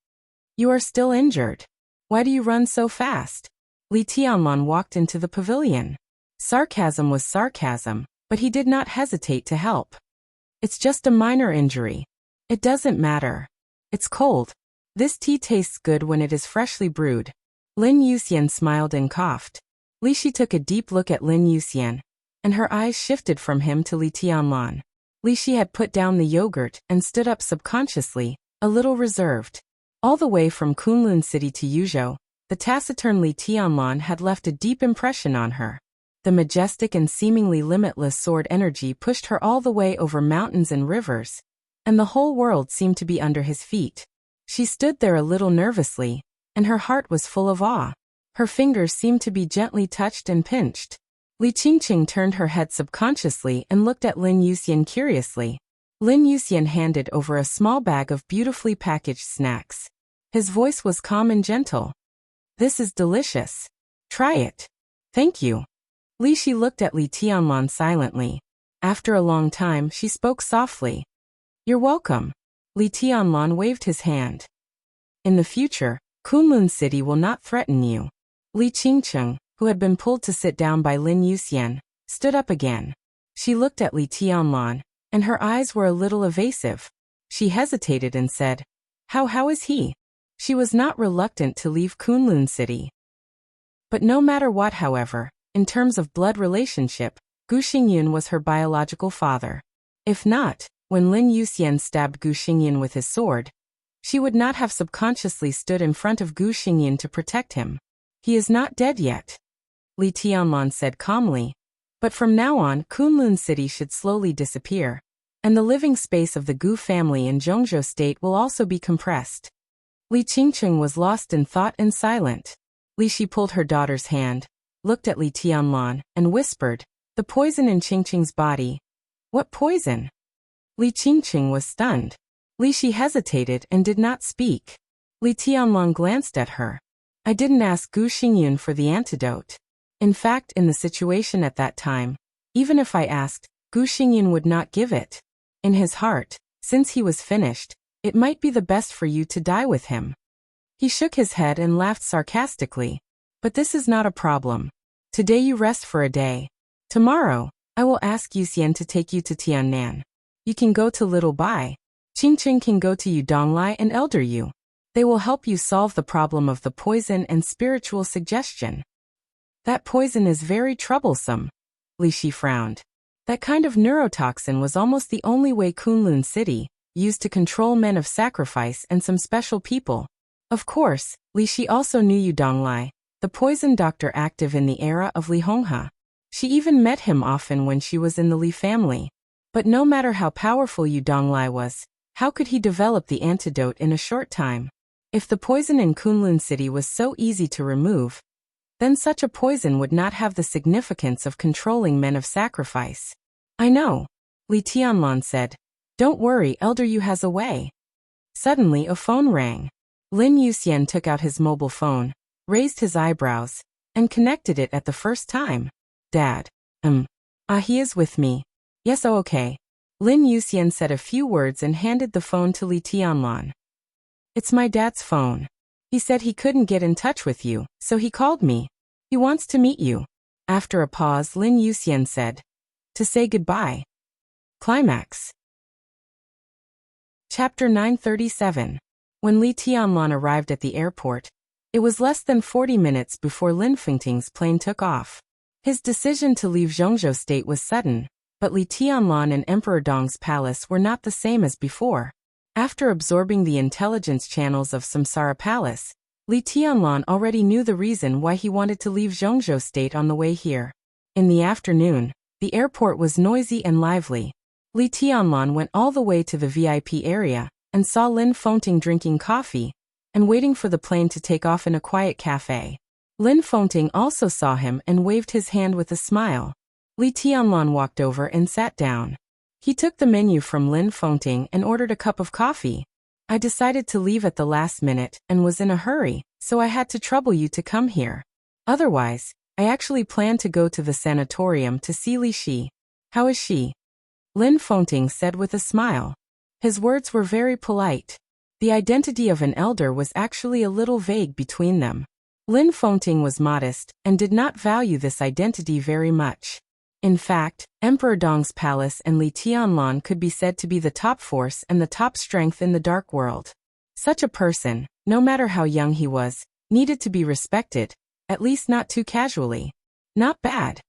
You are still injured. Why do you run so fast? Li Tianlan walked into the pavilion. Sarcasm was sarcasm, but he did not hesitate to help. It's just a minor injury. It doesn't matter. It's cold. This tea tastes good when it is freshly brewed. Lin Yuxian smiled and coughed. Li Shi took a deep look at Lin Yuxian, and her eyes shifted from him to Li Tianlan. Li Shi had put down the yogurt and stood up subconsciously, a little reserved. All the way from Kunlun City to Yuzhou, the taciturn Li Tianlan had left a deep impression on her. The majestic and seemingly limitless sword energy pushed her all the way over mountains and rivers, and the whole world seemed to be under his feet. She stood there a little nervously, and her heart was full of awe. Her fingers seemed to be gently touched and pinched. Li Qingqing turned her head subconsciously and looked at Lin Yuxian curiously. Lin Yuxian handed over a small bag of beautifully packaged snacks. His voice was calm and gentle. This is delicious. Try it. Thank you. Li Shi looked at Li Tianlan silently. After a long time, she spoke softly. You're welcome. Li Tianlan waved his hand. In the future, Kunlun City will not threaten you. Li Qingqing, who had been pulled to sit down by Lin Yuxian, stood up again. She looked at Li Tianlan, and her eyes were a little evasive. She hesitated and said, How is he? She was not reluctant to leave Kunlun City. But no matter what, however, in terms of blood relationship, Gu Xingyun was her biological father. If not, when Lin Yuxian stabbed Gu Xingyun with his sword, she would not have subconsciously stood in front of Gu Xingyun to protect him. He is not dead yet, Li Tianlan said calmly. But from now on, Kunlun City should slowly disappear, and the living space of the Gu family in Zhongzhou State will also be compressed. Li Qingqing was lost in thought and silent. Li Shi pulled her daughter's hand, looked at Li Tianlan, and whispered, The poison in Qingqing's body. What poison? Li Qingqing was stunned. Li Shi hesitated and did not speak. Li Tianlan glanced at her. I didn't ask Gu Xingyun for the antidote. In fact, in the situation at that time, even if I asked, Gu Xingyun would not give it. In his heart, since he was finished, it might be the best for you to die with him. He shook his head and laughed sarcastically. But this is not a problem. Today you rest for a day. Tomorrow, I will ask Yuxian to take you to Tiannan. You can go to Little Bai. Qingqing can go to Yudonglai and Elder Yu. They will help you solve the problem of the poison and spiritual suggestion. That poison is very troublesome. Li Shi frowned. That kind of neurotoxin was almost the only way Kunlun City used to control men of sacrifice and some special people. Of course, Li Shi also knew Yudonglai, the poison doctor active in the era of Li Honghe. She even met him often when she was in the Li family. But no matter how powerful Yudonglai was, how could he develop the antidote in a short time? If the poison in Kunlun City was so easy to remove, then such a poison would not have the significance of controlling men of sacrifice. I know, Li Tianlan said. Don't worry, Elder Yu has a way. Suddenly a phone rang. Lin Yuxian took out his mobile phone, raised his eyebrows, and connected it at the first time. Dad. He is with me. Yes, oh okay. Lin Yuxian said a few words and handed the phone to Li Tianlan. It's my dad's phone. He said he couldn't get in touch with you, so he called me. He wants to meet you. After a pause, Lin Yuxian said, To say goodbye. Climax. Chapter 937. When Li Tianlan arrived at the airport, it was less than 40 minutes before Lin Fengting's plane took off. His decision to leave Zhongzhou State was sudden, but Li Tianlan and Emperor Dong's palace were not the same as before. After absorbing the intelligence channels of Samsara Palace, Li Tianlan already knew the reason why he wanted to leave Zhongzhou State on the way here. In the afternoon, the airport was noisy and lively. Li Tianlan went all the way to the VIP area and saw Lin Fengting drinking coffee and waiting for the plane to take off in a quiet cafe. Lin Fengting also saw him and waved his hand with a smile. Li Tianlan walked over and sat down. He took the menu from Lin Fengting and ordered a cup of coffee. I decided to leave at the last minute and was in a hurry, so I had to trouble you to come here. Otherwise, I actually planned to go to the sanatorium to see Li Shi. How is she? Lin Fengting said with a smile. His words were very polite. The identity of an elder was actually a little vague between them. Lin Fengting was modest and did not value this identity very much. In fact, Emperor Dong's palace and Li Tianlan could be said to be the top force and the top strength in the dark world. Such a person, no matter how young he was, needed to be respected, at least not too casually. Not bad.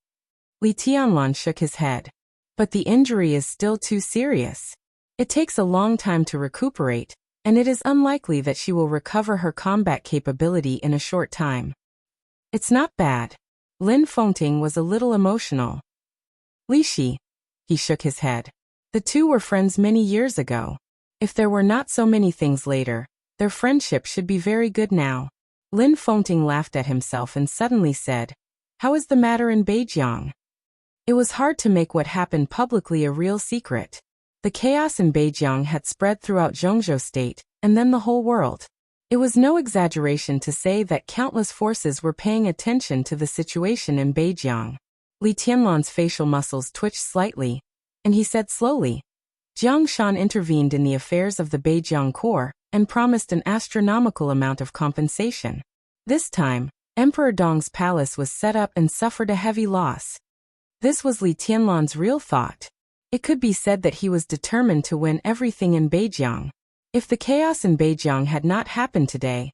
Li Tianlan shook his head. But the injury is still too serious. It takes a long time to recuperate, and it is unlikely that she will recover her combat capability in a short time. It's not bad. Lin Fengting was a little emotional. Li Shi. He shook his head. The two were friends many years ago. If there were not so many things later, their friendship should be very good now. Lin Fengting laughed at himself and suddenly said, "How is the matter in Beijiang?" It was hard to make what happened publicly a real secret. The chaos in Beijiang had spread throughout Zhongzhou State, and then the whole world. It was no exaggeration to say that countless forces were paying attention to the situation in Beijiang. Li Tianlan's facial muscles twitched slightly, and he said slowly, "Jiang Shan intervened in the affairs of the Beijiang Corps and promised an astronomical amount of compensation. This time, Emperor Dong's palace was set up and suffered a heavy loss." This was Li Tianlan's real thought. It could be said that he was determined to win everything in Beijiang. If the chaos in Beijiang had not happened today,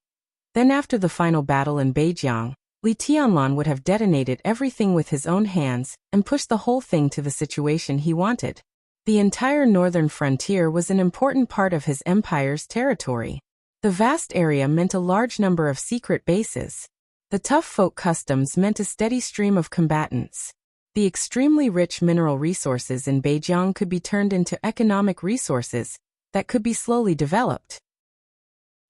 then after the final battle in Beijiang, Li Tianlan would have detonated everything with his own hands and pushed the whole thing to the situation he wanted. The entire northern frontier was an important part of his empire's territory. The vast area meant a large number of secret bases. The tough folk customs meant a steady stream of combatants. The extremely rich mineral resources in Beijiang could be turned into economic resources that could be slowly developed.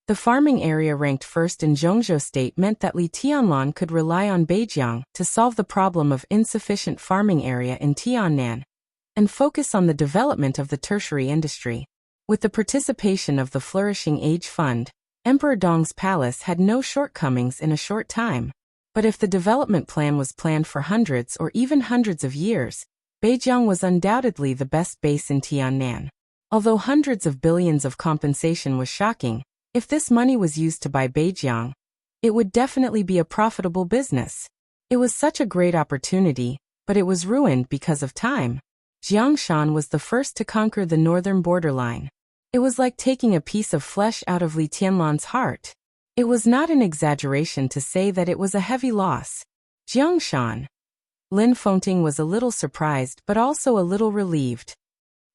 The farming area ranked first in Zhongzhou State meant that Li Tianlan could rely on Beijiang to solve the problem of insufficient farming area in Tiannan and focus on the development of the tertiary industry. With the participation of the Flourishing Age Fund, Emperor Dong's palace had no shortcomings in a short time. But if the development plan was planned for hundreds or even hundreds of years, Beijiang was undoubtedly the best base in Tiannan. Although hundreds of billions of compensation was shocking, if this money was used to buy Beijiang, it would definitely be a profitable business. It was such a great opportunity, but it was ruined because of time. Jiang Shan was the first to conquer the northern borderline. It was like taking a piece of flesh out of Li Tianlan's heart. It was not an exaggeration to say that it was a heavy loss. Jiang Shan. Lin Fengting was a little surprised but also a little relieved.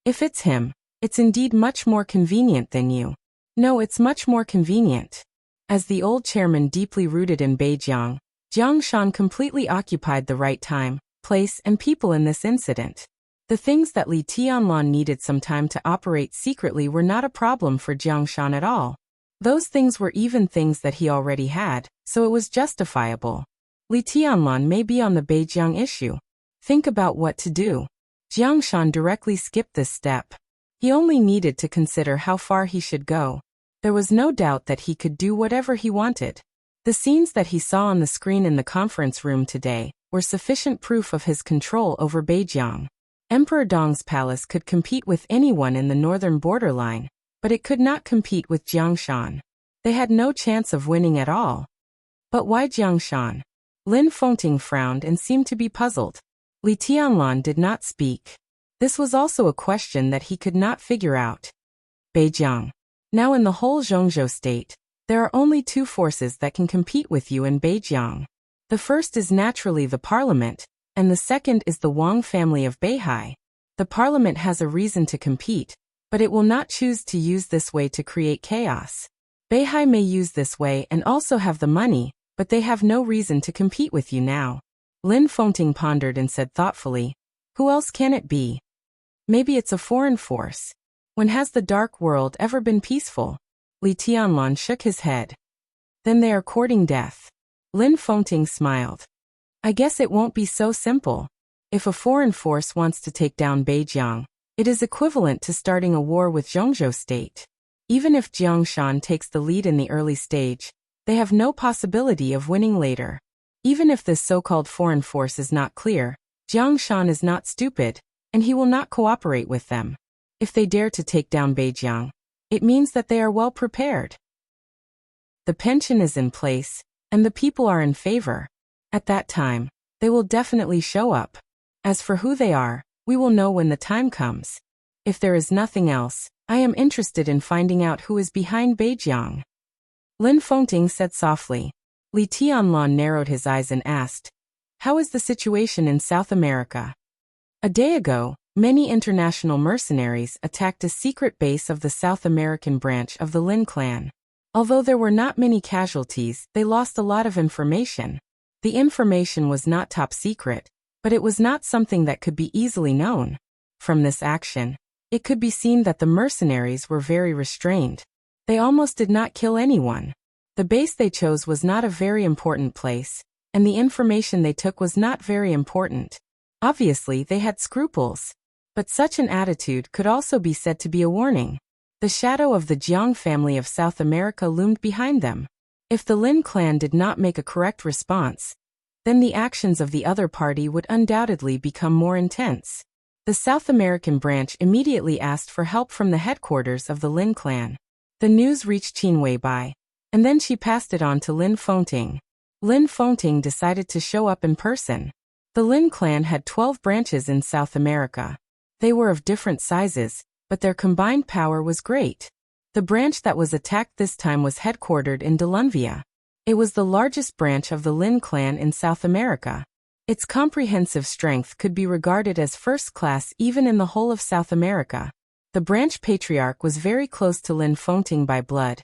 If it's him, it's indeed much more convenient than you. No, it's much more convenient. As the old chairman deeply rooted in Beijiang, Jiang Shan completely occupied the right time, place and people in this incident. The things that Li Tianlan needed some time to operate secretly were not a problem for Jiang Shan at all. Those things were even things that he already had, so it was justifiable. Li Tianlan may be on the Beijiang issue. Think about what to do. Jiang Shan directly skipped this step. He only needed to consider how far he should go. There was no doubt that he could do whatever he wanted. The scenes that he saw on the screen in the conference room today were sufficient proof of his control over Beijiang. Emperor Dong's palace could compete with anyone in the northern borderline, but it could not compete with Jiang Shan. They had no chance of winning at all. But why Jiang Shan? Lin Fengting frowned and seemed to be puzzled. Li Tianlan did not speak. This was also a question that he could not figure out. Beijiang. Now in the whole Zhongzhou state, there are only two forces that can compete with you in Beijiang. The first is naturally the parliament, and the second is the Wang family of Beihai. The parliament has a reason to compete, but it will not choose to use this way to create chaos. Beihai may use this way and also have the money, but they have no reason to compete with you now. Lin Fengting pondered and said thoughtfully, who else can it be? Maybe it's a foreign force. When has the dark world ever been peaceful? Li Tianlan shook his head. Then they are courting death. Lin Fengting smiled. I guess it won't be so simple. If a foreign force wants to take down Beijiang, it is equivalent to starting a war with Zhongzhou state. Even if Jiangshan takes the lead in the early stage, they have no possibility of winning later. Even if this so-called foreign force is not clear, Jiangshan is not stupid, and he will not cooperate with them. If they dare to take down Beijiang, it means that they are well prepared. The pension is in place, and the people are in favor. At that time, they will definitely show up. As for who they are, we will know when the time comes. If there is nothing else, I am interested in finding out who is behind Beijiang. Lin Fengting said softly. Li Tianlan narrowed his eyes and asked, how is the situation in South America? A day ago, many international mercenaries attacked a secret base of the South American branch of the Lin clan. Although there were not many casualties, they lost a lot of information. The information was not top secret, but it was not something that could be easily known. From this action, it could be seen that the mercenaries were very restrained. They almost did not kill anyone. The base they chose was not a very important place, and the information they took was not very important. Obviously, they had scruples. But such an attitude could also be said to be a warning. The shadow of the Jiang family of South America loomed behind them. If the Lin clan did not make a correct response, then the actions of the other party would undoubtedly become more intense. The South American branch immediately asked for help from the headquarters of the Lin clan. The news reached Qin Weibai, and then she passed it on to Lin Fengting. Lin Fengting decided to show up in person. The Lin clan had 12 branches in South America. They were of different sizes, but their combined power was great. The branch that was attacked this time was headquartered in Delunvia. It was the largest branch of the Lin clan in South America. Its comprehensive strength could be regarded as first class even in the whole of South America. The branch patriarch was very close to Lin Fengting by blood,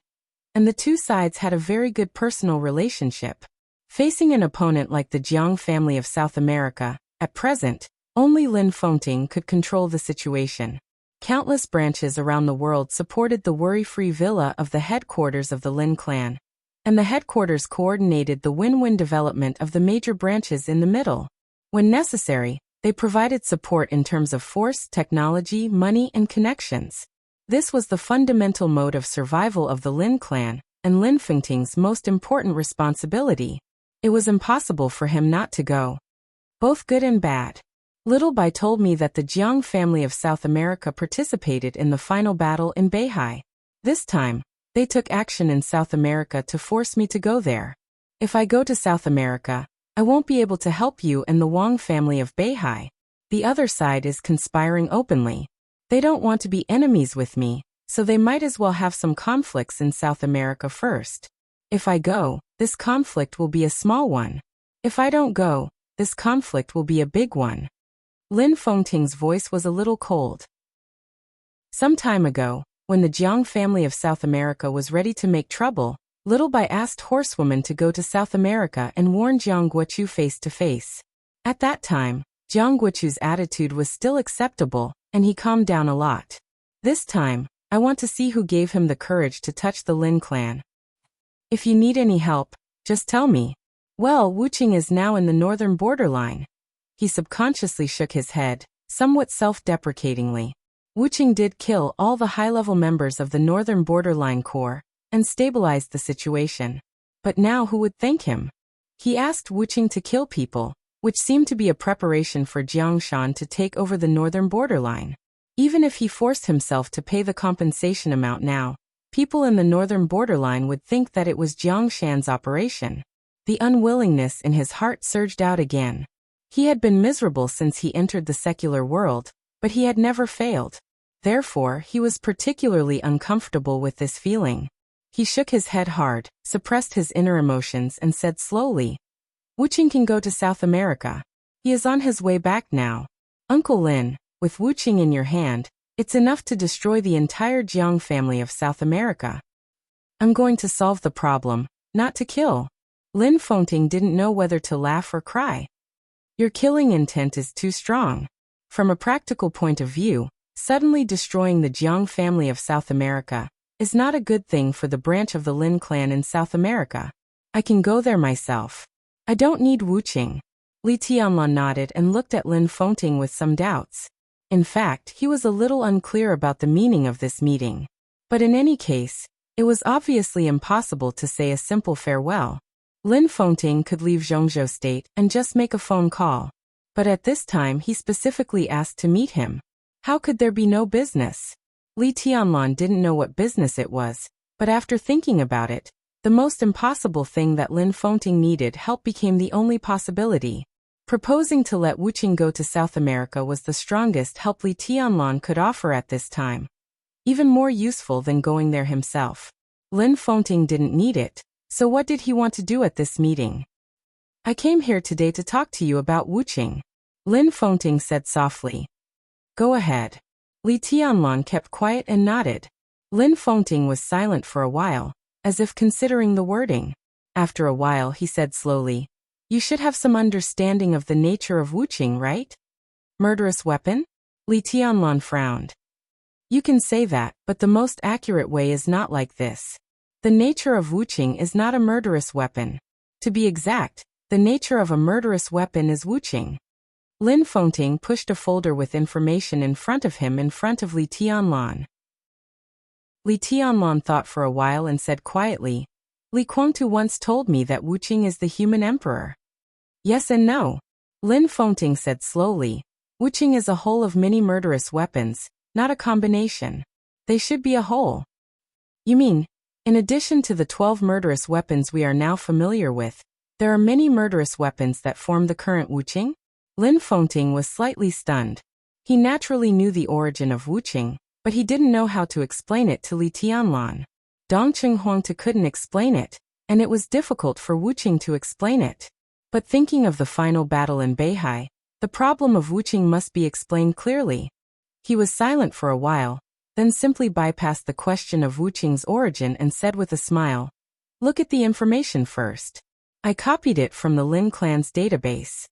and the two sides had a very good personal relationship. Facing an opponent like the Jiang family of South America, at present, only Lin Fengting could control the situation. Countless branches around the world supported the worry-free villa of the headquarters of the Lin clan, and the headquarters coordinated the win-win development of the major branches in the middle. When necessary, they provided support in terms of force, technology, money, and connections. This was the fundamental mode of survival of the Lin clan, and Lin Fengting's most important responsibility. It was impossible for him not to go. Both good and bad. Little Bai told me that the Jiang family of South America participated in the final battle in Beihai. This time, they took action in South America to force me to go there. If I go to South America, I won't be able to help you and the Wang family of Beihai. The other side is conspiring openly. They don't want to be enemies with me, so they might as well have some conflicts in South America first. If I go, this conflict will be a small one. If I don't go, this conflict will be a big one. Lin Fengting's voice was a little cold. Some time ago, when the Jiang family of South America was ready to make trouble, Little Bai asked Horsewoman to go to South America and warn Jiang Guochu face to face. At that time, Jiang Guochu's attitude was still acceptable, and he calmed down a lot. This time, I want to see who gave him the courage to touch the Lin clan. If you need any help, just tell me. Well, Wuxia is now in the northern borderline. He subconsciously shook his head, somewhat self-deprecatingly. Wuxia did kill all the high-level members of the northern borderline corps, and stabilized the situation. But now who would thank him? He asked Wuxia to kill people, which seemed to be a preparation for Jiangshan to take over the northern borderline. Even if he forced himself to pay the compensation amount now, people in the northern borderline would think that it was Jiangshan's operation. The unwillingness in his heart surged out again. He had been miserable since he entered the secular world, but he had never failed. Therefore, he was particularly uncomfortable with this feeling. He shook his head hard, suppressed his inner emotions and said slowly, Wuqing can go to South America. He is on his way back now. Uncle Lin, with Wuqing in your hand, it's enough to destroy the entire Jiang family of South America. I'm going to solve the problem, not to kill. Lin Fengting didn't know whether to laugh or cry. Your killing intent is too strong. From a practical point of view, suddenly destroying the Jiang family of South America is not a good thing for the branch of the Lin clan in South America. I can go there myself. I don't need Wuqing. Li Tianlan nodded and looked at Lin Fengting with some doubts. In fact, he was a little unclear about the meaning of this meeting. But in any case, it was obviously impossible to say a simple farewell. Lin Fengting could leave Zhongzhou State and just make a phone call. But at this time he specifically asked to meet him. How could there be no business? Li Tianlan didn't know what business it was, but after thinking about it, the most impossible thing that Lin Fengting needed help became the only possibility. Proposing to let Wuqing go to South America was the strongest help Li Tianlan could offer at this time. Even more useful than going there himself. Lin Fengting didn't need it, so what did he want to do at this meeting? I came here today to talk to you about Wuqing. Lin Fengting said softly. Go ahead. Li Tianlan kept quiet and nodded. Lin Fengting was silent for a while, as if considering the wording. After a while he said slowly, You should have some understanding of the nature of Wuqing, right? Murderous weapon? Li Tianlan frowned. You can say that, but the most accurate way is not like this. The nature of Wuqing is not a murderous weapon. To be exact, the nature of a murderous weapon is Wuqing. Lin Fengting pushed a folder with information in front of him in front of Li Tianlan. Li Tianlan thought for a while and said quietly, Li Guangtu once told me that Wuqing is the human emperor. Yes and no. Lin Fengting said slowly. Wuqing is a whole of many murderous weapons, not a combination. They should be a whole. You mean, in addition to the 12 murderous weapons we are now familiar with, there are many murderous weapons that form the current Wuqing? Lin Fengting was slightly stunned. He naturally knew the origin of Wuqing, but he didn't know how to explain it to Li Tianlan. Dongqing Huangtu couldn't explain it, and it was difficult for Wuqing to explain it. But thinking of the final battle in Beihai, the problem of Wuqing must be explained clearly. He was silent for a while, then simply bypassed the question of Wuqing's origin and said with a smile, Look at the information first. I copied it from the Lin clan's database.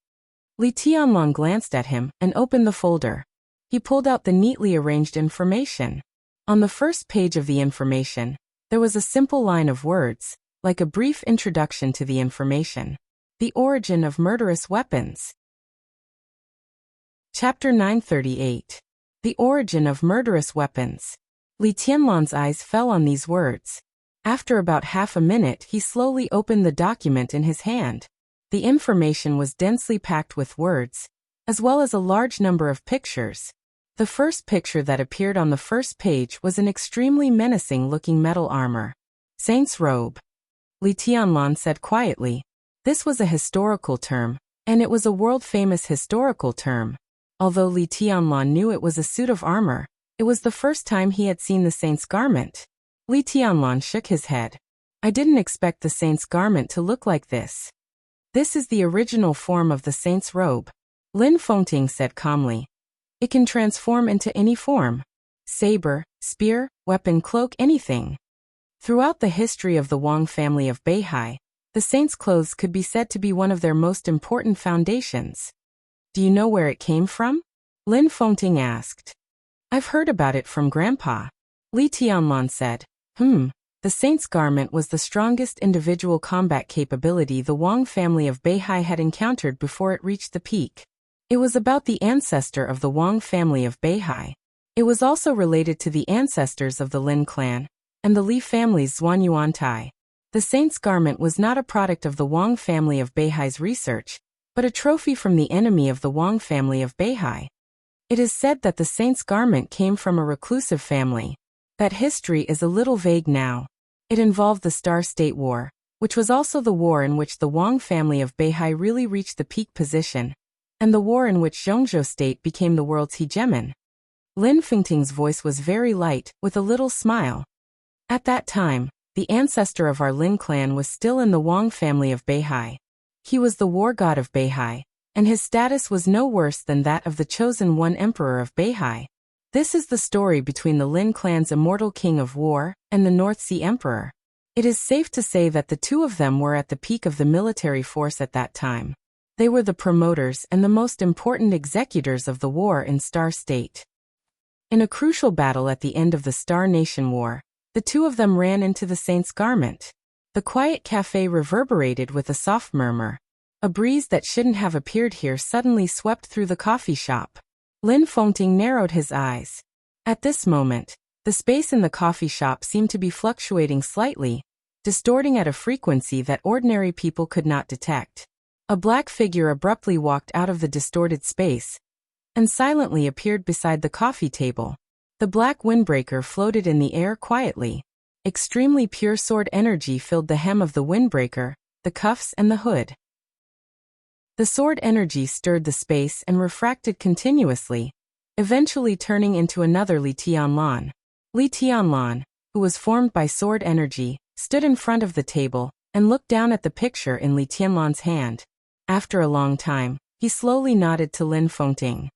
Li Tianlan glanced at him and opened the folder. He pulled out the neatly arranged information. On the first page of the information, there was a simple line of words, like a brief introduction to the information. The origin of murderous weapons. Chapter 938. The origin of murderous weapons. Li Tianlan's eyes fell on these words. After about half a minute he slowly opened the document in his hand. The information was densely packed with words, as well as a large number of pictures. The first picture that appeared on the first page was an extremely menacing-looking metal armor. Saint's robe. Li Tianlan said quietly. This was a historical term, and it was a world-famous historical term. Although Li Tianlan knew it was a suit of armor, it was the first time he had seen the saint's garment. Li Tianlan shook his head. I didn't expect the saint's garment to look like this. This is the original form of the saint's robe. Lin Fengting said calmly. It can transform into any form. Saber, spear, weapon, cloak, anything. Throughout the history of the Wang family of Beihai, the saint's clothes could be said to be one of their most important foundations. Do you know where it came from? Lin Fengting asked. I've heard about it from Grandpa. Li Tianlan said. The saint's garment was the strongest individual combat capability the Wang family of Beihai had encountered before it reached the peak. It was about the ancestor of the Wang family of Beihai. It was also related to the ancestors of the Lin clan, and the Li family's Zhuanyuantai. The saint's garment was not a product of the Wang family of Beihai's research, but a trophy from the enemy of the Wang family of Beihai. It is said that the saint's garment came from a reclusive family. That history is a little vague now. It involved the Star State War, which was also the war in which the Wang family of Beihai really reached the peak position, and the war in which Zhongzhou State became the world's hegemon. Lin Fengting's voice was very light, with a little smile. At that time, the ancestor of our Lin clan was still in the Wang family of Beihai. He was the war god of Beihai, and his status was no worse than that of the chosen one emperor of Beihai. This is the story between the Lin clan's immortal king of war and the North Sea emperor. It is safe to say that the two of them were at the peak of the military force at that time. They were the promoters and the most important executors of the war in Star State. In a crucial battle at the end of the Star Nation War, the two of them ran into the Saint's garment. The quiet cafe reverberated with a soft murmur. A breeze that shouldn't have appeared here suddenly swept through the coffee shop. Lin Fengting narrowed his eyes. At this moment, the space in the coffee shop seemed to be fluctuating slightly, distorting at a frequency that ordinary people could not detect. A black figure abruptly walked out of the distorted space and silently appeared beside the coffee table. The black windbreaker floated in the air quietly. Extremely pure sword energy filled the hem of the windbreaker, the cuffs and the hood. The sword energy stirred the space and refracted continuously, eventually turning into another Li Tianlan. Li Tianlan, who was formed by sword energy, stood in front of the table and looked down at the picture in Li Tianlan's hand. After a long time, he slowly nodded to Lin Fengting.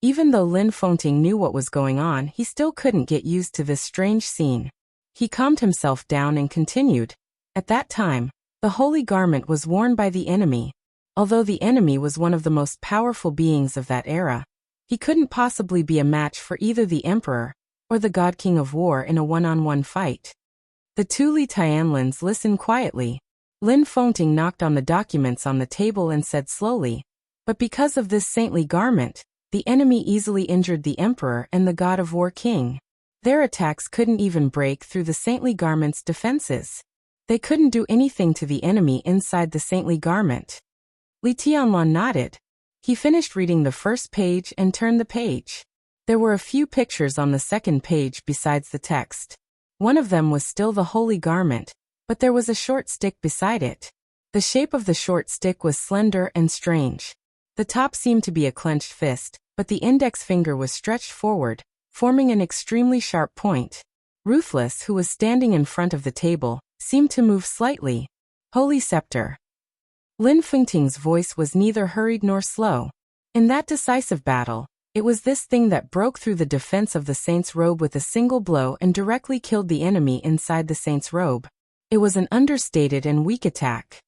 Even though Lin Fengting knew what was going on, he still couldn't get used to this strange scene. He calmed himself down and continued. At that time, the holy garment was worn by the enemy. Although the enemy was one of the most powerful beings of that era, he couldn't possibly be a match for either the emperor or the god king of war in a one-on-one fight. The two Li Tianlans listened quietly. Lin Fengting knocked on the documents on the table and said slowly, "But because of this saintly garment, the enemy easily injured the emperor and the god of war king. Their attacks couldn't even break through the saintly garment's defenses. They couldn't do anything to the enemy inside the saintly garment." Li Tianlan nodded. He finished reading the first page and turned the page. There were a few pictures on the second page besides the text. One of them was still the holy garment, but there was a short stick beside it. The shape of the short stick was slender and strange. The top seemed to be a clenched fist, but the index finger was stretched forward, forming an extremely sharp point. Ruthless, who was standing in front of the table, seemed to move slightly. Holy scepter. Lin Fengting's voice was neither hurried nor slow. In that decisive battle, it was this thing that broke through the defense of the saint's robe with a single blow and directly killed the enemy inside the saint's robe. It was an understated and weak attack.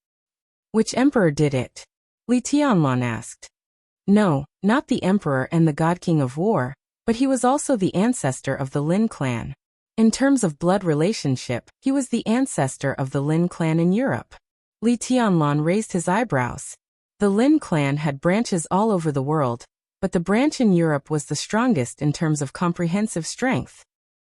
Which emperor did it? Li Tianlan asked. No, not the emperor and the god king of war, but he was also the ancestor of the Lin clan. In terms of blood relationship, he was the ancestor of the Lin clan in Europe. Li Tianlan raised his eyebrows. The Lin clan had branches all over the world, but the branch in Europe was the strongest in terms of comprehensive strength.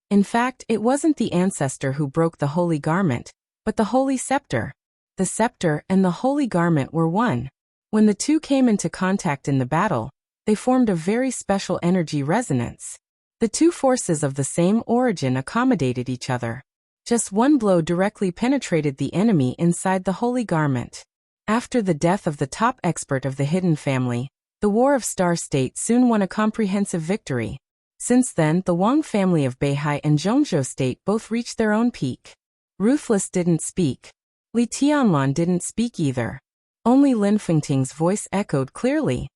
In fact, it wasn't the ancestor who broke the holy garment, but the holy scepter. The scepter and the holy garment were one. When the two came into contact in the battle, they formed a very special energy resonance. The two forces of the same origin accommodated each other. Just one blow directly penetrated the enemy inside the holy garment. After the death of the top expert of the hidden family, the War of Star State soon won a comprehensive victory. Since then, the Wang family of Beihai and Zhongzhou State both reached their own peak. Ruthless didn't speak. Li Tianlan didn't speak either. Only Lin Fengting's voice echoed clearly.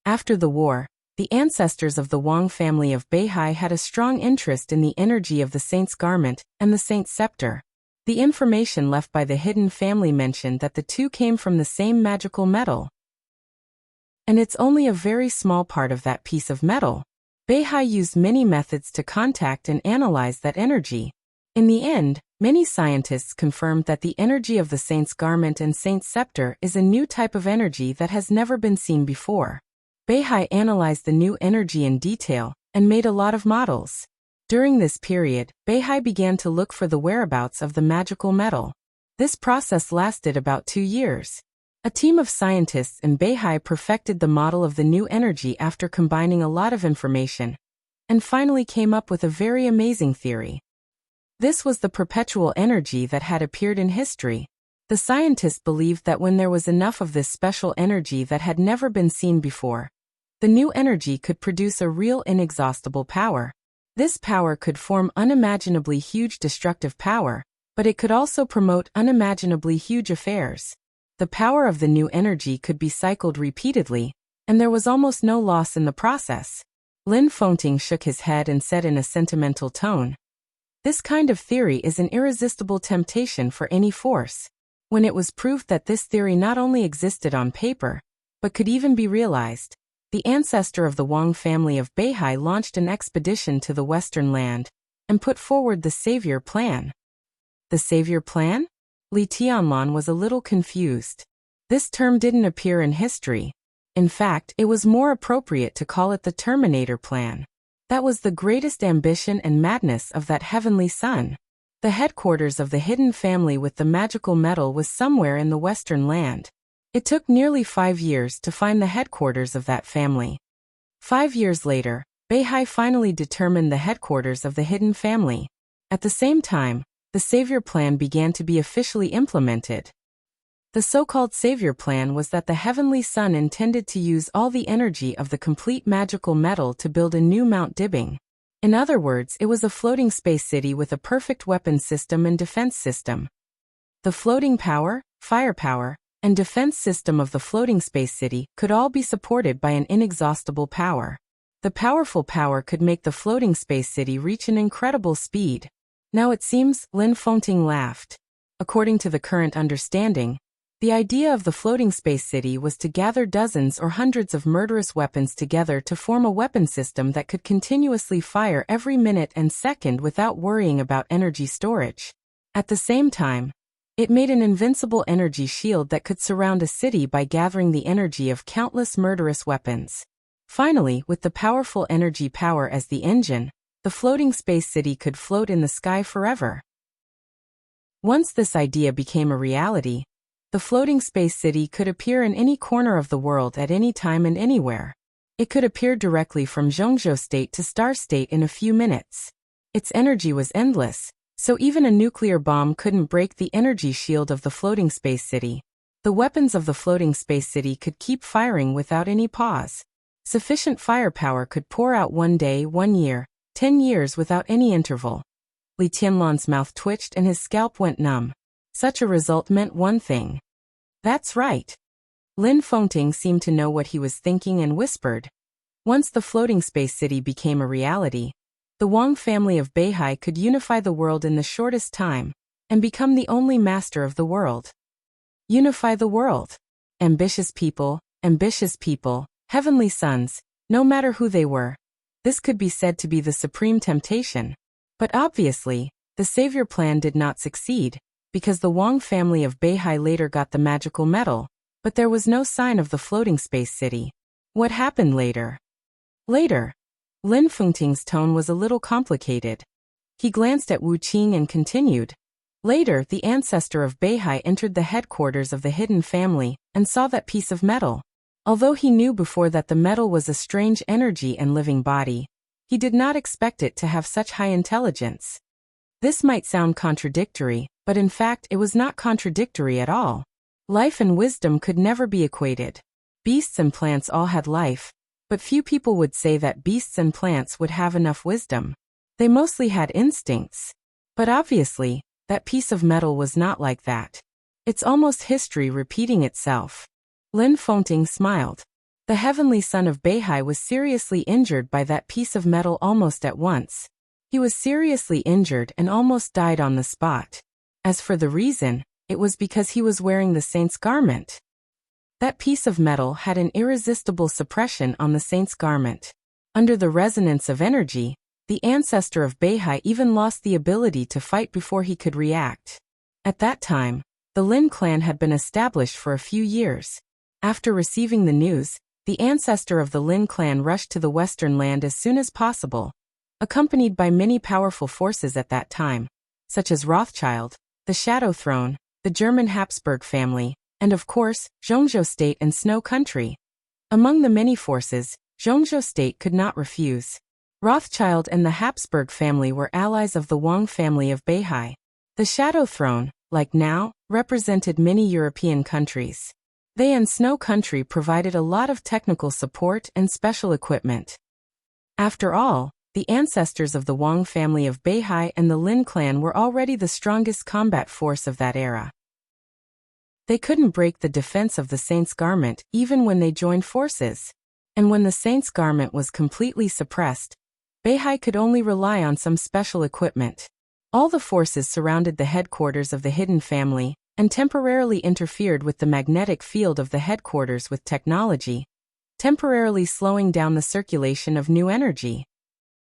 After the war, the ancestors of the Wang family of Beihai had a strong interest in the energy of the saint's garment and the saint's scepter. The information left by the hidden family mentioned that the two came from the same magical metal. And it's only a very small part of that piece of metal. Beihai used many methods to contact and analyze that energy. In the end, many scientists confirmed that the energy of the saint's garment and saint's scepter is a new type of energy that has never been seen before. Beihai analyzed the new energy in detail and made a lot of models. During this period, Beihai began to look for the whereabouts of the magical metal. This process lasted about 2 years. A team of scientists in Beihai perfected the model of the new energy after combining a lot of information, and finally came up with a very amazing theory. This was the perpetual energy that had appeared in history. The scientists believed that when there was enough of this special energy that had never been seen before, The new energy could produce a real inexhaustible power. This power could form unimaginably huge destructive power, but it could also promote unimaginably huge affairs. The power of the new energy could be cycled repeatedly, and there was almost no loss in the process. Lin Fengting shook his head and said in a sentimental tone, "This kind of theory is an irresistible temptation for any force." When it was proved that this theory not only existed on paper, but could even be realized, the ancestor of the Wang family of Beihai launched an expedition to the Western Land and put forward the Savior Plan. The Savior Plan? Li Tianlan was a little confused. This term didn't appear in history. In fact, it was more appropriate to call it the Terminator Plan. That was the greatest ambition and madness of that heavenly son. The headquarters of the hidden family with the magical metal was somewhere in the Western Land. It took nearly 5 years to find the headquarters of that family. 5 years later, Beihai finally determined the headquarters of the hidden family. At the same time, the Savior Plan began to be officially implemented. The so-called Savior Plan was that the Heavenly Son intended to use all the energy of the complete magical metal to build a new Mount Dibbing. In other words, it was a floating space city with a perfect weapon system and defense system. The floating power, firepower, and defense system of the floating space city could all be supported by an inexhaustible power. The powerful power could make the floating space city reach an incredible speed. Now it seems, Lin Fengting laughed. According to the current understanding, the idea of the floating space city was to gather dozens or hundreds of murderous weapons together to form a weapon system that could continuously fire every minute and second without worrying about energy storage. At the same time, it made an invincible energy shield that could surround a city by gathering the energy of countless murderous weapons. Finally, with the powerful energy power as the engine, the floating space city could float in the sky forever. Once this idea became a reality, the floating space city could appear in any corner of the world at any time and anywhere. It could appear directly from Zhongzhou State to Star State in a few minutes. Its energy was endless, so even a nuclear bomb couldn't break the energy shield of the floating space city. The weapons of the floating space city could keep firing without any pause. Sufficient firepower could pour out 1 day, 1 year, 10 years without any interval. Li Tianlan's mouth twitched and his scalp went numb. Such a result meant one thing. That's right. Lin Fengting seemed to know what he was thinking and whispered. Once the floating space city became a reality, the Wang family of Beihai could unify the world in the shortest time and become the only master of the world. Unify the world. Ambitious people, heavenly sons, no matter who they were. This could be said to be the supreme temptation. But obviously, the Savior Plan did not succeed, because the Wang family of Beihai later got the magical metal, but there was no sign of the floating space city. What happened later? Later. Lin Fengting's tone was a little complicated. He glanced at Wu Qing and continued. Later, the ancestor of Beihai entered the headquarters of the hidden family and saw that piece of metal. Although he knew before that the metal was a strange energy and living body, he did not expect it to have such high intelligence. This might sound contradictory, but in fact it was not contradictory at all. Life and wisdom could never be equated. Beasts and plants all had life, but few people would say that beasts and plants would have enough wisdom. They mostly had instincts. But obviously, that piece of metal was not like that. It's almost history repeating itself. Lin Fengting smiled. The heavenly son of Beihai was seriously injured by that piece of metal almost at once. He was seriously injured and almost died on the spot. As for the reason, it was because he was wearing the saint's garment. That piece of metal had an irresistible suppression on the saint's garment. Under the resonance of energy, the ancestor of Beihai even lost the ability to fight before he could react. At that time, the Lin clan had been established for a few years. After receiving the news, the ancestor of the Lin clan rushed to the Western Land as soon as possible, accompanied by many powerful forces at that time, such as Rothschild, the Shadow Throne, the German Habsburg family, and of course, Zhongzhou State and Snow Country. Among the many forces, Zhongzhou State could not refuse. Rothschild and the Habsburg family were allies of the Wang family of Beihai. The Shadow Throne, like now, represented many European countries. They and Snow Country provided a lot of technical support and special equipment. After all, the ancestors of the Wang family of Beihai and the Lin clan were already the strongest combat force of that era. They couldn't break the defense of the Saint's Garment even when they joined forces. And when the Saint's Garment was completely suppressed, Beihai could only rely on some special equipment. All the forces surrounded the headquarters of the hidden family and temporarily interfered with the magnetic field of the headquarters with technology, temporarily slowing down the circulation of new energy.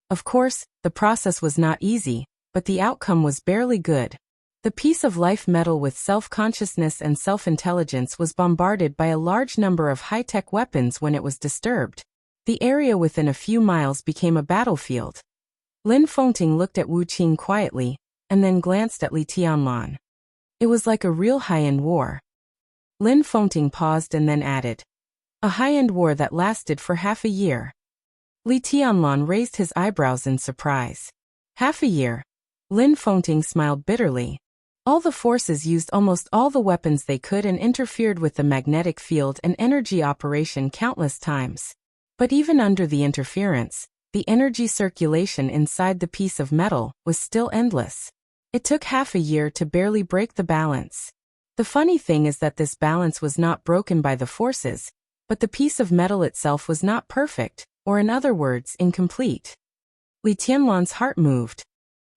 Of course, the process was not easy, but the outcome was barely good. The piece of life metal with self-consciousness and self-intelligence was bombarded by a large number of high-tech weapons when it was disturbed. The area within a few miles became a battlefield. Lin Fengting looked at Wu Qing quietly, and then glanced at Li Tianlan. It was like a real high-end war. Lin Fengting paused and then added, a high-end war that lasted for half a year. Li Tianlan raised his eyebrows in surprise. Half a year? Lin Fengting smiled bitterly. All the forces used almost all the weapons they could and interfered with the magnetic field and energy operation countless times. But even under the interference, the energy circulation inside the piece of metal was still endless. It took half a year to barely break the balance. The funny thing is that this balance was not broken by the forces, but the piece of metal itself was not perfect, or in other words, incomplete. Li Tianlan's heart moved.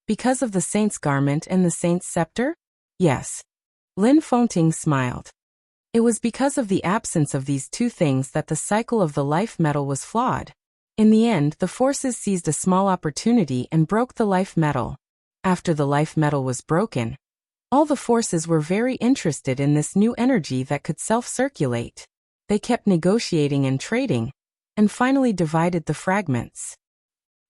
Because of the Saint's Garment and the Saint's Scepter? Yes. Lin Fengting smiled. It was because of the absence of these two things that the cycle of the life metal was flawed. In the end, the forces seized a small opportunity and broke the life metal. After the life metal was broken, all the forces were very interested in this new energy that could self-circulate. They kept negotiating and trading, and finally divided the fragments.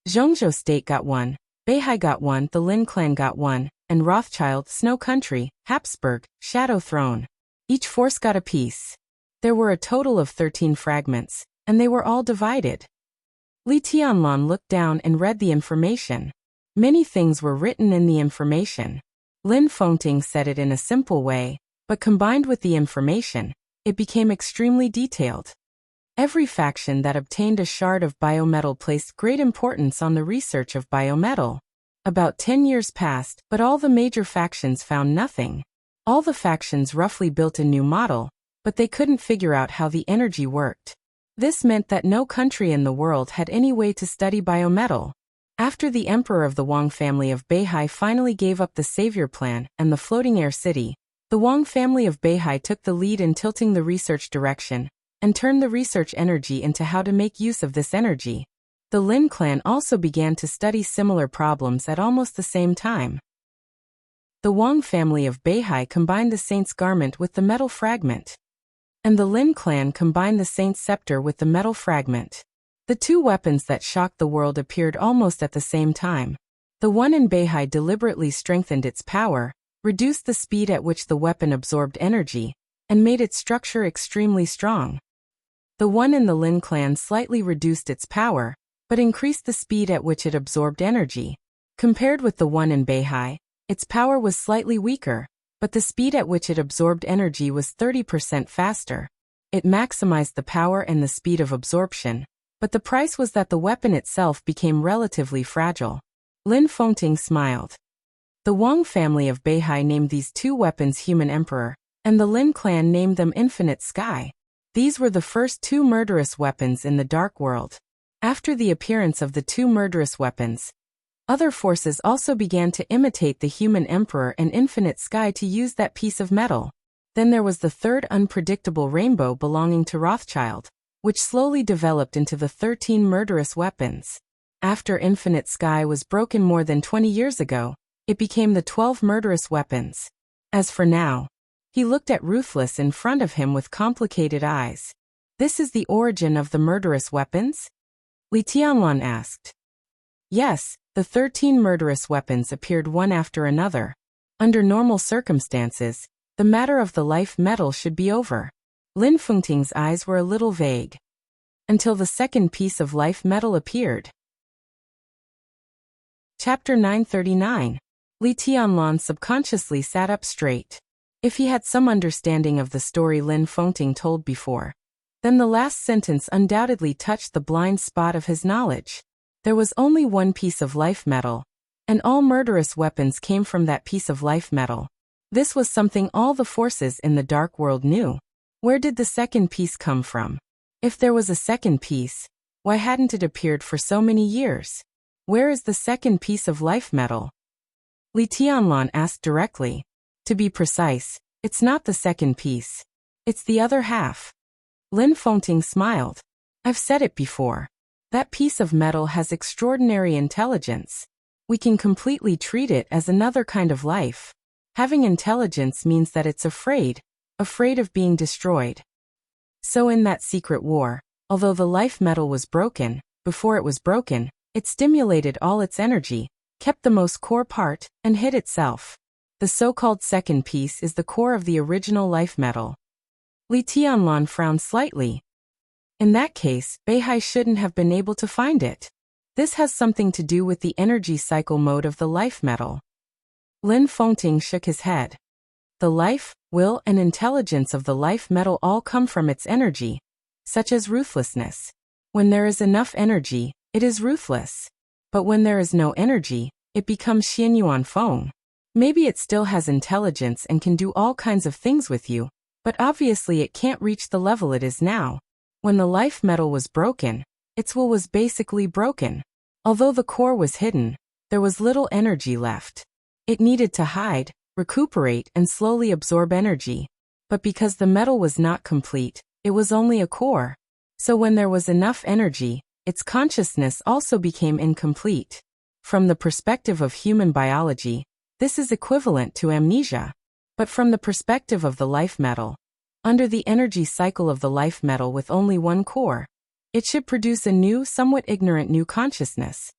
Zhongzhou State got one, Beihai got one, the Lin clan got one, and Rothschild, Snow Country, Habsburg, Shadow Throne. Each force got a piece. There were a total of 13 fragments, and they were all divided. Li Tianlan looked down and read the information. Many things were written in the information. Lin Fengting said it in a simple way, but combined with the information, it became extremely detailed. Every faction that obtained a shard of biometal placed great importance on the research of biometal. About 10 years passed, but all the major factions found nothing. All the factions roughly built a new model, but they couldn't figure out how the energy worked. This meant that no country in the world had any way to study biometal. After the emperor of the Wang family of Beihai finally gave up the Savior Plan and the Floating Air City, the Wang family of Beihai took the lead in tilting the research direction, and turned the research energy into how to make use of this energy. The Lin clan also began to study similar problems at almost the same time. The Wang family of Beihai combined the Saint's Garment with the metal fragment, and the Lin clan combined the Saint's Scepter with the metal fragment. The two weapons that shocked the world appeared almost at the same time. The one in Beihai deliberately strengthened its power, reduced the speed at which the weapon absorbed energy, and made its structure extremely strong. The one in the Lin clan slightly reduced its power, but increased the speed at which it absorbed energy. Compared with the one in Beihai, its power was slightly weaker, but the speed at which it absorbed energy was 30% faster. It maximized the power and the speed of absorption, but the price was that the weapon itself became relatively fragile. Lin Fengting smiled. The Wang family of Beihai named these two weapons Human Emperor, and the Lin clan named them Infinite Sky. These were the first two murderous weapons in the Dark World. After the appearance of the two murderous weapons, other forces also began to imitate the Human Emperor and Infinite Sky to use that piece of metal. Then there was the third unpredictable rainbow belonging to Rothschild, which slowly developed into the 13 murderous weapons. After Infinite Sky was broken more than 20 years ago, it became the 12 murderous weapons. As for now, he looked at Ruthless in front of him with complicated eyes. This is the origin of the murderous weapons? Li Tianlan asked. Yes, the 13 murderous weapons appeared one after another. Under normal circumstances, the matter of the life metal should be over. Lin Fengting's eyes were a little vague. Until the second piece of life metal appeared. Chapter 939. Li Tianlan subconsciously sat up straight. If he had some understanding of the story Lin Fengting told before, then the last sentence undoubtedly touched the blind spot of his knowledge. There was only one piece of life metal, and all murderous weapons came from that piece of life metal. This was something all the forces in the dark world knew. Where did the second piece come from? If there was a second piece, why hadn't it appeared for so many years? Where is the second piece of life metal? Li Tianlan asked directly. To be precise, it's not the second piece. It's the other half. Lin Fengting smiled. I've said it before. That piece of metal has extraordinary intelligence. We can completely treat it as another kind of life. Having intelligence means that it's afraid of being destroyed. So in that secret war, although the life metal was broken, before it was broken, it stimulated all its energy, kept the most core part, and hid itself. The so-called second piece is the core of the original life metal. Li Tianlan frowned slightly. In that case, Beihai shouldn't have been able to find it. This has something to do with the energy cycle mode of the life metal. Lin Fengting shook his head. The life, will, and intelligence of the life metal all come from its energy, such as ruthlessness. When there is enough energy, it is ruthless. But when there is no energy, it becomes Xianyuan Feng. Maybe it still has intelligence and can do all kinds of things with you, but obviously it can't reach the level it is now. When the life metal was broken, its will was basically broken. Although the core was hidden, there was little energy left. It needed to hide, recuperate, and slowly absorb energy. But because the metal was not complete, it was only a core. So when there was enough energy, its consciousness also became incomplete. From the perspective of human biology, this is equivalent to amnesia. But from the perspective of the life metal, under the energy cycle of the life metal with only one core, it should produce a new, somewhat ignorant new consciousness.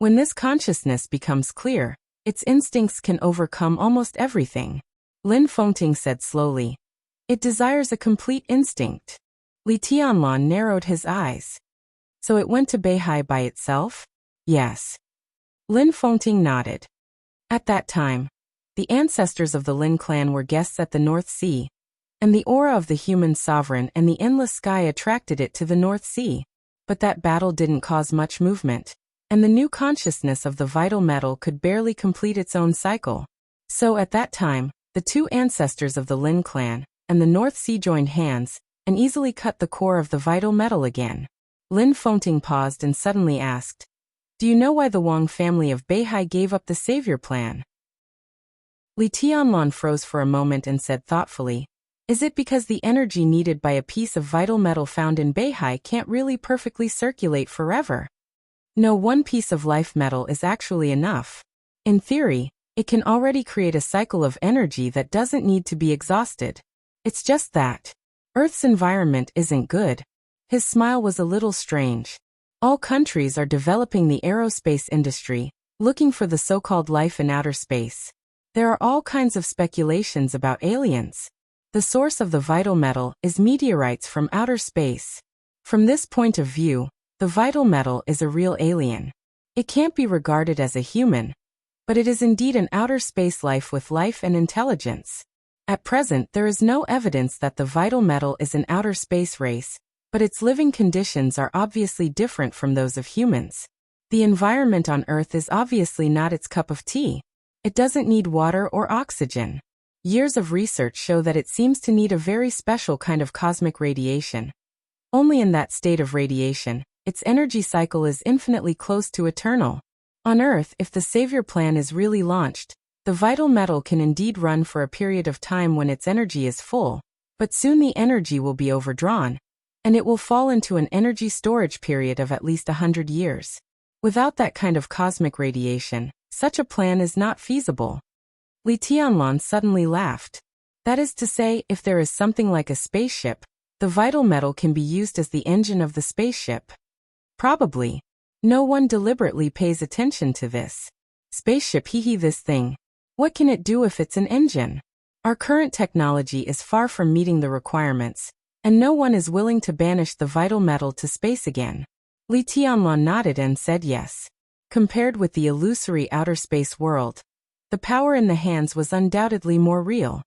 When this consciousness becomes clear, its instincts can overcome almost everything. Lin Fengting said slowly. It desires a complete instinct. Li Tianlan narrowed his eyes. So it went to Beihai by itself? Yes. Lin Fengting nodded. At that time, the ancestors of the Lin clan were guests at the North Sea, and the aura of the human sovereign and the endless sky attracted it to the North Sea. But that battle didn't cause much movement, and the new consciousness of the vital metal could barely complete its own cycle. So at that time, the two ancestors of the Lin clan and the North Sea joined hands and easily cut the core of the vital metal again. Lin Fengting paused and suddenly asked, "Do you know why the Wang family of Beihai gave up the savior plan?" Li Tianlan froze for a moment and said thoughtfully, "Is it because the energy needed by a piece of vital metal found in Beihai can't really perfectly circulate forever? No, one piece of life metal is actually enough. In theory, it can already create a cycle of energy that doesn't need to be exhausted. It's just that Earth's environment isn't good." His smile was a little strange. All countries are developing the aerospace industry, looking for the so-called life in outer space. There are all kinds of speculations about aliens. The source of the vital metal is meteorites from outer space. From this point of view, the vital metal is a real alien. It can't be regarded as a human, but it is indeed an outer space life with life and intelligence. At present, there is no evidence that the vital metal is an outer space race, but its living conditions are obviously different from those of humans. The environment on Earth is obviously not its cup of tea. It doesn't need water or oxygen. Years of research show that it seems to need a very special kind of cosmic radiation. Only in that state of radiation, its energy cycle is infinitely close to eternal. On Earth, if the savior plan is really launched, the vital metal can indeed run for a period of time when its energy is full, but soon the energy will be overdrawn, and it will fall into an energy storage period of at least 100 years. Without that kind of cosmic radiation, such a plan is not feasible. Li Tianlan suddenly laughed. That is to say, if there is something like a spaceship, the vital metal can be used as the engine of the spaceship. Probably. No one deliberately pays attention to this. Spaceship, this thing. What can it do if it's an engine? Our current technology is far from meeting the requirements, and no one is willing to banish the vital metal to space again. Li Tianlan nodded and said yes. Compared with the illusory outer space world, the power in the hands was undoubtedly more real.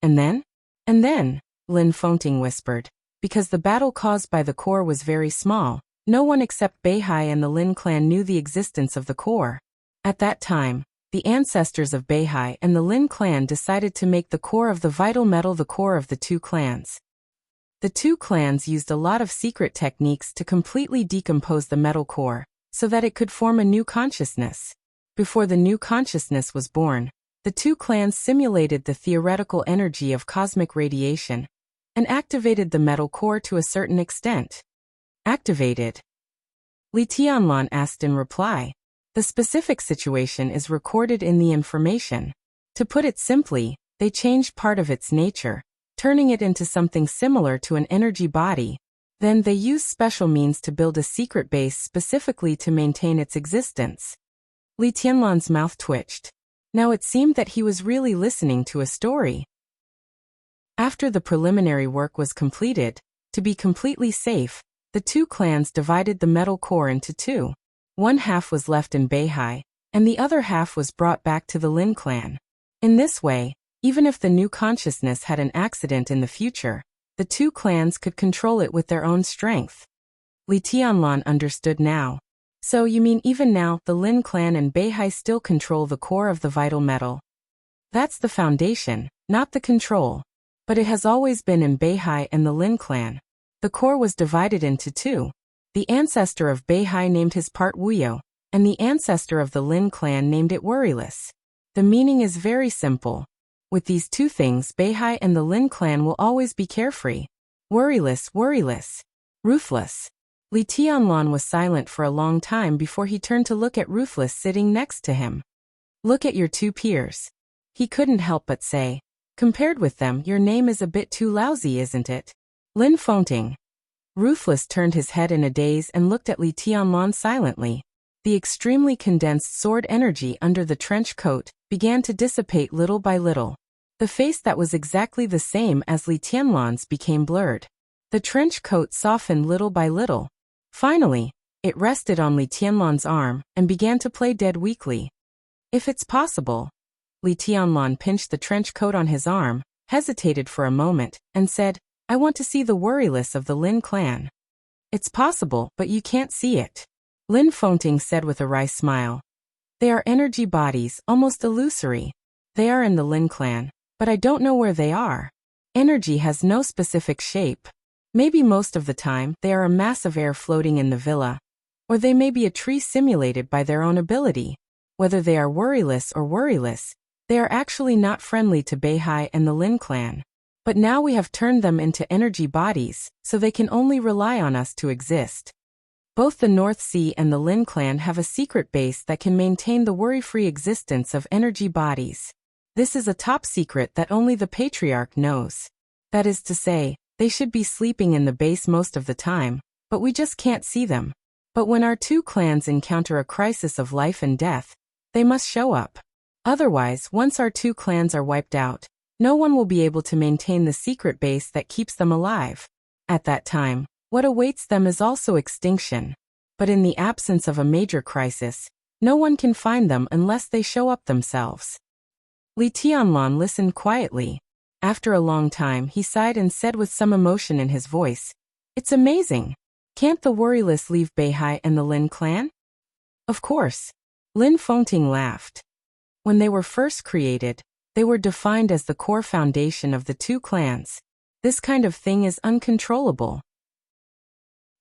And then? And then, Lin Fengting whispered. Because the battle caused by the core was very small, no one except Beihai and the Lin clan knew the existence of the core. At that time, the ancestors of Beihai and the Lin clan decided to make the core of the vital metal the core of the two clans. The two clans used a lot of secret techniques to completely decompose the metal core, so that it could form a new consciousness. Before the new consciousness was born, the two clans simulated the theoretical energy of cosmic radiation and activated the metal core to a certain extent. Activated? Li Tianlan asked in reply. The specific situation is recorded in the information. To put it simply, they changed part of its nature, turning it into something similar to an energy body. Then they used special means to build a secret base specifically to maintain its existence. Li Tianlan's mouth twitched. Now it seemed that he was really listening to a story. After the preliminary work was completed, to be completely safe, the two clans divided the metal core into two. One half was left in Beihai, and the other half was brought back to the Lin clan. In this way, even if the new consciousness had an accident in the future, the two clans could control it with their own strength. Li Tianlan understood now. So you mean even now, the Lin clan and Beihai still control the core of the vital metal? That's the foundation, not the control. But it has always been in Beihai and the Lin clan. The core was divided into two. The ancestor of Beihai named his part Wuxia, and the ancestor of the Lin clan named it Worryless. The meaning is very simple. With these two things, Beihai and the Lin clan will always be carefree. Worryless. Ruthless. Li Tianlan was silent for a long time before he turned to look at Ruthless sitting next to him. Look at your two peers. He couldn't help but say. Compared with them, your name is a bit too lousy, isn't it? Lin Fengting. Ruthless turned his head in a daze and looked at Li Tianlan silently. The extremely condensed sword energy under the trench coat began to dissipate little by little. The face that was exactly the same as Li Tianlan's became blurred. The trench coat softened little by little. Finally, it rested on Li Tianlan's arm and began to play dead weakly. If it's possible. Li Tianlan pinched the trench coat on his arm, hesitated for a moment, and said, I want to see the Worryless of the Lin clan. It's possible, but you can't see it. Lin Fengting said with a wry smile. They are energy bodies, almost illusory. They are in the Lin clan, but I don't know where they are. Energy has no specific shape. Maybe most of the time they are a mass of air floating in the villa. Or they may be a tree simulated by their own ability. Whether they are Worryless or Worryless, they are actually not friendly to Beihai and the Lin clan. But now we have turned them into energy bodies, so they can only rely on us to exist. Both the North Sea and the Lin clan have a secret base that can maintain the worry-free existence of energy bodies. This is a top secret that only the Patriarch knows. That is to say, they should be sleeping in the base most of the time, but we just can't see them. But when our two clans encounter a crisis of life and death, they must show up. Otherwise, once our two clans are wiped out, no one will be able to maintain the secret base that keeps them alive. At that time, what awaits them is also extinction. But in the absence of a major crisis, no one can find them unless they show up themselves. Li Tianlan listened quietly. After a long time, he sighed and said with some emotion in his voice, It's amazing. Can't the Worryless leave Beihai and the Lin clan? Of course. Lin Fengting laughed. When they were first created, they were defined as the core foundation of the two clans. This kind of thing is uncontrollable.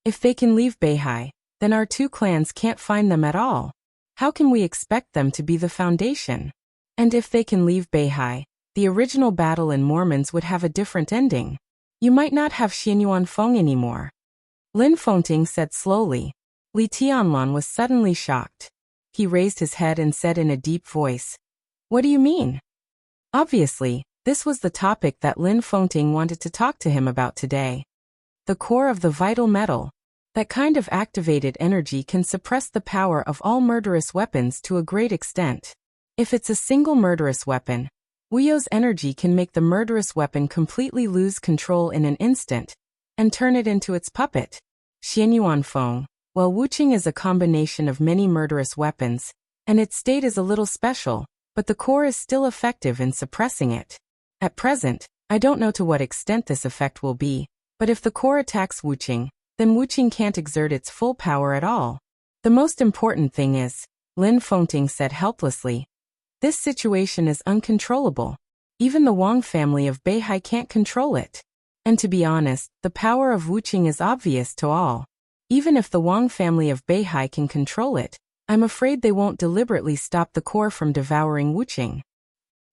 If they can leave Beihai, then our two clans can't find them at all. How can we expect them to be the foundation? And if they can leave Beihai, the original battle in Mormons would have a different ending. You might not have Xianyuan Feng anymore. Lin Fengting said slowly. Li Tianlan was suddenly shocked. He raised his head and said in a deep voice, What do you mean? Obviously, this was the topic that Lin Fengting wanted to talk to him about today. The core of the vital metal. That kind of activated energy can suppress the power of all murderous weapons to a great extent. If it's a single murderous weapon, Wuxia's energy can make the murderous weapon completely lose control in an instant, and turn it into its puppet. Xianyuan Feng, while Wuxia is a combination of many murderous weapons, and its state is a little special, but the core is still effective in suppressing it. At present, I don't know to what extent this effect will be, but if the core attacks Wuqing, then Wuqing can't exert its full power at all. The most important thing is, Lin Fengting said helplessly, this situation is uncontrollable. Even the Wang family of Beihai can't control it. And to be honest, the power of Wuqing is obvious to all. Even if the Wang family of Beihai can control it, I'm afraid they won't deliberately stop the core from devouring Wuqing.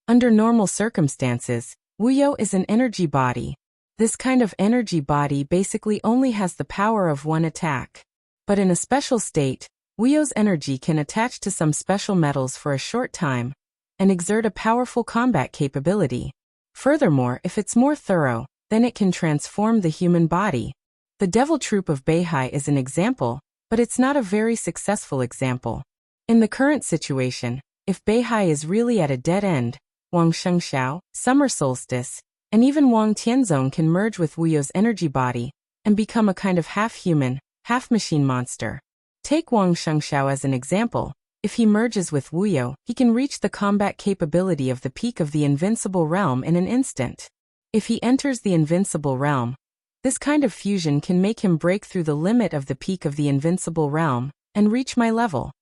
Under normal circumstances, Wuyo is an energy body. This kind of energy body basically only has the power of one attack. But in a special state, Wuyo's energy can attach to some special metals for a short time and exert a powerful combat capability. Furthermore, if it's more thorough, then it can transform the human body. The Devil Troop of Beihai is an example, but it's not a very successful example. In the current situation, if Beihai is really at a dead end, Wang Shengxiao, Summer Solstice, and even Wang Tianzong can merge with Wuyo's energy body and become a kind of half-human, half-machine monster. Take Wang Shengxiao as an example. If he merges with Wuyo, he can reach the combat capability of the peak of the Invincible Realm in an instant. If he enters the Invincible Realm, this kind of fusion can make him break through the limit of the peak of the Invincible Realm and reach my level.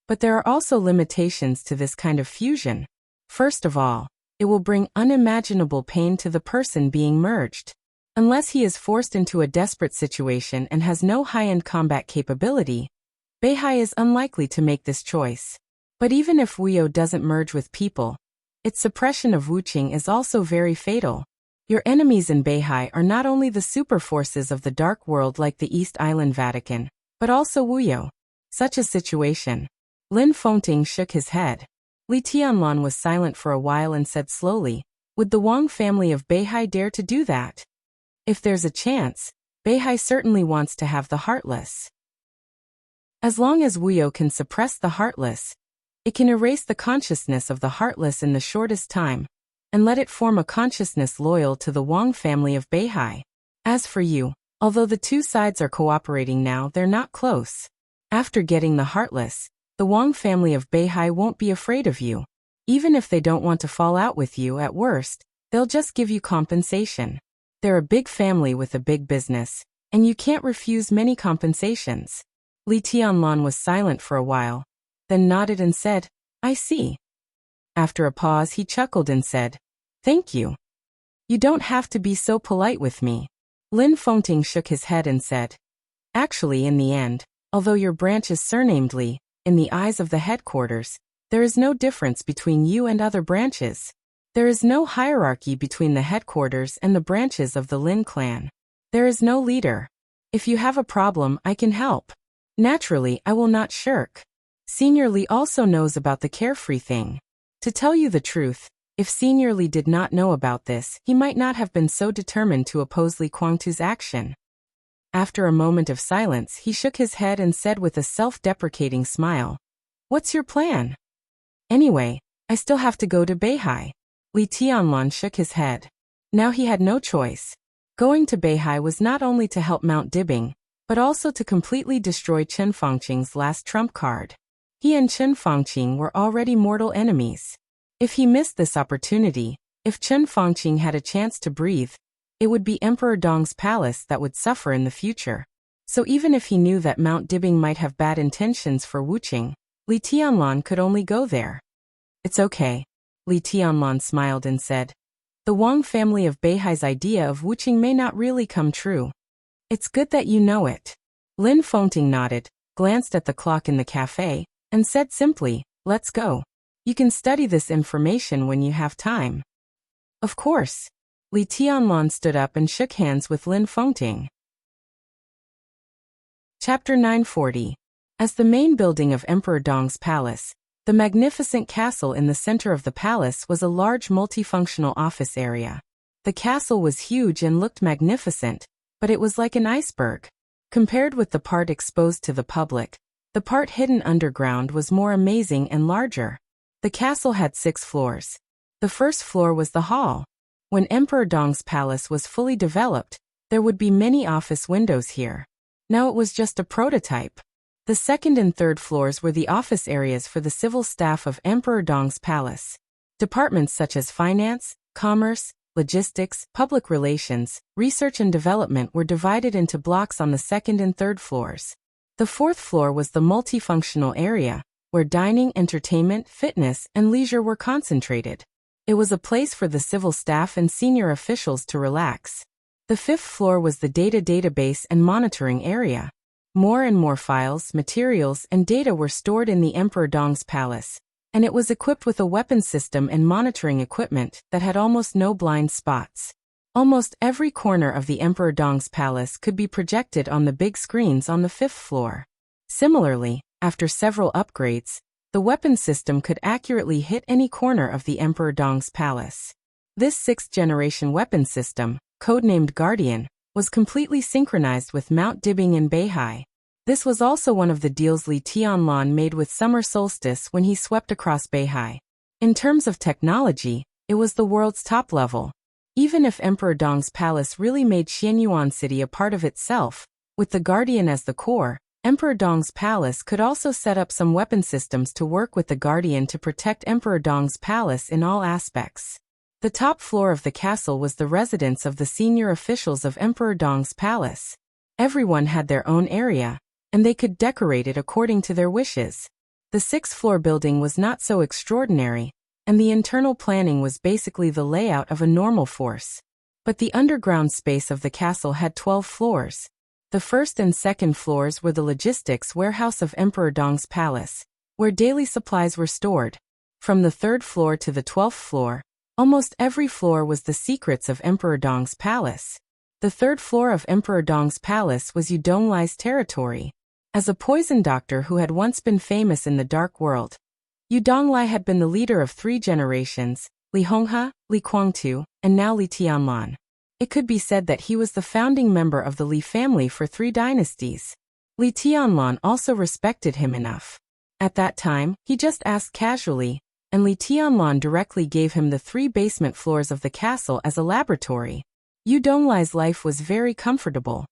But there are also limitations to this kind of fusion. First of all, it will bring unimaginable pain to the person being merged. Unless he is forced into a desperate situation and has no high-end combat capability, Beihai is unlikely to make this choice. But even if Wuyo doesn't merge with people, its suppression of Wuqing is also very fatal. Your enemies in Beihai are not only the super forces of the Dark World like the East Island Vatican, but also Wuyo. Such a situation. Lin Fengting shook his head. Li Tianlan was silent for a while and said slowly, would the Wang family of Beihai dare to do that? If there's a chance, Beihai certainly wants to have the Heartless. As long as Wuyo can suppress the Heartless, it can erase the consciousness of the Heartless in the shortest time, and let it form a consciousness loyal to the Wang family of Beihai. As for you, although the two sides are cooperating now, they're not close. After getting the Heartless, the Wang family of Beihai won't be afraid of you. Even if they don't want to fall out with you at worst, they'll just give you compensation. They're a big family with a big business, and you can't refuse many compensations. Li Tianlan was silent for a while, then nodded and said, I see. After a pause he chuckled and said, thank you. You don't have to be so polite with me. Lin Fengting shook his head and said, actually in the end, although your branch is surnamed Li, in the eyes of the headquarters, there is no difference between you and other branches. There is no hierarchy between the headquarters and the branches of the Lin clan. There is no leader. If you have a problem, I can help. Naturally, I will not shirk. Senior Li also knows about the carefree thing. To tell you the truth, if Senior Li did not know about this, he might not have been so determined to oppose Li Guangtu's action. After a moment of silence, he shook his head and said with a self-deprecating smile, what's your plan? Anyway, I still have to go to Beihai. Li Tianlan shook his head. Now he had no choice. Going to Beihai was not only to help Mount Dibbing, but also to completely destroy Chen Fangqing's last trump card. He and Chen Fangqing were already mortal enemies. If he missed this opportunity, if Chen Fangqing had a chance to breathe, it would be Emperor Dong's palace that would suffer in the future. So even if he knew that Mount Dibbing might have bad intentions for Wuqing, Li Tianlan could only go there. It's okay. Li Tianlan smiled and said, the Wang family of Beihai's idea of Wuqing may not really come true. It's good that you know it. Lin Fengting nodded, glanced at the clock in the cafe, and said simply, let's go. You can study this information when you have time. Of course. Li Tianlan stood up and shook hands with Lin Fengting. Chapter 940. As the main building of Emperor Dong's palace, the magnificent castle in the center of the palace was a large multifunctional office area. The castle was huge and looked magnificent, but it was like an iceberg. Compared with the part exposed to the public, the part hidden underground was more amazing and larger. The castle had 6 floors. The first floor was the hall. When Emperor Dong's palace was fully developed, there would be many office windows here. Now it was just a prototype. The second and third floors were the office areas for the civil staff of Emperor Dong's palace. Departments such as finance, commerce, logistics, public relations, research and development were divided into blocks on the second and third floors. The fourth floor was the multifunctional area, where dining, entertainment, fitness, and leisure were concentrated. It was a place for the civil staff and senior officials to relax. The fifth floor was the data database and monitoring area. More and more files, materials, and data were stored in the Emperor Dong's palace, and it was equipped with a weapons system and monitoring equipment that had almost no blind spots. Almost every corner of the Emperor Dong's palace could be projected on the big screens on the fifth floor. Similarly, after several upgrades, the weapons system could accurately hit any corner of the Emperor Dong's palace. This sixth-generation weapon system, codenamed Guardian, was completely synchronized with Mount Dibing in Beihai. This was also one of the deals Li Tianlan made with Summer Solstice when he swept across Beihai. In terms of technology, it was the world's top level. Even if Emperor Dong's palace really made Xianyuan City a part of itself, with the Guardian as the core, Emperor Dong's palace could also set up some weapon systems to work with the Guardian to protect Emperor Dong's palace in all aspects. The top floor of the castle was the residence of the senior officials of Emperor Dong's palace. Everyone had their own area, and they could decorate it according to their wishes. The sixth-floor building was not so extraordinary, and the internal planning was basically the layout of a normal force. But the underground space of the castle had 12 floors. The first and second floors were the logistics warehouse of Emperor Dong's palace, where daily supplies were stored. From the third floor to the 12th floor, almost every floor was the secrets of Emperor Dong's palace. The third floor of Emperor Dong's palace was Yu Donglai's territory. As a poison doctor who had once been famous in the dark world, Yu Donglai had been the leader of 3 generations, Li Honghe, Li Guangtu, and now Li Tianlan. It could be said that he was the founding member of the Li family for 3 dynasties. Li Tianlan also respected him enough. At that time, he just asked casually, and Li Tianlan directly gave him the 3 basement floors of the castle as a laboratory. Yu Donglai's life was very comfortable.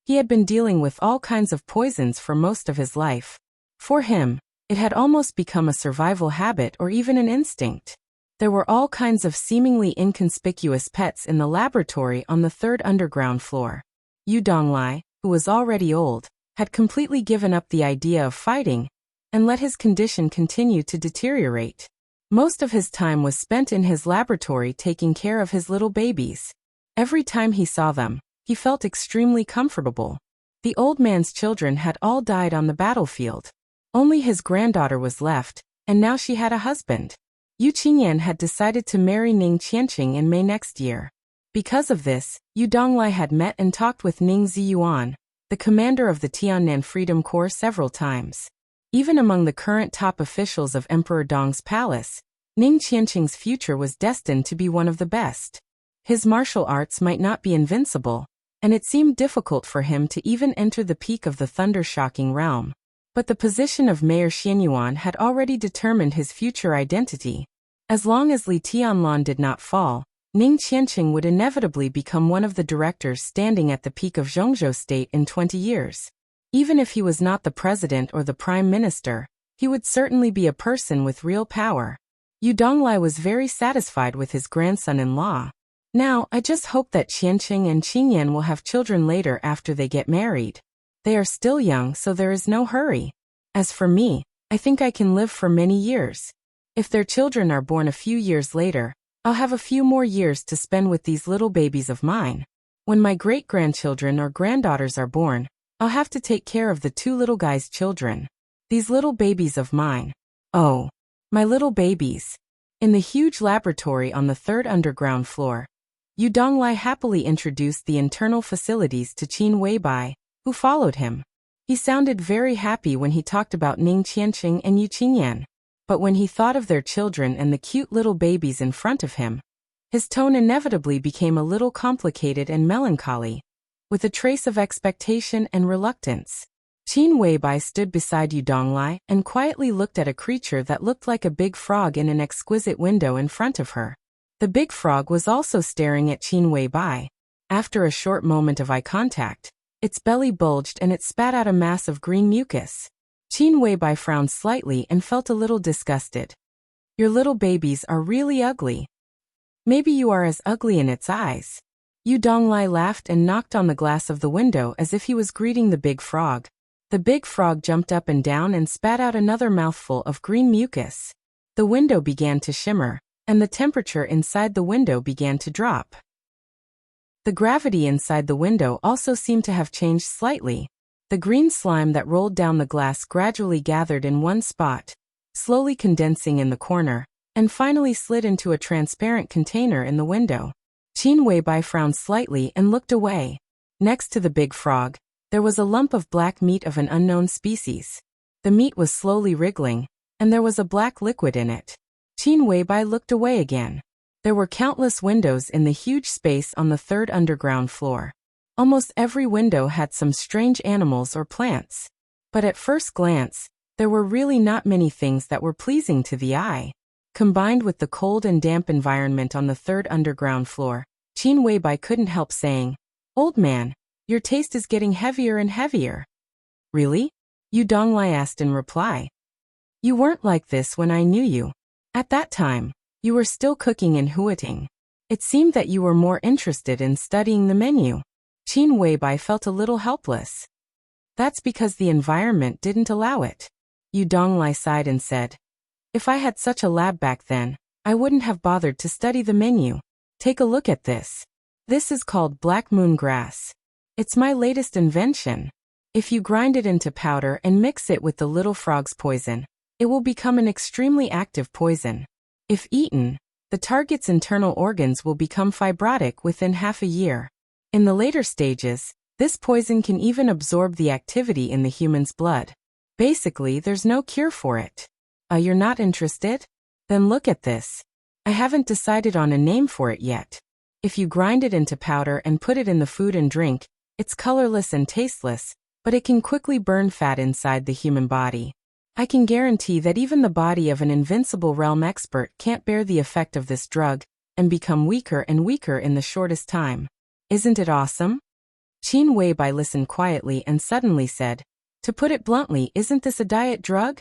He had been dealing with all kinds of poisons for most of his life. For him, it had almost become a survival habit or even an instinct. There were all kinds of seemingly inconspicuous pets in the laboratory on the 3rd underground floor. Yu Donglai, who was already old, had completely given up the idea of fighting and let his condition continue to deteriorate. Most of his time was spent in his laboratory taking care of his little babies. Every time he saw them, he felt extremely comfortable. The old man's children had all died on the battlefield. Only his granddaughter was left, and now she had a husband. Yu Qingyan had decided to marry Ning Qianqing in May next year. Because of this, Yu Donglai had met and talked with Ning Ziyuan, the commander of the Tiannan Freedom Corps, several times. Even among the current top officials of Emperor Dong's palace, Ning Qianqing's future was destined to be one of the best. His martial arts might not be invincible, and it seemed difficult for him to even enter the peak of the thunder-shocking realm. But the position of Mayor Xianyuan had already determined his future identity. As long as Li Tianlan did not fall, Ning Qianqing would inevitably become one of the directors standing at the peak of Zhongzhou State in 20 years. Even if he was not the president or the prime minister, he would certainly be a person with real power. Yu Donglai was very satisfied with his grandson-in-law. Now, I just hope that Qianqing and Qingyan will have children later after they get married. They are still young, so there is no hurry. As for me, I think I can live for many years. If their children are born a few years later, I'll have a few more years to spend with these little babies of mine. When my great-grandchildren or granddaughters are born, I'll have to take care of the 2 little guys' children. These little babies of mine. Oh, my little babies. In the huge laboratory on the 3rd underground floor, Yu Donglai happily introduced the internal facilities to Qin Weibai, who followed him. He sounded very happy when he talked about Ning Qianqing and Yu Qingyan, but when he thought of their children and the cute little babies in front of him, his tone inevitably became a little complicated and melancholy, with a trace of expectation and reluctance. Qin Weibai stood beside Yu Donglai and quietly looked at a creature that looked like a big frog in an exquisite window in front of her. The big frog was also staring at Qin Weibai. After a short moment of eye contact, its belly bulged and it spat out a mass of green mucus. Qin Weibai frowned slightly and felt a little disgusted. Your little babies are really ugly. Maybe you are as ugly in its eyes. Yu Donglai laughed and knocked on the glass of the window as if he was greeting the big frog. The big frog jumped up and down and spat out another mouthful of green mucus. The window began to shimmer, and the temperature inside the window began to drop. The gravity inside the window also seemed to have changed slightly. The green slime that rolled down the glass gradually gathered in one spot, slowly condensing in the corner, and finally slid into a transparent container in the window. Qin Weibai frowned slightly and looked away. Next to the big frog, there was a lump of black meat of an unknown species. The meat was slowly wriggling, and there was a black liquid in it. Qin Weibai looked away again. There were countless windows in the huge space on the third underground floor. Almost every window had some strange animals or plants. But at first glance, there were really not many things that were pleasing to the eye. Combined with the cold and damp environment on the third underground floor, Qin Weibai couldn't help saying, "Old man, your taste is getting heavier and heavier." "Really?" Yu Donglai asked in reply. "You weren't like this when I knew you. At that time, you were still cooking in Huiting. It seemed that you were more interested in studying the menu." Qin Weibai felt a little helpless. "That's because the environment didn't allow it." Yu Donglai sighed and said, "If I had such a lab back then, I wouldn't have bothered to study the menu. Take a look at this. This is called black moon grass. It's my latest invention. If you grind it into powder and mix it with the little frog's poison, it will become an extremely active poison. If eaten, the target's internal organs will become fibrotic within half a year. In the later stages, this poison can even absorb the activity in the human's blood. Basically, there's no cure for it." You're not interested? Then look at this. I haven't decided on a name for it yet. If you grind it into powder and put it in the food and drink, it's colorless and tasteless, but it can quickly burn fat inside the human body. I can guarantee that even the body of an invincible realm expert can't bear the effect of this drug, and become weaker and weaker in the shortest time. Isn't it awesome? Qin Weibai listened quietly and suddenly said, "To put it bluntly, isn't this a diet drug?"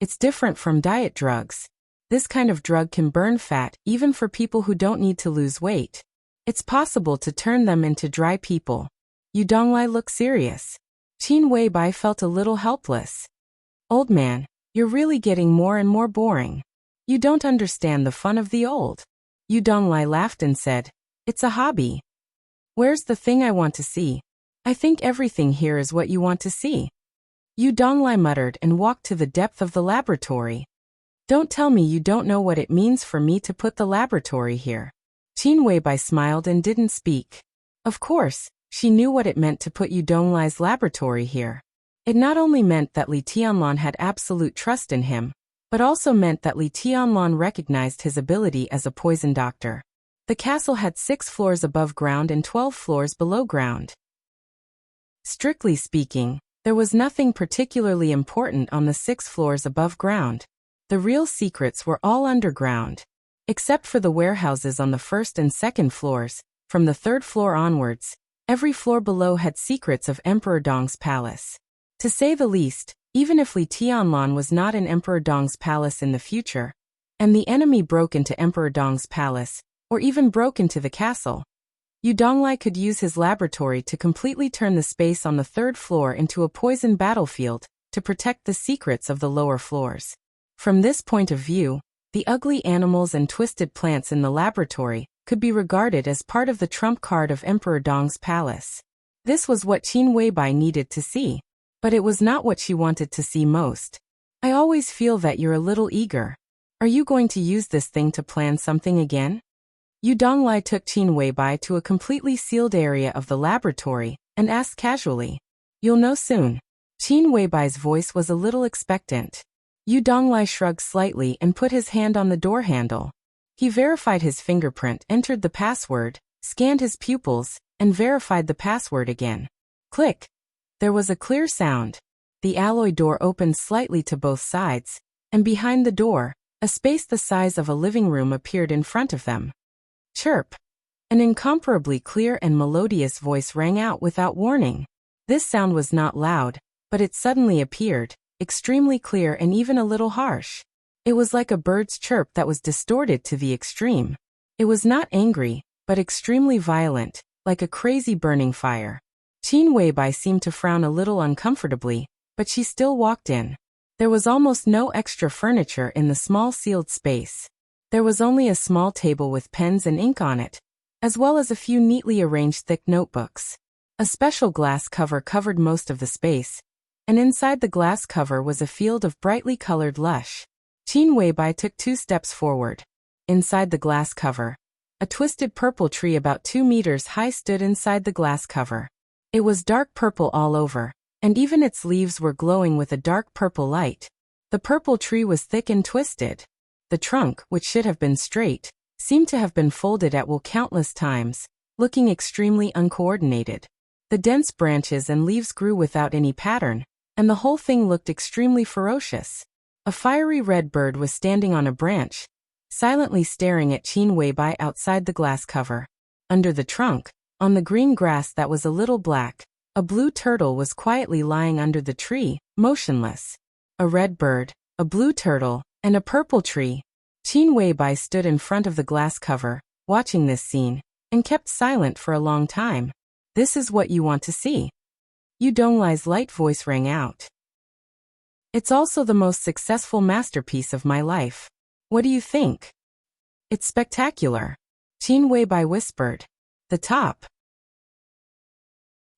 "It's different from diet drugs. This kind of drug can burn fat even for people who don't need to lose weight. It's possible to turn them into dry people." Yu Donglai looked serious. Qin Weibai felt a little helpless. "Old man, you're really getting more and more boring. You don't understand the fun of the old." Yu Donglai laughed and said, "It's a hobby. Where's the thing I want to see? I think everything here is what you want to see." Yu Donglai muttered and walked to the depth of the laboratory. "Don't tell me you don't know what it means for me to put the laboratory here." Qin Weibai smiled and didn't speak. Of course, she knew what it meant to put Yu Donglai's laboratory here. It not only meant that Li Tianlan had absolute trust in him, but also meant that Li Tianlan recognized his ability as a poison doctor. The castle had 6 floors above ground and 12 floors below ground. Strictly speaking, there was nothing particularly important on the 6 floors above ground. The real secrets were all underground. Except for the warehouses on the 1st and 2nd floors, from the 3rd floor onwards, every floor below had secrets of Emperor Dong's palace. To say the least, even if Li Tianlan was not in Emperor Dong's palace in the future, and the enemy broke into Emperor Dong's palace, or even broke into the castle, Yu Donglai could use his laboratory to completely turn the space on the 3rd floor into a poison battlefield to protect the secrets of the lower floors. From this point of view, the ugly animals and twisted plants in the laboratory could be regarded as part of the trump card of Emperor Dong's palace. This was what Qin Weibai needed to see, but it was not what she wanted to see most. "I always feel that you're a little eager. Are you going to use this thing to plan something again?" Yu Donglai took Qin Weibai to a completely sealed area of the laboratory and asked casually, "You'll know soon." Qin Weibai's voice was a little expectant. Yu Donglai shrugged slightly and put his hand on the door handle. He verified his fingerprint, entered the password, scanned his pupils, and verified the password again. Click! There was a clear sound. The alloy door opened slightly to both sides, and behind the door, a space the size of a living room appeared in front of them. Chirp! An incomparably clear and melodious voice rang out without warning. This sound was not loud, but it suddenly appeared, extremely clear and even a little harsh. It was like a bird's chirp that was distorted to the extreme. It was not angry, but extremely violent, like a crazy burning fire. Qin Weibai seemed to frown a little uncomfortably, but she still walked in. There was almost no extra furniture in the small sealed space. There was only a small table with pens and ink on it, as well as a few neatly arranged thick notebooks. A special glass cover covered most of the space, and inside the glass cover was a field of brightly colored lush. Qin Weibai took 2 steps forward. Inside the glass cover, a twisted purple tree about 2 meters high stood inside the glass cover. It was dark purple all over, and even its leaves were glowing with a dark purple light. The purple tree was thick and twisted. The trunk, which should have been straight, seemed to have been folded at will countless times, looking extremely uncoordinated. The dense branches and leaves grew without any pattern, and the whole thing looked extremely ferocious. A fiery red bird was standing on a branch, silently staring at Qin Weibai outside the glass cover. Under the trunk, on the green grass that was a little black, a blue turtle was quietly lying under the tree, motionless. A red bird, a blue turtle, and a purple tree. Qin Weibai stood in front of the glass cover, watching this scene, and kept silent for a long time. "This is what you want to see?" Yu Donglai's light voice rang out. "It's also the most successful masterpiece of my life. What do you think?" "It's spectacular," Qin Weibai whispered. "The top."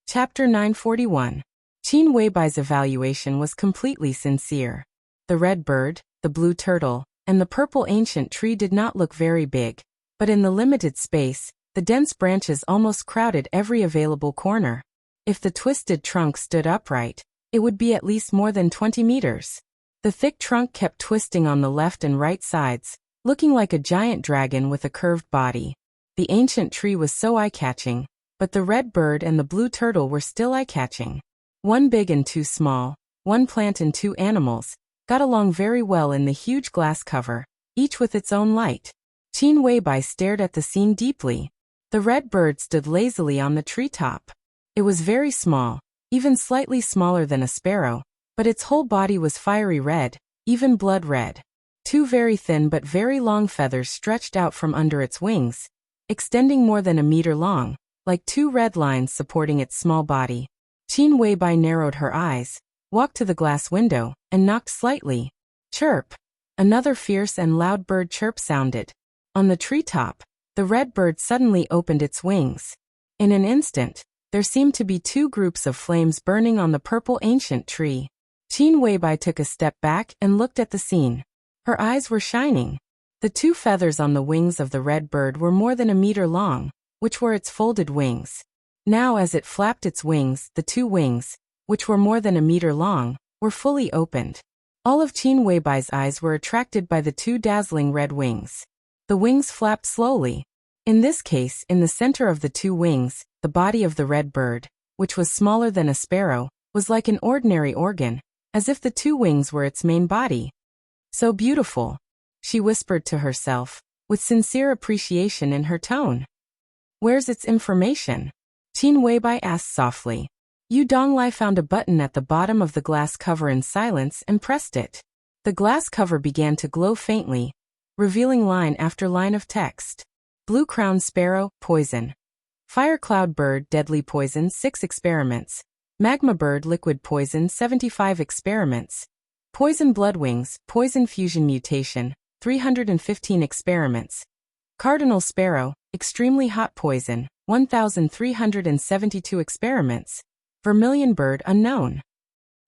Chapter 941. Qin Weibai's evaluation was completely sincere. The red bird, the blue turtle, and the purple ancient tree did not look very big, but in the limited space, the dense branches almost crowded every available corner. If the twisted trunk stood upright, it would be at least more than 20 meters. The thick trunk kept twisting on the left and right sides, looking like a giant dragon with a curved body. The ancient tree was so eye-catching, but the red bird and the blue turtle were still eye-catching. One big and 2 small, one plant and 2 animals, got along very well in the huge glass cover, each with its own light. Qin Weibai stared at the scene deeply. The red bird stood lazily on the treetop. It was very small, even slightly smaller than a sparrow, but its whole body was fiery red, even blood red. 2 very thin but very long feathers stretched out from under its wings, extending more than a meter long, like 2 red lines supporting its small body. Qin Weibai narrowed her eyes, walked to the glass window, and knocked slightly. Chirp! Another fierce and loud bird chirp sounded. On the treetop, the red bird suddenly opened its wings. In an instant, there seemed to be 2 groups of flames burning on the purple ancient tree. Qin Weibai took a step back and looked at the scene. Her eyes were shining. The 2 feathers on the wings of the red bird were more than a meter long, which were its folded wings. Now as it flapped its wings, the 2 wings, which were more than a meter long, were fully opened. All of Qin Weibai's eyes were attracted by the 2 dazzling red wings. The wings flapped slowly. In this case, in the center of the 2 wings, the body of the red bird, which was smaller than a sparrow, was like an ordinary organ, as if the 2 wings were its main body. "So beautiful," she whispered to herself, with sincere appreciation in her tone. "Where's its information?" Qin Weibai asked softly. Yu Donglai found a button at the bottom of the glass cover in silence and pressed it. The glass cover began to glow faintly, revealing line after line of text. Blue-crowned sparrow, poison. Fire-cloud bird, deadly poison, 6 experiments. Magma bird, liquid poison, 75 experiments. Poison bloodwings, poison fusion mutation, 315 experiments. Cardinal sparrow, extremely hot poison, 1,372 experiments. Vermilion bird, unknown.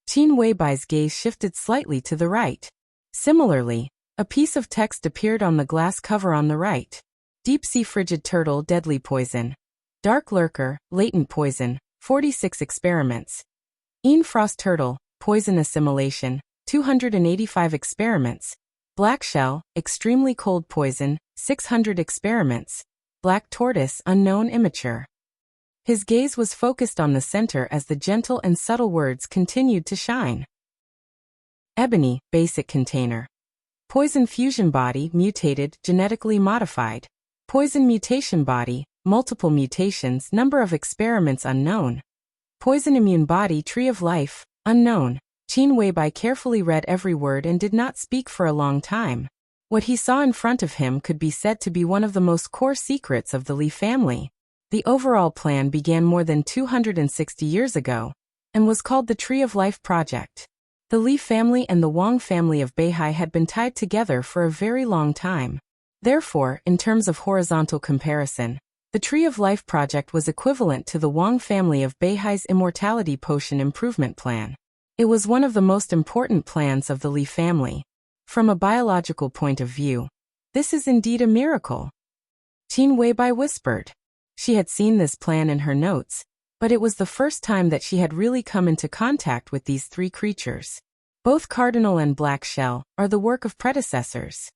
Qin Weibai's gaze shifted slightly to the right. Similarly, a piece of text appeared on the glass cover on the right. Deep-sea frigid turtle, deadly poison. Dark lurker, latent poison, 46 experiments. Frost turtle, poison assimilation, 285 experiments. Black shell, extremely cold poison, 600 experiments. Black tortoise, unknown, immature. His gaze was focused on the center as the gentle and subtle words continued to shine. Ebony, basic container. Poison fusion body, mutated, genetically modified. Poison mutation body, multiple mutations, number of experiments unknown. Poison immune body, tree of life, unknown. Qin Weibai carefully read every word and did not speak for a long time. What he saw in front of him could be said to be one of the most core secrets of the Li family. The overall plan began more than 260 years ago and was called the Tree of Life Project. The Li family and the Wang family of Beihai had been tied together for a very long time. Therefore, in terms of horizontal comparison, the Tree of Life Project was equivalent to the Wang family of Beihai's Immortality Potion Improvement Plan. It was one of the most important plans of the Li family. From a biological point of view, this is indeed a miracle. Qin Weibai whispered. She had seen this plan in her notes, but it was the first time that she had really come into contact with these three creatures. Both Cardinal and Black Shell are the work of predecessors.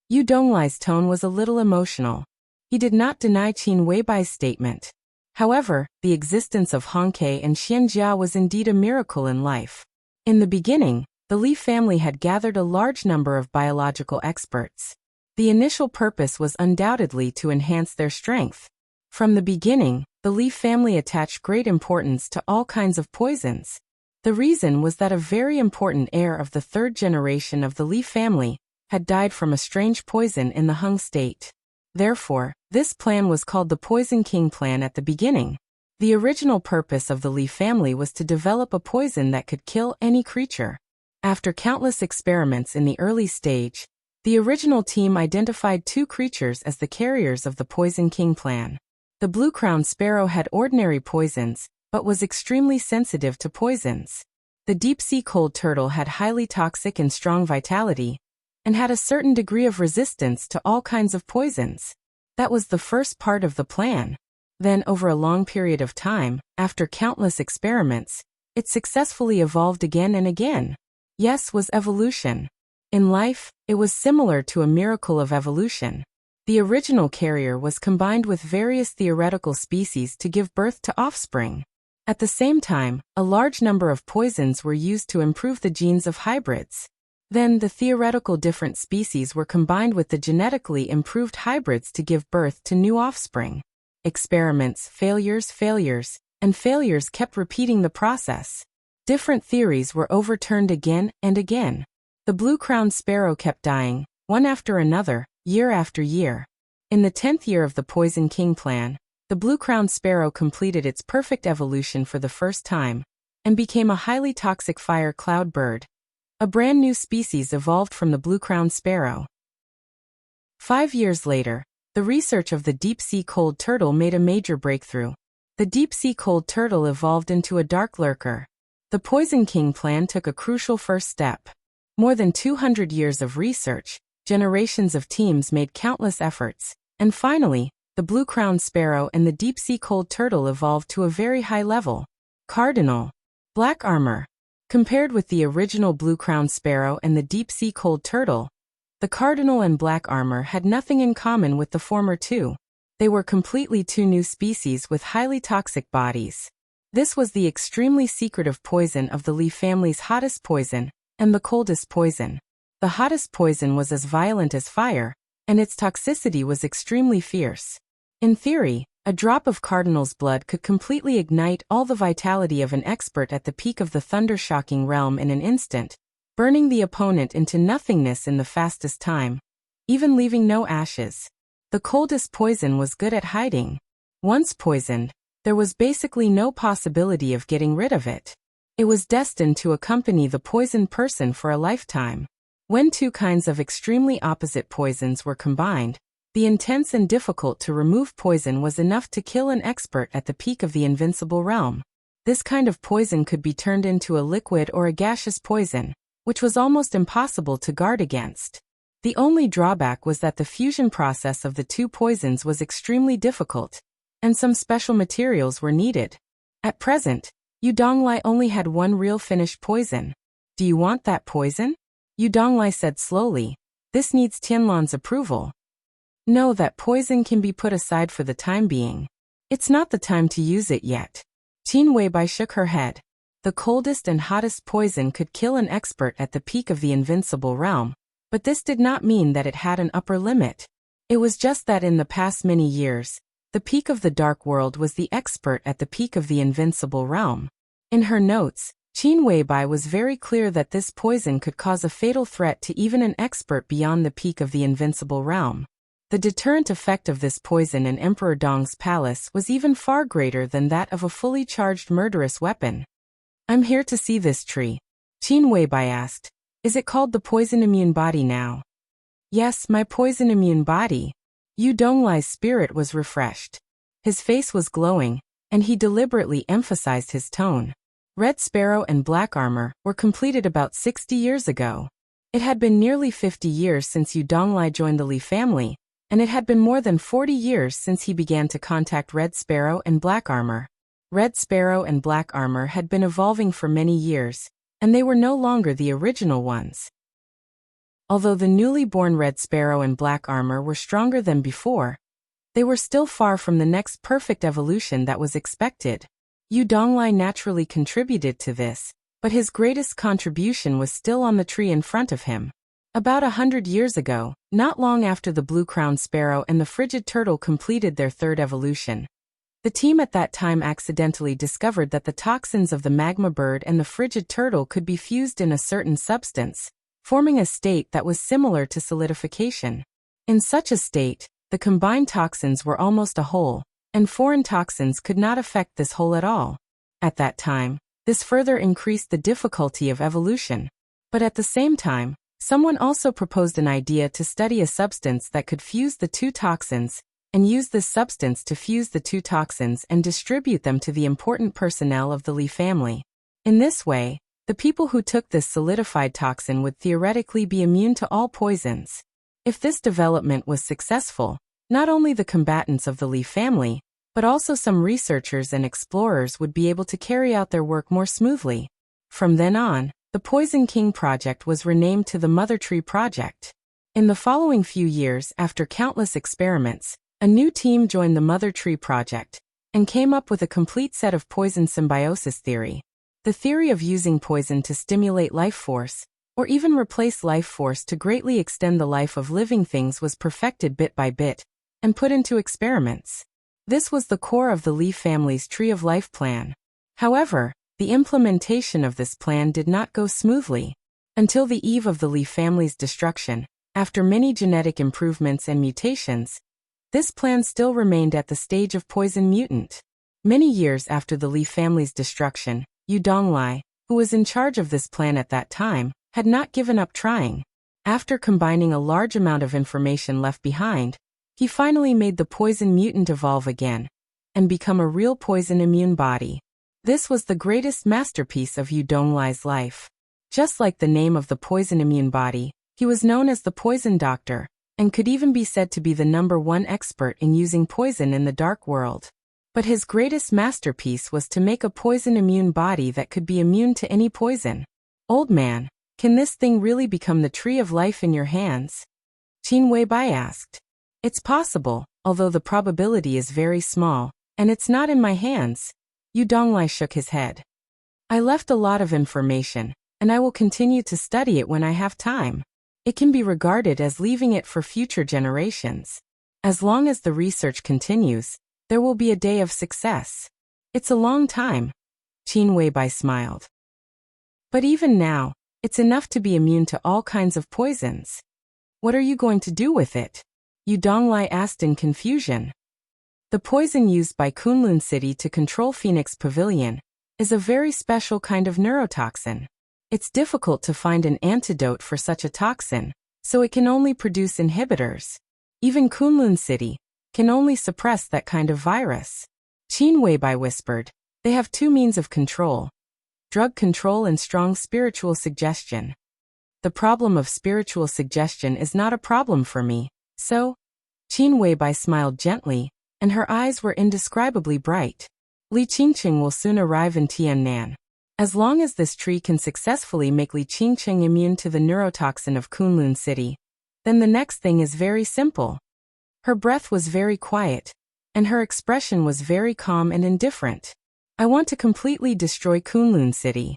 Yu Donglai's tone was a little emotional. He did not deny Qin Weibai's statement. However, the existence of Hongke and Xianjia was indeed a miracle in life. In the beginning, the Li family had gathered a large number of biological experts. The initial purpose was undoubtedly to enhance their strength. From the beginning, the Li family attached great importance to all kinds of poisons. The reason was that a very important heir of the third generation of the Li family had died from a strange poison in the Hung state. Therefore, this plan was called the Poison King Plan at the beginning. The original purpose of the Li family was to develop a poison that could kill any creature. After countless experiments in the early stage, the original team identified two creatures as the carriers of the Poison King Plan. The blue-crowned sparrow had ordinary poisons, but was extremely sensitive to poisons. The deep-sea cold turtle had highly toxic and strong vitality, and had a certain degree of resistance to all kinds of poisons. That was the first part of the plan. Then, over a long period of time, after countless experiments, it successfully evolved again and again. Yes, was evolution. In life, it was similar to a miracle of evolution. The original carrier was combined with various theoretical species to give birth to offspring. At the same time, a large number of poisons were used to improve the genes of hybrids. Then the theoretical different species were combined with the genetically improved hybrids to give birth to new offspring. Experiments, failures, and failures kept repeating the process. Different theories were overturned again and again. The blue-crowned sparrow kept dying, one after another, year after year. In the 10th year of the Poison King Plan, the blue-crowned sparrow completed its perfect evolution for the first time, and became a highly toxic fire cloud bird. A brand new species evolved from the blue-crowned sparrow. 5 years later, the research of the deep-sea cold turtle made a major breakthrough. The deep-sea cold turtle evolved into a dark lurker. The Poison King Plan took a crucial first step. More than 200 years of research, generations of teams made countless efforts, and finally, the blue-crowned sparrow and the deep-sea cold turtle evolved to a very high level. Cardinal. Black armor. Compared with the original blue-crowned sparrow and the deep-sea cold turtle, the cardinal and black armor had nothing in common with the former two. They were completely two new species with highly toxic bodies. This was the extremely secretive poison of the Li family's hottest poison, and the coldest poison. The hottest poison was as violent as fire, and its toxicity was extremely fierce. In theory, a drop of cardinal's blood could completely ignite all the vitality of an expert at the peak of the thunder-shocking realm in an instant, burning the opponent into nothingness in the fastest time, even leaving no ashes. The coldest poison was good at hiding. Once poisoned, there was basically no possibility of getting rid of it. It was destined to accompany the poisoned person for a lifetime. When two kinds of extremely opposite poisons were combined, the intense and difficult to remove poison was enough to kill an expert at the peak of the invincible realm. This kind of poison could be turned into a liquid or a gaseous poison, which was almost impossible to guard against. The only drawback was that the fusion process of the two poisons was extremely difficult, and some special materials were needed. At present, Yu Donglai only had one real finished poison. Do you want that poison? Yu Donglai said slowly. This needs Tianlan's approval. No, that poison can be put aside for the time being. It's not the time to use it yet. Qin Weibai shook her head. The coldest and hottest poison could kill an expert at the peak of the invincible realm, but this did not mean that it had an upper limit. It was just that in the past many years, the peak of the dark world was the expert at the peak of the invincible realm. In her notes, Qin Weibai was very clear that this poison could cause a fatal threat to even an expert beyond the peak of the invincible realm. The deterrent effect of this poison in Emperor Dong's palace was even far greater than that of a fully charged murderous weapon. "I'm here to see this tree," Qin Weibai asked. "Is it called the poison-immune body now?" "Yes, my poison-immune body." Yu Donglai's spirit was refreshed. His face was glowing, and he deliberately emphasized his tone. Red Sparrow and Black Armor were completed about 60 years ago. It had been nearly 50 years since Yu Donglai joined the Li family, and it had been more than 40 years since he began to contact Red Sparrow and Black Armor. Red Sparrow and Black Armor had been evolving for many years, and they were no longer the original ones. Although the newly born Red Sparrow and Black Armor were stronger than before, they were still far from the next perfect evolution that was expected. Yu Donglai naturally contributed to this, but his greatest contribution was still on the tree in front of him. About 100 years ago, not long after the blue-crowned sparrow and the frigid turtle completed their third evolution, the team at that time accidentally discovered that the toxins of the magma bird and the frigid turtle could be fused in a certain substance, forming a state that was similar to solidification. In such a state, the combined toxins were almost a whole, and foreign toxins could not affect this whole at all. At that time, this further increased the difficulty of evolution. But at the same time, someone also proposed an idea to study a substance that could fuse the two toxins, and use this substance to fuse the two toxins and distribute them to the important personnel of the Li family. In this way, the people who took this solidified toxin would theoretically be immune to all poisons. If this development was successful, not only the combatants of the Li family, but also some researchers and explorers would be able to carry out their work more smoothly. From then on, the Poison King project was renamed to the Mother Tree Project. In the following few years, after countless experiments, a new team joined the Mother Tree Project and came up with a complete set of poison symbiosis theory. The theory of using poison to stimulate life force, or even replace life force to greatly extend the life of living things, was perfected bit by bit and put into experiments. This was the core of the Li family's Tree of Life plan. However, the implementation of this plan did not go smoothly. Until the eve of the Li family's destruction, after many genetic improvements and mutations, this plan still remained at the stage of poison mutant. Many years after the Li family's destruction, Yu Donglai, who was in charge of this plan at that time, had not given up trying. After combining a large amount of information left behind, he finally made the poison mutant evolve again and become a real poison-immune body. This was the greatest masterpiece of Yu Donglai's life. Just like the name of the poison-immune body, he was known as the Poison Doctor, and could even be said to be the #1 expert in using poison in the dark world. But his greatest masterpiece was to make a poison-immune body that could be immune to any poison. "Old man, can this thing really become the Tree of Life in your hands?" Qin Weibai asked. "It's possible, although the probability is very small, and it's not in my hands." Yu Donglai shook his head. "I left a lot of information, and I will continue to study it when I have time. It can be regarded as leaving it for future generations. As long as the research continues, there will be a day of success. It's a long time." Qin Weibai smiled. "But even now, it's enough to be immune to all kinds of poisons. What are you going to do with it?" Yu Donglai asked in confusion. "The poison used by Kunlun City to control Phoenix Pavilion is a very special kind of neurotoxin. It's difficult to find an antidote for such a toxin, so it can only produce inhibitors. Even Kunlun City can only suppress that kind of virus." Qin Weibai whispered. "They have two means of control: drug control and strong spiritual suggestion. The problem of spiritual suggestion is not a problem for me, so..." Qin Weibai smiled gently, and her eyes were indescribably bright. "Li Qingqing will soon arrive in Tiannan. As long as this tree can successfully make Li Qingqing immune to the neurotoxin of Kunlun City, then the next thing is very simple." Her breath was very quiet, and her expression was very calm and indifferent. "I want to completely destroy Kunlun City."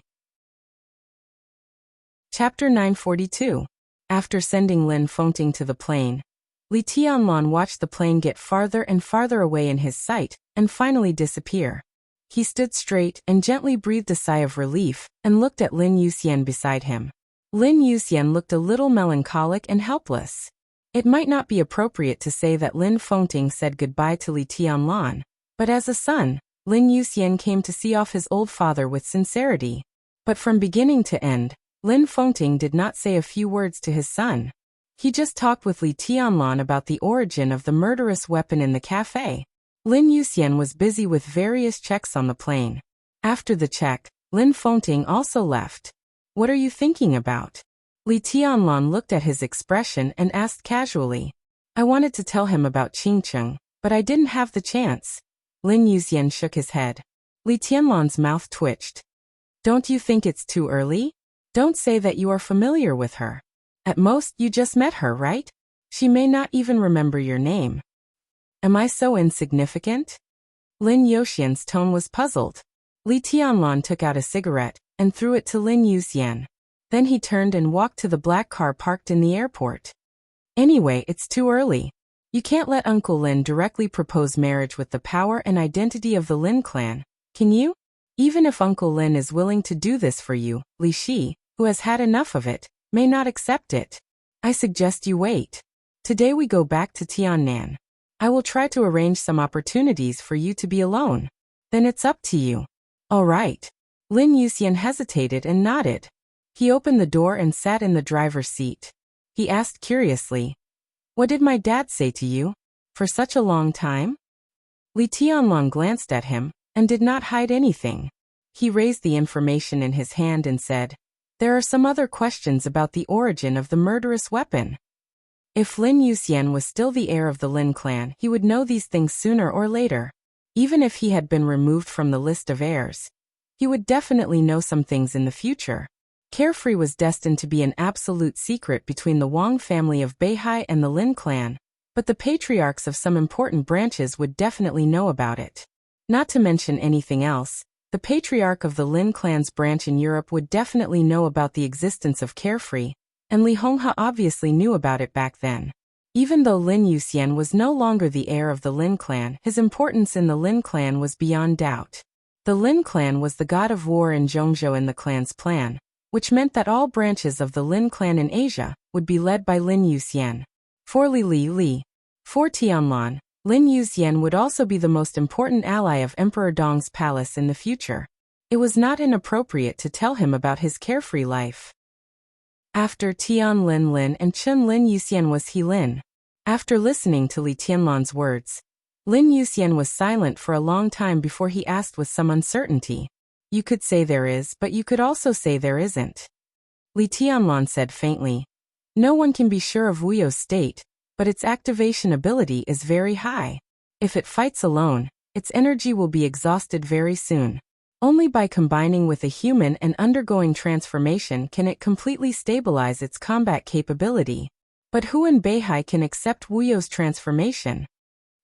Chapter 942. After sending Lin Fengting to the plane, Li Tianlan watched the plane get farther and farther away in his sight, and finally disappear. He stood straight and gently breathed a sigh of relief and looked at Lin Yuxian beside him. Lin Yuxian looked a little melancholic and helpless. It might not be appropriate to say that Lin Fengting said goodbye to Li Tianlan, but as a son, Lin Yuxian came to see off his old father with sincerity. But from beginning to end, Lin Fengting did not say a few words to his son. He just talked with Li Tianlan about the origin of the murderous weapon in the cafe. Lin Yuxian was busy with various checks on the plane. After the check, Lin Fengting also left. What are you thinking about? Li Tianlan looked at his expression and asked casually. I wanted to tell him about Qingcheng, but I didn't have the chance. Lin Yuxian shook his head. Li Tianlan's mouth twitched. Don't you think it's too early? Don't say that you are familiar with her. At most, you just met her, right? She may not even remember your name. Am I so insignificant? Lin Yuxian's tone was puzzled. Li Tianlan took out a cigarette and threw it to Lin Yuxian. Then he turned and walked to the black car parked in the airport. Anyway, it's too early. You can't let Uncle Lin directly propose marriage with the power and identity of the Lin clan, can you? Even if Uncle Lin is willing to do this for you, Li Shi, who has had enough of it, may not accept it. I suggest you wait. Today we go back to Tiannan. I will try to arrange some opportunities for you to be alone. Then it's up to you. All right. Lin Yuxian hesitated and nodded. He opened the door and sat in the driver's seat. He asked curiously, What did my dad say to you? For such a long time? Li Tianlan glanced at him and did not hide anything. He raised the information in his hand and said, There are some other questions about the origin of the murderous weapon. If Lin Yuxian was still the heir of the Lin clan, he would know these things sooner or later. Even if he had been removed from the list of heirs, he would definitely know some things in the future. Carefree was destined to be an absolute secret between the Wang family of Beihai and the Lin clan, but the patriarchs of some important branches would definitely know about it. Not to mention anything else, the patriarch of the Lin clan's branch in Europe would definitely know about the existence of Carefree, and Li Honghe obviously knew about it back then. Even though Lin Yuxian was no longer the heir of the Lin clan, his importance in the Lin clan was beyond doubt. The Lin clan was the god of war in Zhongzhou in the clan's plan, which meant that all branches of the Lin clan in Asia would be led by Lin Yuxian. For For Tianlan, Lin Yuxian would also be the most important ally of Emperor Dong's palace in the future. It was not inappropriate to tell him about his carefree life. After Lin and Chen Lin Yuxian was he Lin. After listening to Li Tianlan's words, Lin Yuxian was silent for a long time before he asked with some uncertainty. You could say there is, but you could also say there isn't. Li Tianlan said faintly. No one can be sure of Wuyo's state, but its activation ability is very high. If it fights alone, its energy will be exhausted very soon. Only by combining with a human and undergoing transformation can it completely stabilize its combat capability. But who in Beihai can accept Wuyo's transformation?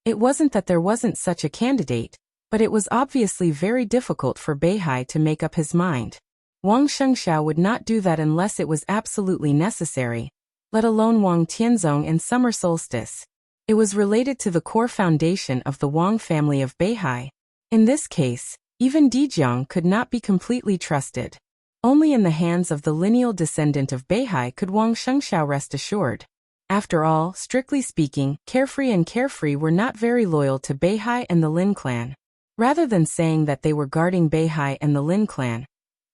It wasn't that there wasn't such a candidate, but it was obviously very difficult for Beihai to make up his mind. Wang Shengxiao would not do that unless it was absolutely necessary, let alone Wang Tianzong and Summer Solstice. It was related to the core foundation of the Wang family of Beihai. In this case, even Dijiang could not be completely trusted. Only in the hands of the lineal descendant of Beihai could Wang Shengxiao rest assured. After all, strictly speaking, Carefree were not very loyal to Beihai and the Lin clan. Rather than saying that they were guarding Beihai and the Lin clan,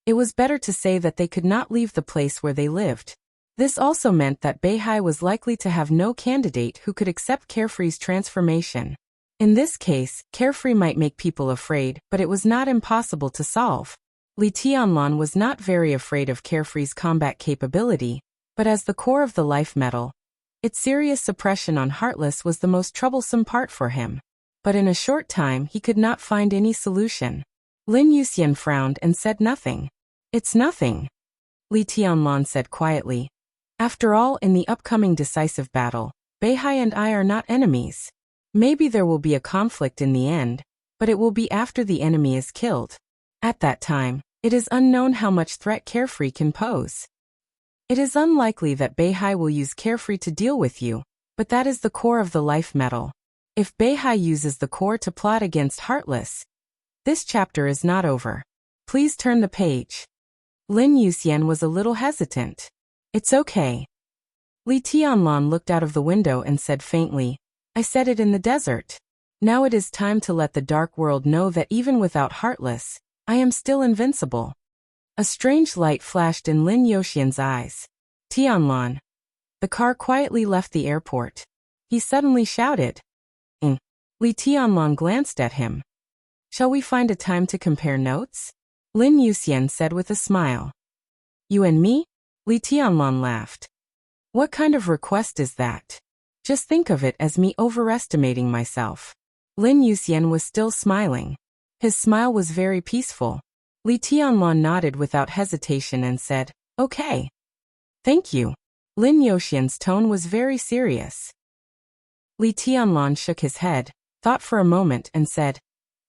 it was better to say that they could not leave the place where they lived. This also meant that Beihai was likely to have no candidate who could accept Carefree's transformation. In this case, Carefree might make people afraid, but it was not impossible to solve. Li Tianlan was not very afraid of Carefree's combat capability, but as the core of the life metal, its serious suppression on Heartless was the most troublesome part for him. But in a short time he could not find any solution. Lin Yuxian frowned and said nothing. It's nothing, Li Tianlan said quietly. After all, in the upcoming decisive battle, Beihai and I are not enemies. Maybe there will be a conflict in the end, but it will be after the enemy is killed. At that time, it is unknown how much threat Carefree can pose. It is unlikely that Beihai will use Carefree to deal with you, but that is the core of the life metal. If Beihai uses the core to plot against Heartless, This chapter is not over. Please turn the page. Lin Yuxian was a little hesitant. It's okay. Li Tianlan looked out of the window and said faintly, I said it in the desert. Now it is time to let the dark world know that even without Heartless, I am still invincible. A strange light flashed in Lin Yuxian's eyes. Tianlan. The car quietly left the airport. He suddenly shouted. Li Tianlan glanced at him. Shall we find a time to compare notes? Lin Yuxian said with a smile. You and me? Li Tianlan laughed. What kind of request is that? Just think of it as me overestimating myself. Lin Yuxian was still smiling. His smile was very peaceful. Li Tianlan nodded without hesitation and said, Okay. Thank you. Lin Yuxian's tone was very serious. Li Tianlan shook his head, thought for a moment and said,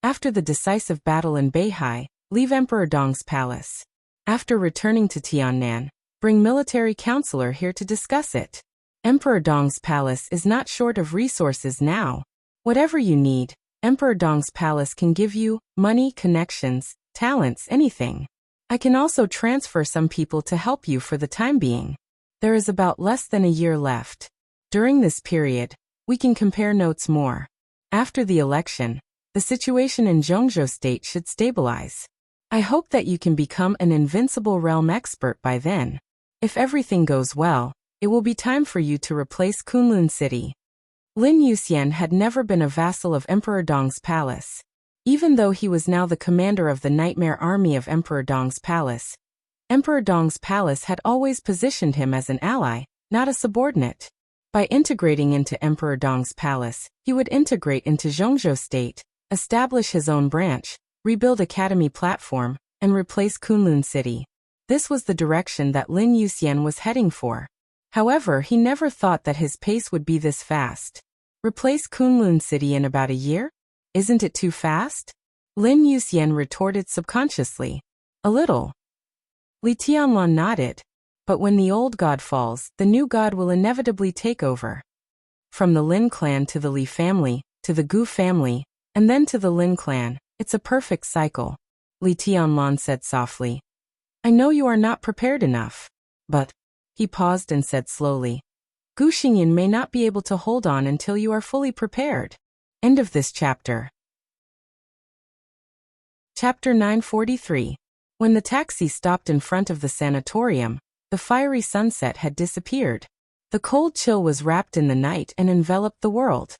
After the decisive battle in Beihai, leave Emperor Dong's palace. After returning to Tiannan, bring military counselor here to discuss it. Emperor Dong's palace is not short of resources now. Whatever you need, Emperor Dong's palace can give you, money, connections, talents, anything. I can also transfer some people to help you for the time being. There is about less than a year left. During this period, we can compare notes more. After the election, the situation in Zhongzhou state should stabilize. I hope that you can become an invincible realm expert by then. If everything goes well, it will be time for you to replace Kunlun City. Lin Yuxian had never been a vassal of Emperor Dong's palace. Even though he was now the commander of the nightmare army of Emperor Dong's palace, Emperor Dong's palace had always positioned him as an ally, not a subordinate. By integrating into Emperor Dong's palace, he would integrate into Zhongzhou state, establish his own branch, rebuild academy platform, and replace Kunlun City. This was the direction that Lin Yuxian was heading for. However, he never thought that his pace would be this fast. Replace Kunlun City in about a year? Isn't it too fast? Lin Yuxian retorted subconsciously. A little. Li Tianlan nodded. But when the old god falls, the new god will inevitably take over. From the Lin clan to the Li family, to the Gu family, and then to the Lin clan, it's a perfect cycle. Li Tianlan said softly. I know you are not prepared enough. But, he paused and said slowly, Gu Xingyan may not be able to hold on until you are fully prepared. End of this chapter. Chapter 943. When the taxi stopped in front of the sanatorium, the fiery sunset had disappeared. The cold chill was wrapped in the night and enveloped the world.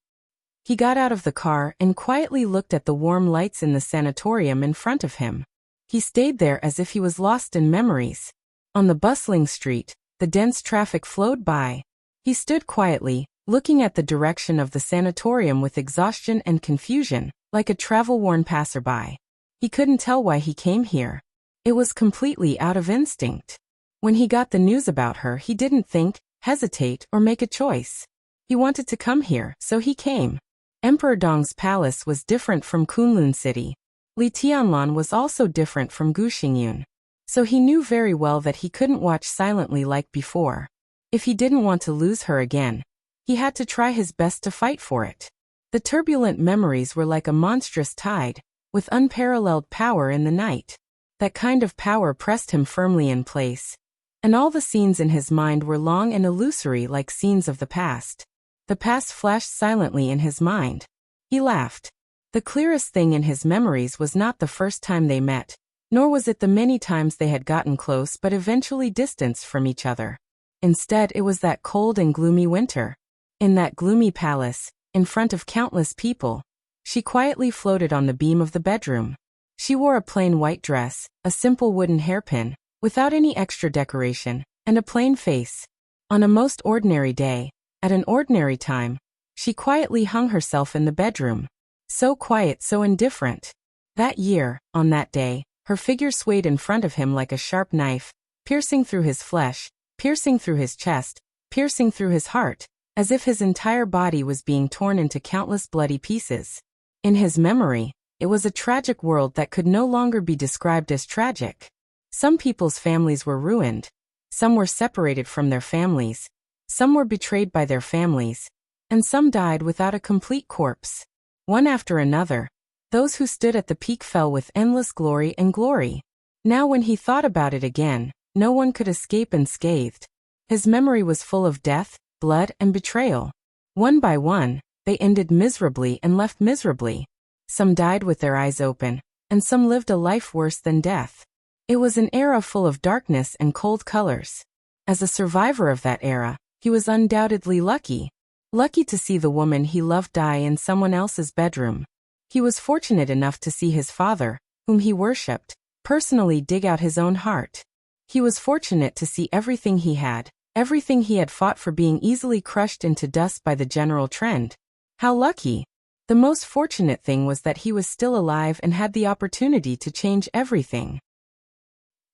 He got out of the car and quietly looked at the warm lights in the sanatorium in front of him. He stayed there as if he was lost in memories. On the bustling street, the dense traffic flowed by. He stood quietly, looking at the direction of the sanatorium with exhaustion and confusion, like a travel-worn passerby. He couldn't tell why he came here. It was completely out of instinct. When he got the news about her, he didn't think, hesitate, or make a choice. He wanted to come here, so he came. Emperor Dong's palace was different from Kunlun City. Li Tianlan was also different from Gu Xingyun. So he knew very well that he couldn't watch silently like before. If he didn't want to lose her again, he had to try his best to fight for it. The turbulent memories were like a monstrous tide, with unparalleled power in the night. That kind of power pressed him firmly in place. And all the scenes in his mind were long and illusory like scenes of the past. The past flashed silently in his mind. He laughed. The clearest thing in his memories was not the first time they met, nor was it the many times they had gotten close but eventually distanced from each other. Instead, it was that cold and gloomy winter. In that gloomy palace, in front of countless people, she quietly floated on the beam of the bedroom. She wore a plain white dress, a simple wooden hairpin, without any extra decoration, and a plain face. On a most ordinary day, at an ordinary time, she quietly hung herself in the bedroom. So quiet, so indifferent. That year, on that day, her figure swayed in front of him like a sharp knife, piercing through his flesh, piercing through his chest, piercing through his heart, as if his entire body was being torn into countless bloody pieces. In his memory, it was a tragic world that could no longer be described as tragic. Some people's families were ruined. Some were separated from their families. Some were betrayed by their families. And some died without a complete corpse. One after another, Those who stood at the peak fell with endless glory and glory. Now when he thought about it again, no one could escape unscathed. His memory was full of death, blood, and betrayal. One by one, they ended miserably and left miserably. Some died with their eyes open, and some lived a life worse than death. It was an era full of darkness and cold colors. As a survivor of that era, he was undoubtedly lucky. Lucky to see the woman he loved die in someone else's bedroom. He was fortunate enough to see his father, whom he worshipped, personally dig out his own heart. He was fortunate to see everything he had fought for being easily crushed into dust by the general trend. How lucky! The most fortunate thing was that he was still alive and had the opportunity to change everything.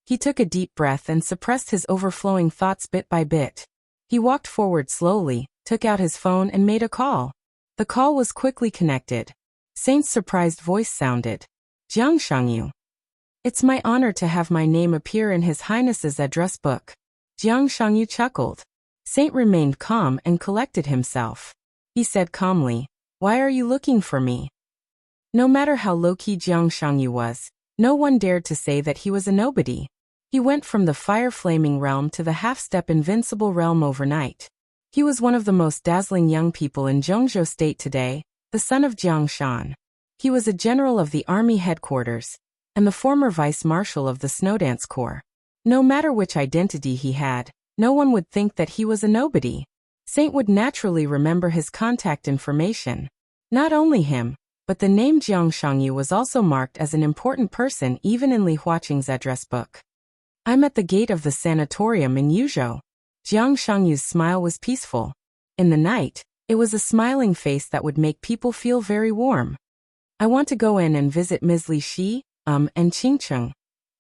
He took a deep breath and suppressed his overflowing thoughts bit by bit. He walked forward slowly, took out his phone and made a call. The call was quickly connected. Saint's surprised voice sounded. Jiang Shangyu. It's my honor to have my name appear in His Highness's address book. Jiang Shangyu chuckled. Saint remained calm and collected himself. He said calmly, "Why are you looking for me?" No matter how low-key Jiang Shangyu was, no one dared to say that he was a nobody. He went from the fire-flaming realm to the half-step invincible realm overnight. He was one of the most dazzling young people in Zhongzhou State today, the son of Jiang Shan. He was a general of the army headquarters, and the former vice-marshal of the Snowdance Corps. No matter which identity he had, no one would think that he was a nobody. Saint would naturally remember his contact information. Not only him, but the name Jiang Shangyu was also marked as an important person even in Li Huaqing's address book. I'm at the gate of the sanatorium in Yuzhou. Jiang Shangyu's smile was peaceful. In the night, it was a smiling face that would make people feel very warm. I want to go in and visit Ms. Li Shi, and Qingcheng.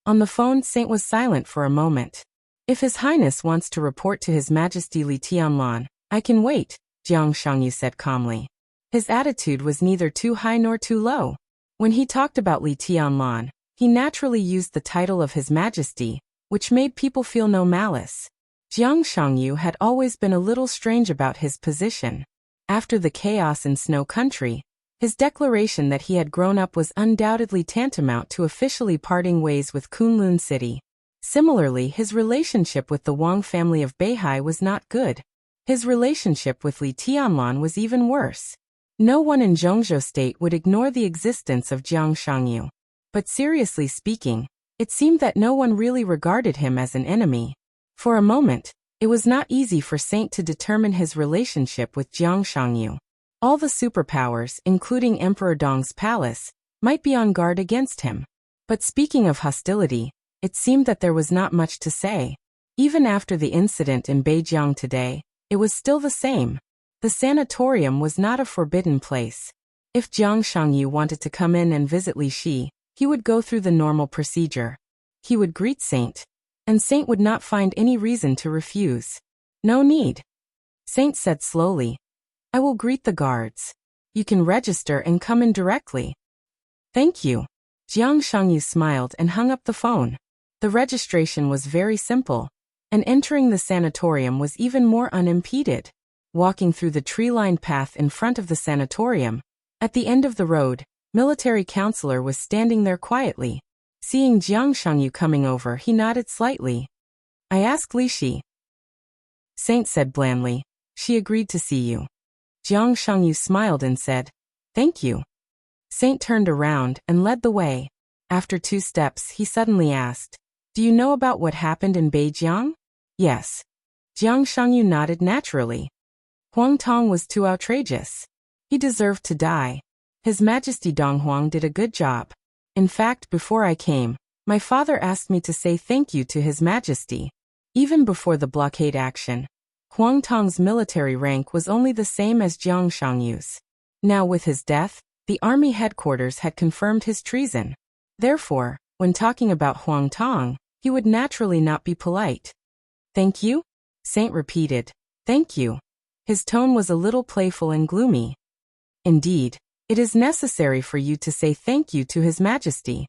On the phone, Saint was silent for a moment. If His Highness wants to report to His Majesty Li Tianlan, I can wait, Jiang Shangyu said calmly. His attitude was neither too high nor too low. When he talked about Li Tianlan, he naturally used the title of His Majesty, which made people feel no malice. Jiang Shangyu had always been a little strange about his position. After the chaos in Snow Country, his declaration that he had grown up was undoubtedly tantamount to officially parting ways with Kunlun City. Similarly, his relationship with the Wang family of Beihai was not good. His relationship with Li Tianlan was even worse. No one in Zhongzhou State would ignore the existence of Jiang Shangyu. But seriously speaking, it seemed that no one really regarded him as an enemy. For a moment, it was not easy for Saint to determine his relationship with Jiang Shangyu. All the superpowers, including Emperor Dong's palace, might be on guard against him. But speaking of hostility, it seemed that there was not much to say. Even after the incident in Beijiang today, it was still the same. The sanatorium was not a forbidden place. If Jiang Shangyu wanted to come in and visit Li Shi, he would go through the normal procedure. He would greet Saint, and Saint would not find any reason to refuse. No need. Saint said slowly, I will greet the guards. You can register and come in directly. Thank you. Jiang Shangyu smiled and hung up the phone. The registration was very simple, and entering the sanatorium was even more unimpeded. Walking through the tree-lined path in front of the sanatorium, at the end of the road, military counselor was standing there quietly. Seeing Jiang Shangyu coming over, he nodded slightly. I asked Li Shi. Saint said blandly, she agreed to see you. Jiang Shangyu smiled and said, thank you. Saint turned around and led the way. After 2 steps, he suddenly asked, do you know about what happened in Beijiang? Yes. Jiang Shangyu nodded naturally. Huang Tong was too outrageous. He deserved to die. His Majesty Dong Huang did a good job. In fact, before I came, my father asked me to say thank you to His Majesty. Even before the blockade action, Huang Tong's military rank was only the same as Jiang Shangyu's. Now with his death, the army headquarters had confirmed his treason. Therefore, when talking about Huang Tong, he would naturally not be polite. Thank you? Saint repeated, thank you. His tone was a little playful and gloomy. Indeed, it is necessary for you to say thank you to His Majesty.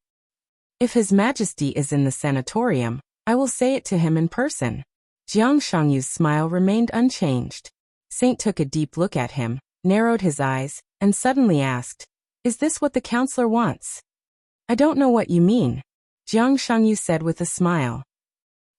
If His Majesty is in the sanatorium, I will say it to him in person. Jiang Shangyu's smile remained unchanged. Saint took a deep look at him, narrowed his eyes, and suddenly asked, Is this what the counselor wants? I don't know what you mean, Jiang Shangyu said with a smile.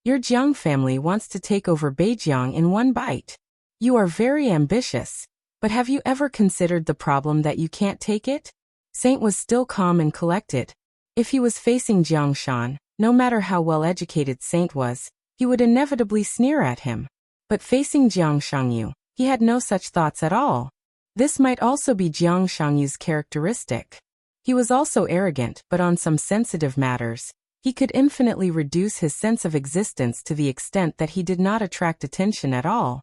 Your Jiang family wants to take over Beijiang in one bite. You are very ambitious, but have you ever considered the problem that you can't take it? Saint was still calm and collected. If he was facing Jiang Shan, no matter how well educated Saint was, he would inevitably sneer at him. But facing Jiang Shangyu, he had no such thoughts at all. This might also be Jiang Shangyu's characteristic. He was also arrogant, but on some sensitive matters, he could infinitely reduce his sense of existence to the extent that he did not attract attention at all.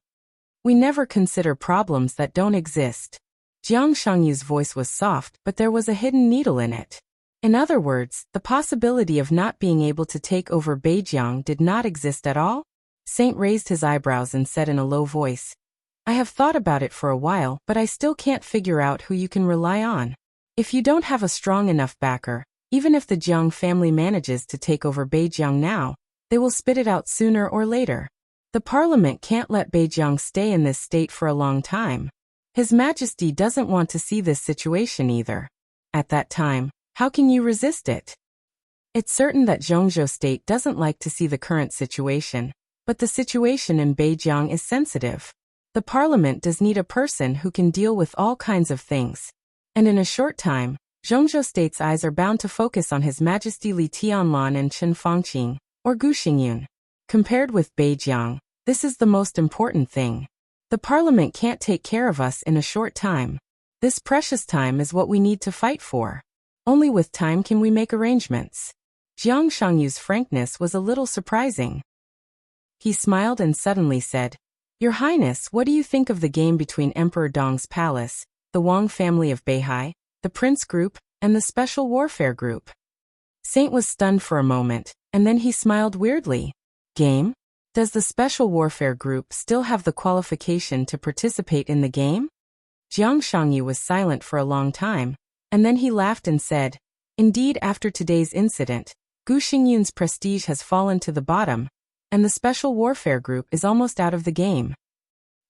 We never consider problems that don't exist. Jiang Shangyu's voice was soft, but there was a hidden needle in it. In other words, the possibility of not being able to take over Beijiang did not exist at all? Saint raised his eyebrows and said in a low voice, I have thought about it for a while, but I still can't figure out who you can rely on. If you don't have a strong enough backer, even if the Jiang family manages to take over Beijiang now, they will spit it out sooner or later. The parliament can't let Beijiang stay in this state for a long time. His Majesty doesn't want to see this situation either. At that time, how can you resist it? It's certain that Zhongzhou state doesn't like to see the current situation, but the situation in Beijiang is sensitive. The parliament does need a person who can deal with all kinds of things. And in a short time, Zhongzhou state's eyes are bound to focus on His Majesty Li Tianlan and Chen Fangqing, or Gu Xingyun. Compared with Beijiang, this is the most important thing. The parliament can't take care of us in a short time. This precious time is what we need to fight for. Only with time can we make arrangements. Jiang Shangyu's frankness was a little surprising. He smiled and suddenly said, Your Highness, what do you think of the game between Emperor Dong's palace, the Wang family of Beihai, the Prince Group, and the Special Warfare Group? Saint was stunned for a moment, and then he smiled weirdly. Game? Does the Special Warfare Group still have the qualification to participate in the game? Jiang Shangyu was silent for a long time, and then he laughed and said, Indeed, after today's incident, Gu Xingyun's prestige has fallen to the bottom, and the Special Warfare Group is almost out of the game.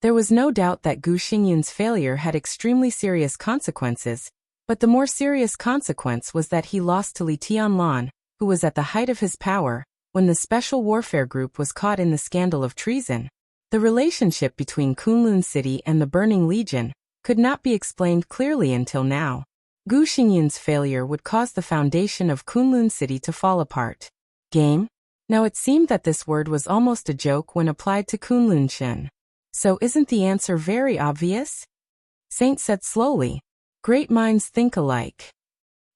There was no doubt that Gu Xingyun's failure had extremely serious consequences, but the more serious consequence was that he lost to Li Tianlan, who was at the height of his power, when the Special Warfare Group was caught in the scandal of treason. The relationship between Kunlun City and the Burning Legion could not be explained clearly until now. Gu Xingyun's failure would cause the foundation of Kunlun City to fall apart. Game? Now it seemed that this word was almost a joke when applied to Kunlun Shen. So isn't the answer very obvious? Saint said slowly. Great minds think alike.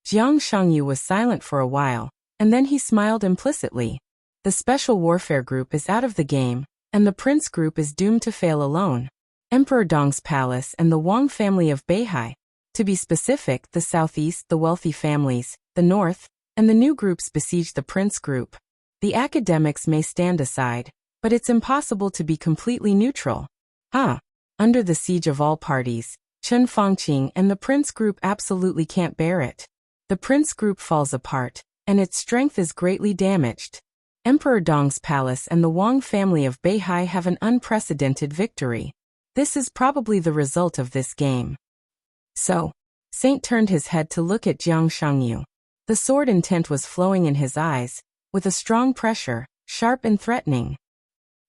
Jiang Shangyu was silent for a while, and then he smiled implicitly. The Special Warfare Group is out of the game, and the Prince Group is doomed to fail alone. Emperor Dong's palace and the Wang family of Beihai, to be specific, the southeast, the wealthy families, the north, and the new groups besiege the Prince Group. The academics may stand aside, but it's impossible to be completely neutral. Under the siege of all parties, Chen Fangqing and the Prince Group absolutely can't bear it. The Prince Group falls apart, and its strength is greatly damaged. Emperor Dong's palace and the Wang family of Beihai have an unprecedented victory. This is probably the result of this game. So, Saint turned his head to look at Jiang Shangyu. The sword intent was flowing in his eyes, with a strong pressure, sharp and threatening.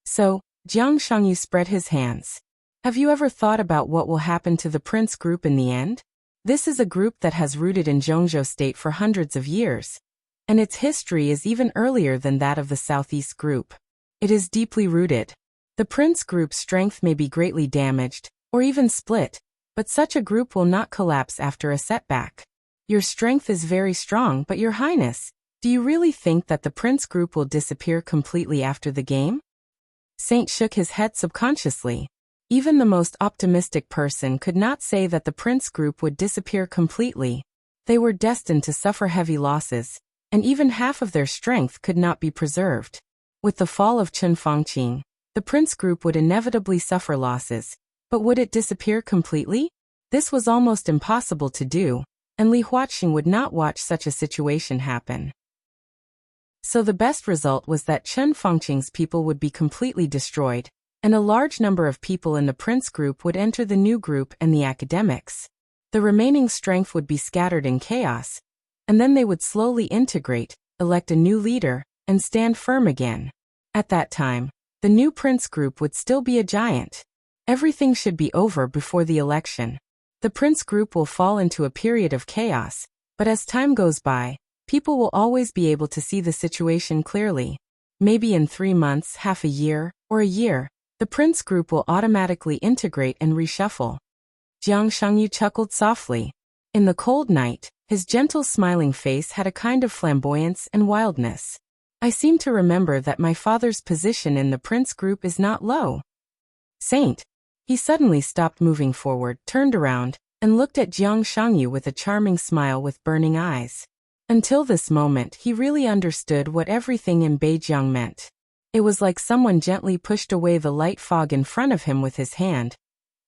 So, Jiang Shangyu spread his hands. Have you ever thought about what will happen to the Prince Group in the end? This is a group that has rooted in Zhongzhou State for hundreds of years, and its history is even earlier than that of the Southeast Group. It is deeply rooted. The Prince Group's strength may be greatly damaged, or even split, but such a group will not collapse after a setback. Your strength is very strong, but Your Highness, do you really think that the Prince Group will disappear completely after the game? Saint shook his head subconsciously. Even the most optimistic person could not say that the Prince Group would disappear completely. They were destined to suffer heavy losses, and even half of their strength could not be preserved. With the fall of Chen Fangqing, the Prince Group would inevitably suffer losses, but would it disappear completely? This was almost impossible to do, and Li Huaqing would not watch such a situation happen. So the best result was that Chen Fangqing's people would be completely destroyed, and a large number of people in the Prince Group would enter the new group and the academics. The remaining strength would be scattered in chaos, and then they would slowly integrate, elect a new leader, and stand firm again. At that time, the new prince group would still be a giant. Everything should be over before the election. The prince group will fall into a period of chaos, but as time goes by, people will always be able to see the situation clearly. Maybe in 3 months, half a year, or a year, the prince group will automatically integrate and reshuffle. Jiang Shangyu chuckled softly. In the cold night, his gentle smiling face had a kind of flamboyance and wildness. I seem to remember that my father's position in the prince group is not low. Saint. He suddenly stopped moving forward, turned around, and looked at Jiang Shangyu with a charming smile with burning eyes. Until this moment, he really understood what everything in Beijiang meant. It was like someone gently pushed away the light fog in front of him with his hand,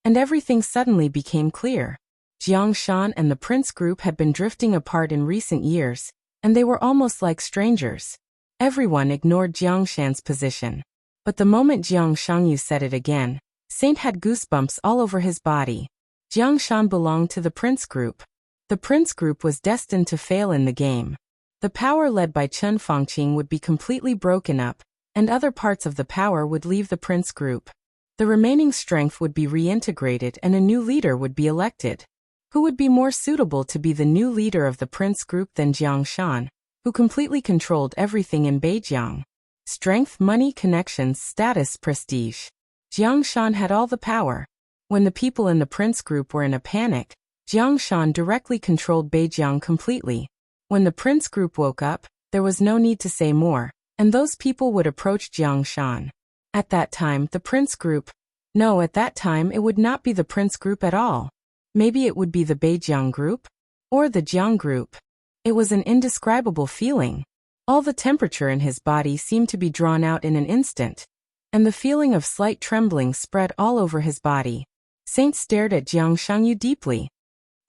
and everything suddenly became clear. Jiang Shan and the prince group had been drifting apart in recent years, and they were almost like strangers. Everyone ignored Jiang Shan's position. But the moment Jiang Shangyu said it again, Saint had goosebumps all over his body. Jiang Shan belonged to the prince group. The prince group was destined to fail in the game. The power led by Chen Fangqing would be completely broken up, and other parts of the power would leave the prince group. The remaining strength would be reintegrated and a new leader would be elected. Who would be more suitable to be the new leader of the prince group than Jiang Shan, who completely controlled everything in Beijiang? Strength, money, connections, status, prestige. Jiang Shan had all the power. When the people in the prince group were in a panic, Jiang Shan directly controlled Beijiang completely. When the prince group woke up, there was no need to say more, and those people would approach Jiang Shan. At that time, the prince group. No, at that time it would not be the prince group at all. Maybe it would be the Beijiang group? Or the Jiang group. It was an indescribable feeling. All the temperature in his body seemed to be drawn out in an instant, and the feeling of slight trembling spread all over his body. Saint stared at Jiang Shangyu deeply.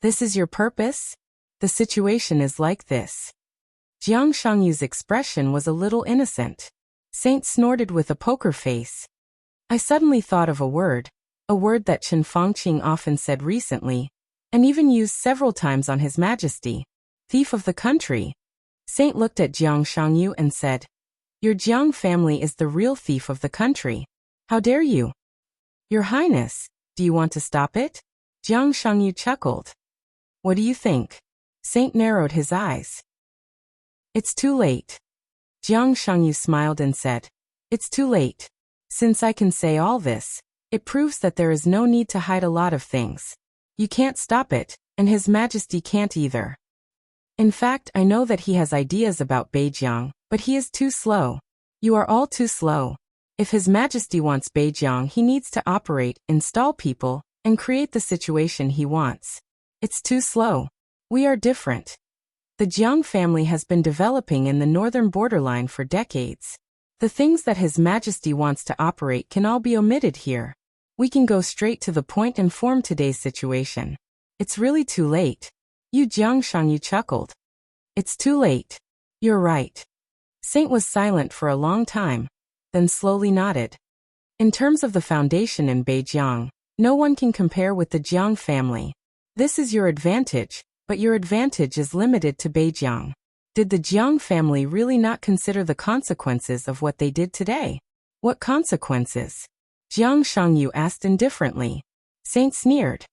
This is your purpose? The situation is like this. Jiang Shangyu's expression was a little innocent. Saint snorted with a poker face. I suddenly thought of a word that Chen Fangqing often said recently, and even used several times on His Majesty. Thief of the country. Saint looked at Jiang Shangyu and said, Your Jiang family is the real thief of the country. How dare you? Your Highness, do you want to stop it? Jiang Shangyu chuckled. What do you think? Saint narrowed his eyes. It's too late. Jiang Shangyu smiled and said, It's too late. Since I can say all this, it proves that there is no need to hide a lot of things. You can't stop it, and His Majesty can't either. In fact, I know that he has ideas about Beijiang, but he is too slow. You are all too slow. If His Majesty wants Beijiang, he needs to operate, install people, and create the situation he wants. It's too slow. We are different. The Jiang family has been developing in the northern borderline for decades. The things that His Majesty wants to operate can all be omitted here. We can go straight to the point and form today's situation. It's really too late. You Jiang Shangyu chuckled. It's too late. You're right. Saint was silent for a long time, then slowly nodded. In terms of the foundation in Beijiang, no one can compare with the Jiang family. This is your advantage, but your advantage is limited to Beijiang. Did the Jiang family really not consider the consequences of what they did today? What consequences? Jiang Shangyu asked indifferently. Saint sneered.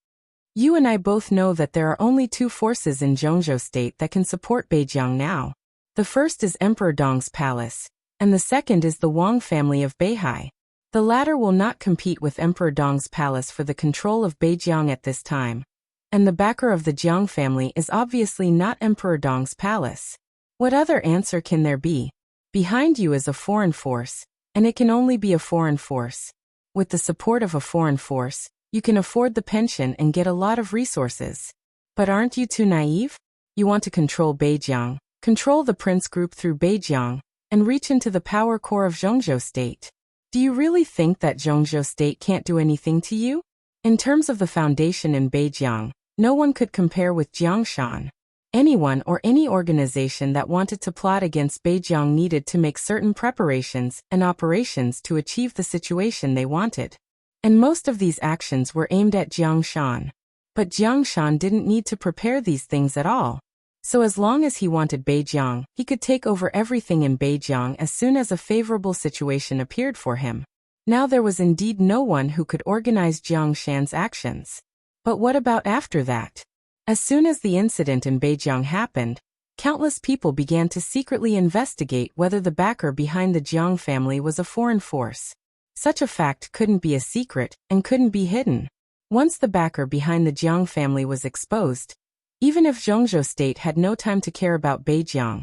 You and I both know that there are only two forces in Zhongzhou state that can support Beijiang now. The first is Emperor Dong's palace, and the second is the Wang family of Beihai. The latter will not compete with Emperor Dong's palace for the control of Beijiang at this time. And the backer of the Jiang family is obviously not Emperor Dong's palace. What other answer can there be? Behind you is a foreign force, and it can only be a foreign force. With the support of a foreign force, you can afford the pension and get a lot of resources. But aren't you too naive? You want to control Beijiang, control the prince group through Beijiang, and reach into the power core of Zhongzhou state. Do you really think that Zhongzhou state can't do anything to you? In terms of the foundation in Beijiang, no one could compare with Jiangshan. Anyone or any organization that wanted to plot against Beijiang needed to make certain preparations and operations to achieve the situation they wanted. And most of these actions were aimed at Jiangshan. But Jiangshan didn't need to prepare these things at all. So as long as he wanted Beijiang, he could take over everything in Beijiang as soon as a favorable situation appeared for him. Now there was indeed no one who could organize Jiangshan's actions. But what about after that? As soon as the incident in Beijiang happened, countless people began to secretly investigate whether the backer behind the Jiang family was a foreign force. Such a fact couldn't be a secret and couldn't be hidden. Once the backer behind the Jiang family was exposed, even if Zhongzhou state had no time to care about Beijiang,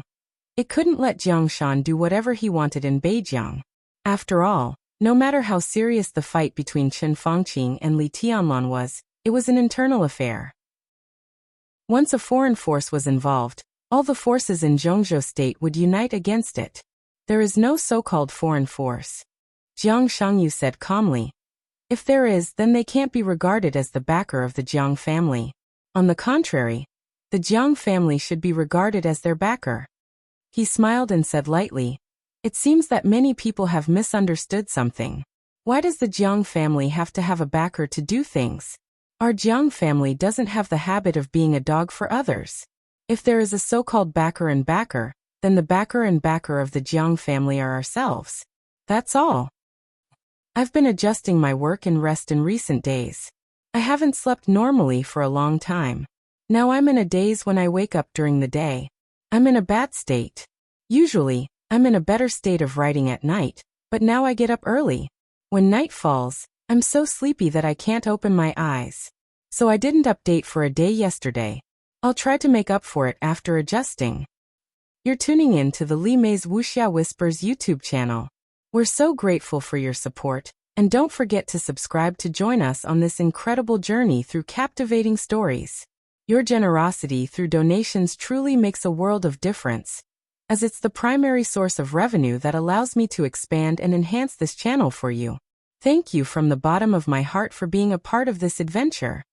it couldn't let Jiangshan do whatever he wanted in Beijiang. After all, no matter how serious the fight between Chen Fangqing and Li Tianlan was, it was an internal affair. Once a foreign force was involved, all the forces in Zhongzhou state would unite against it. There is no so-called foreign force. Jiang Shangyu said calmly. If there is, then they can't be regarded as the backer of the Jiang family. On the contrary, the Jiang family should be regarded as their backer. He smiled and said lightly, "It seems that many people have misunderstood something. Why does the Jiang family have to have a backer to do things? Our Jiang family doesn't have the habit of being a dog for others. If there is a so-called backer and backer, then the backer and backer of the Jiang family are ourselves. That's all. I've been adjusting my work and rest in recent days. I haven't slept normally for a long time. Now I'm in a daze when I wake up during the day. I'm in a bad state. Usually, I'm in a better state of writing at night, but now I get up early. When night falls, I'm so sleepy that I can't open my eyes. So I didn't update for a day yesterday. I'll try to make up for it after adjusting." You're tuning in to the Li Mei's Wuxia Whispers YouTube channel. We're so grateful for your support, and don't forget to subscribe to join us on this incredible journey through captivating stories. Your generosity through donations truly makes a world of difference, as it's the primary source of revenue that allows me to expand and enhance this channel for you. Thank you from the bottom of my heart for being a part of this adventure.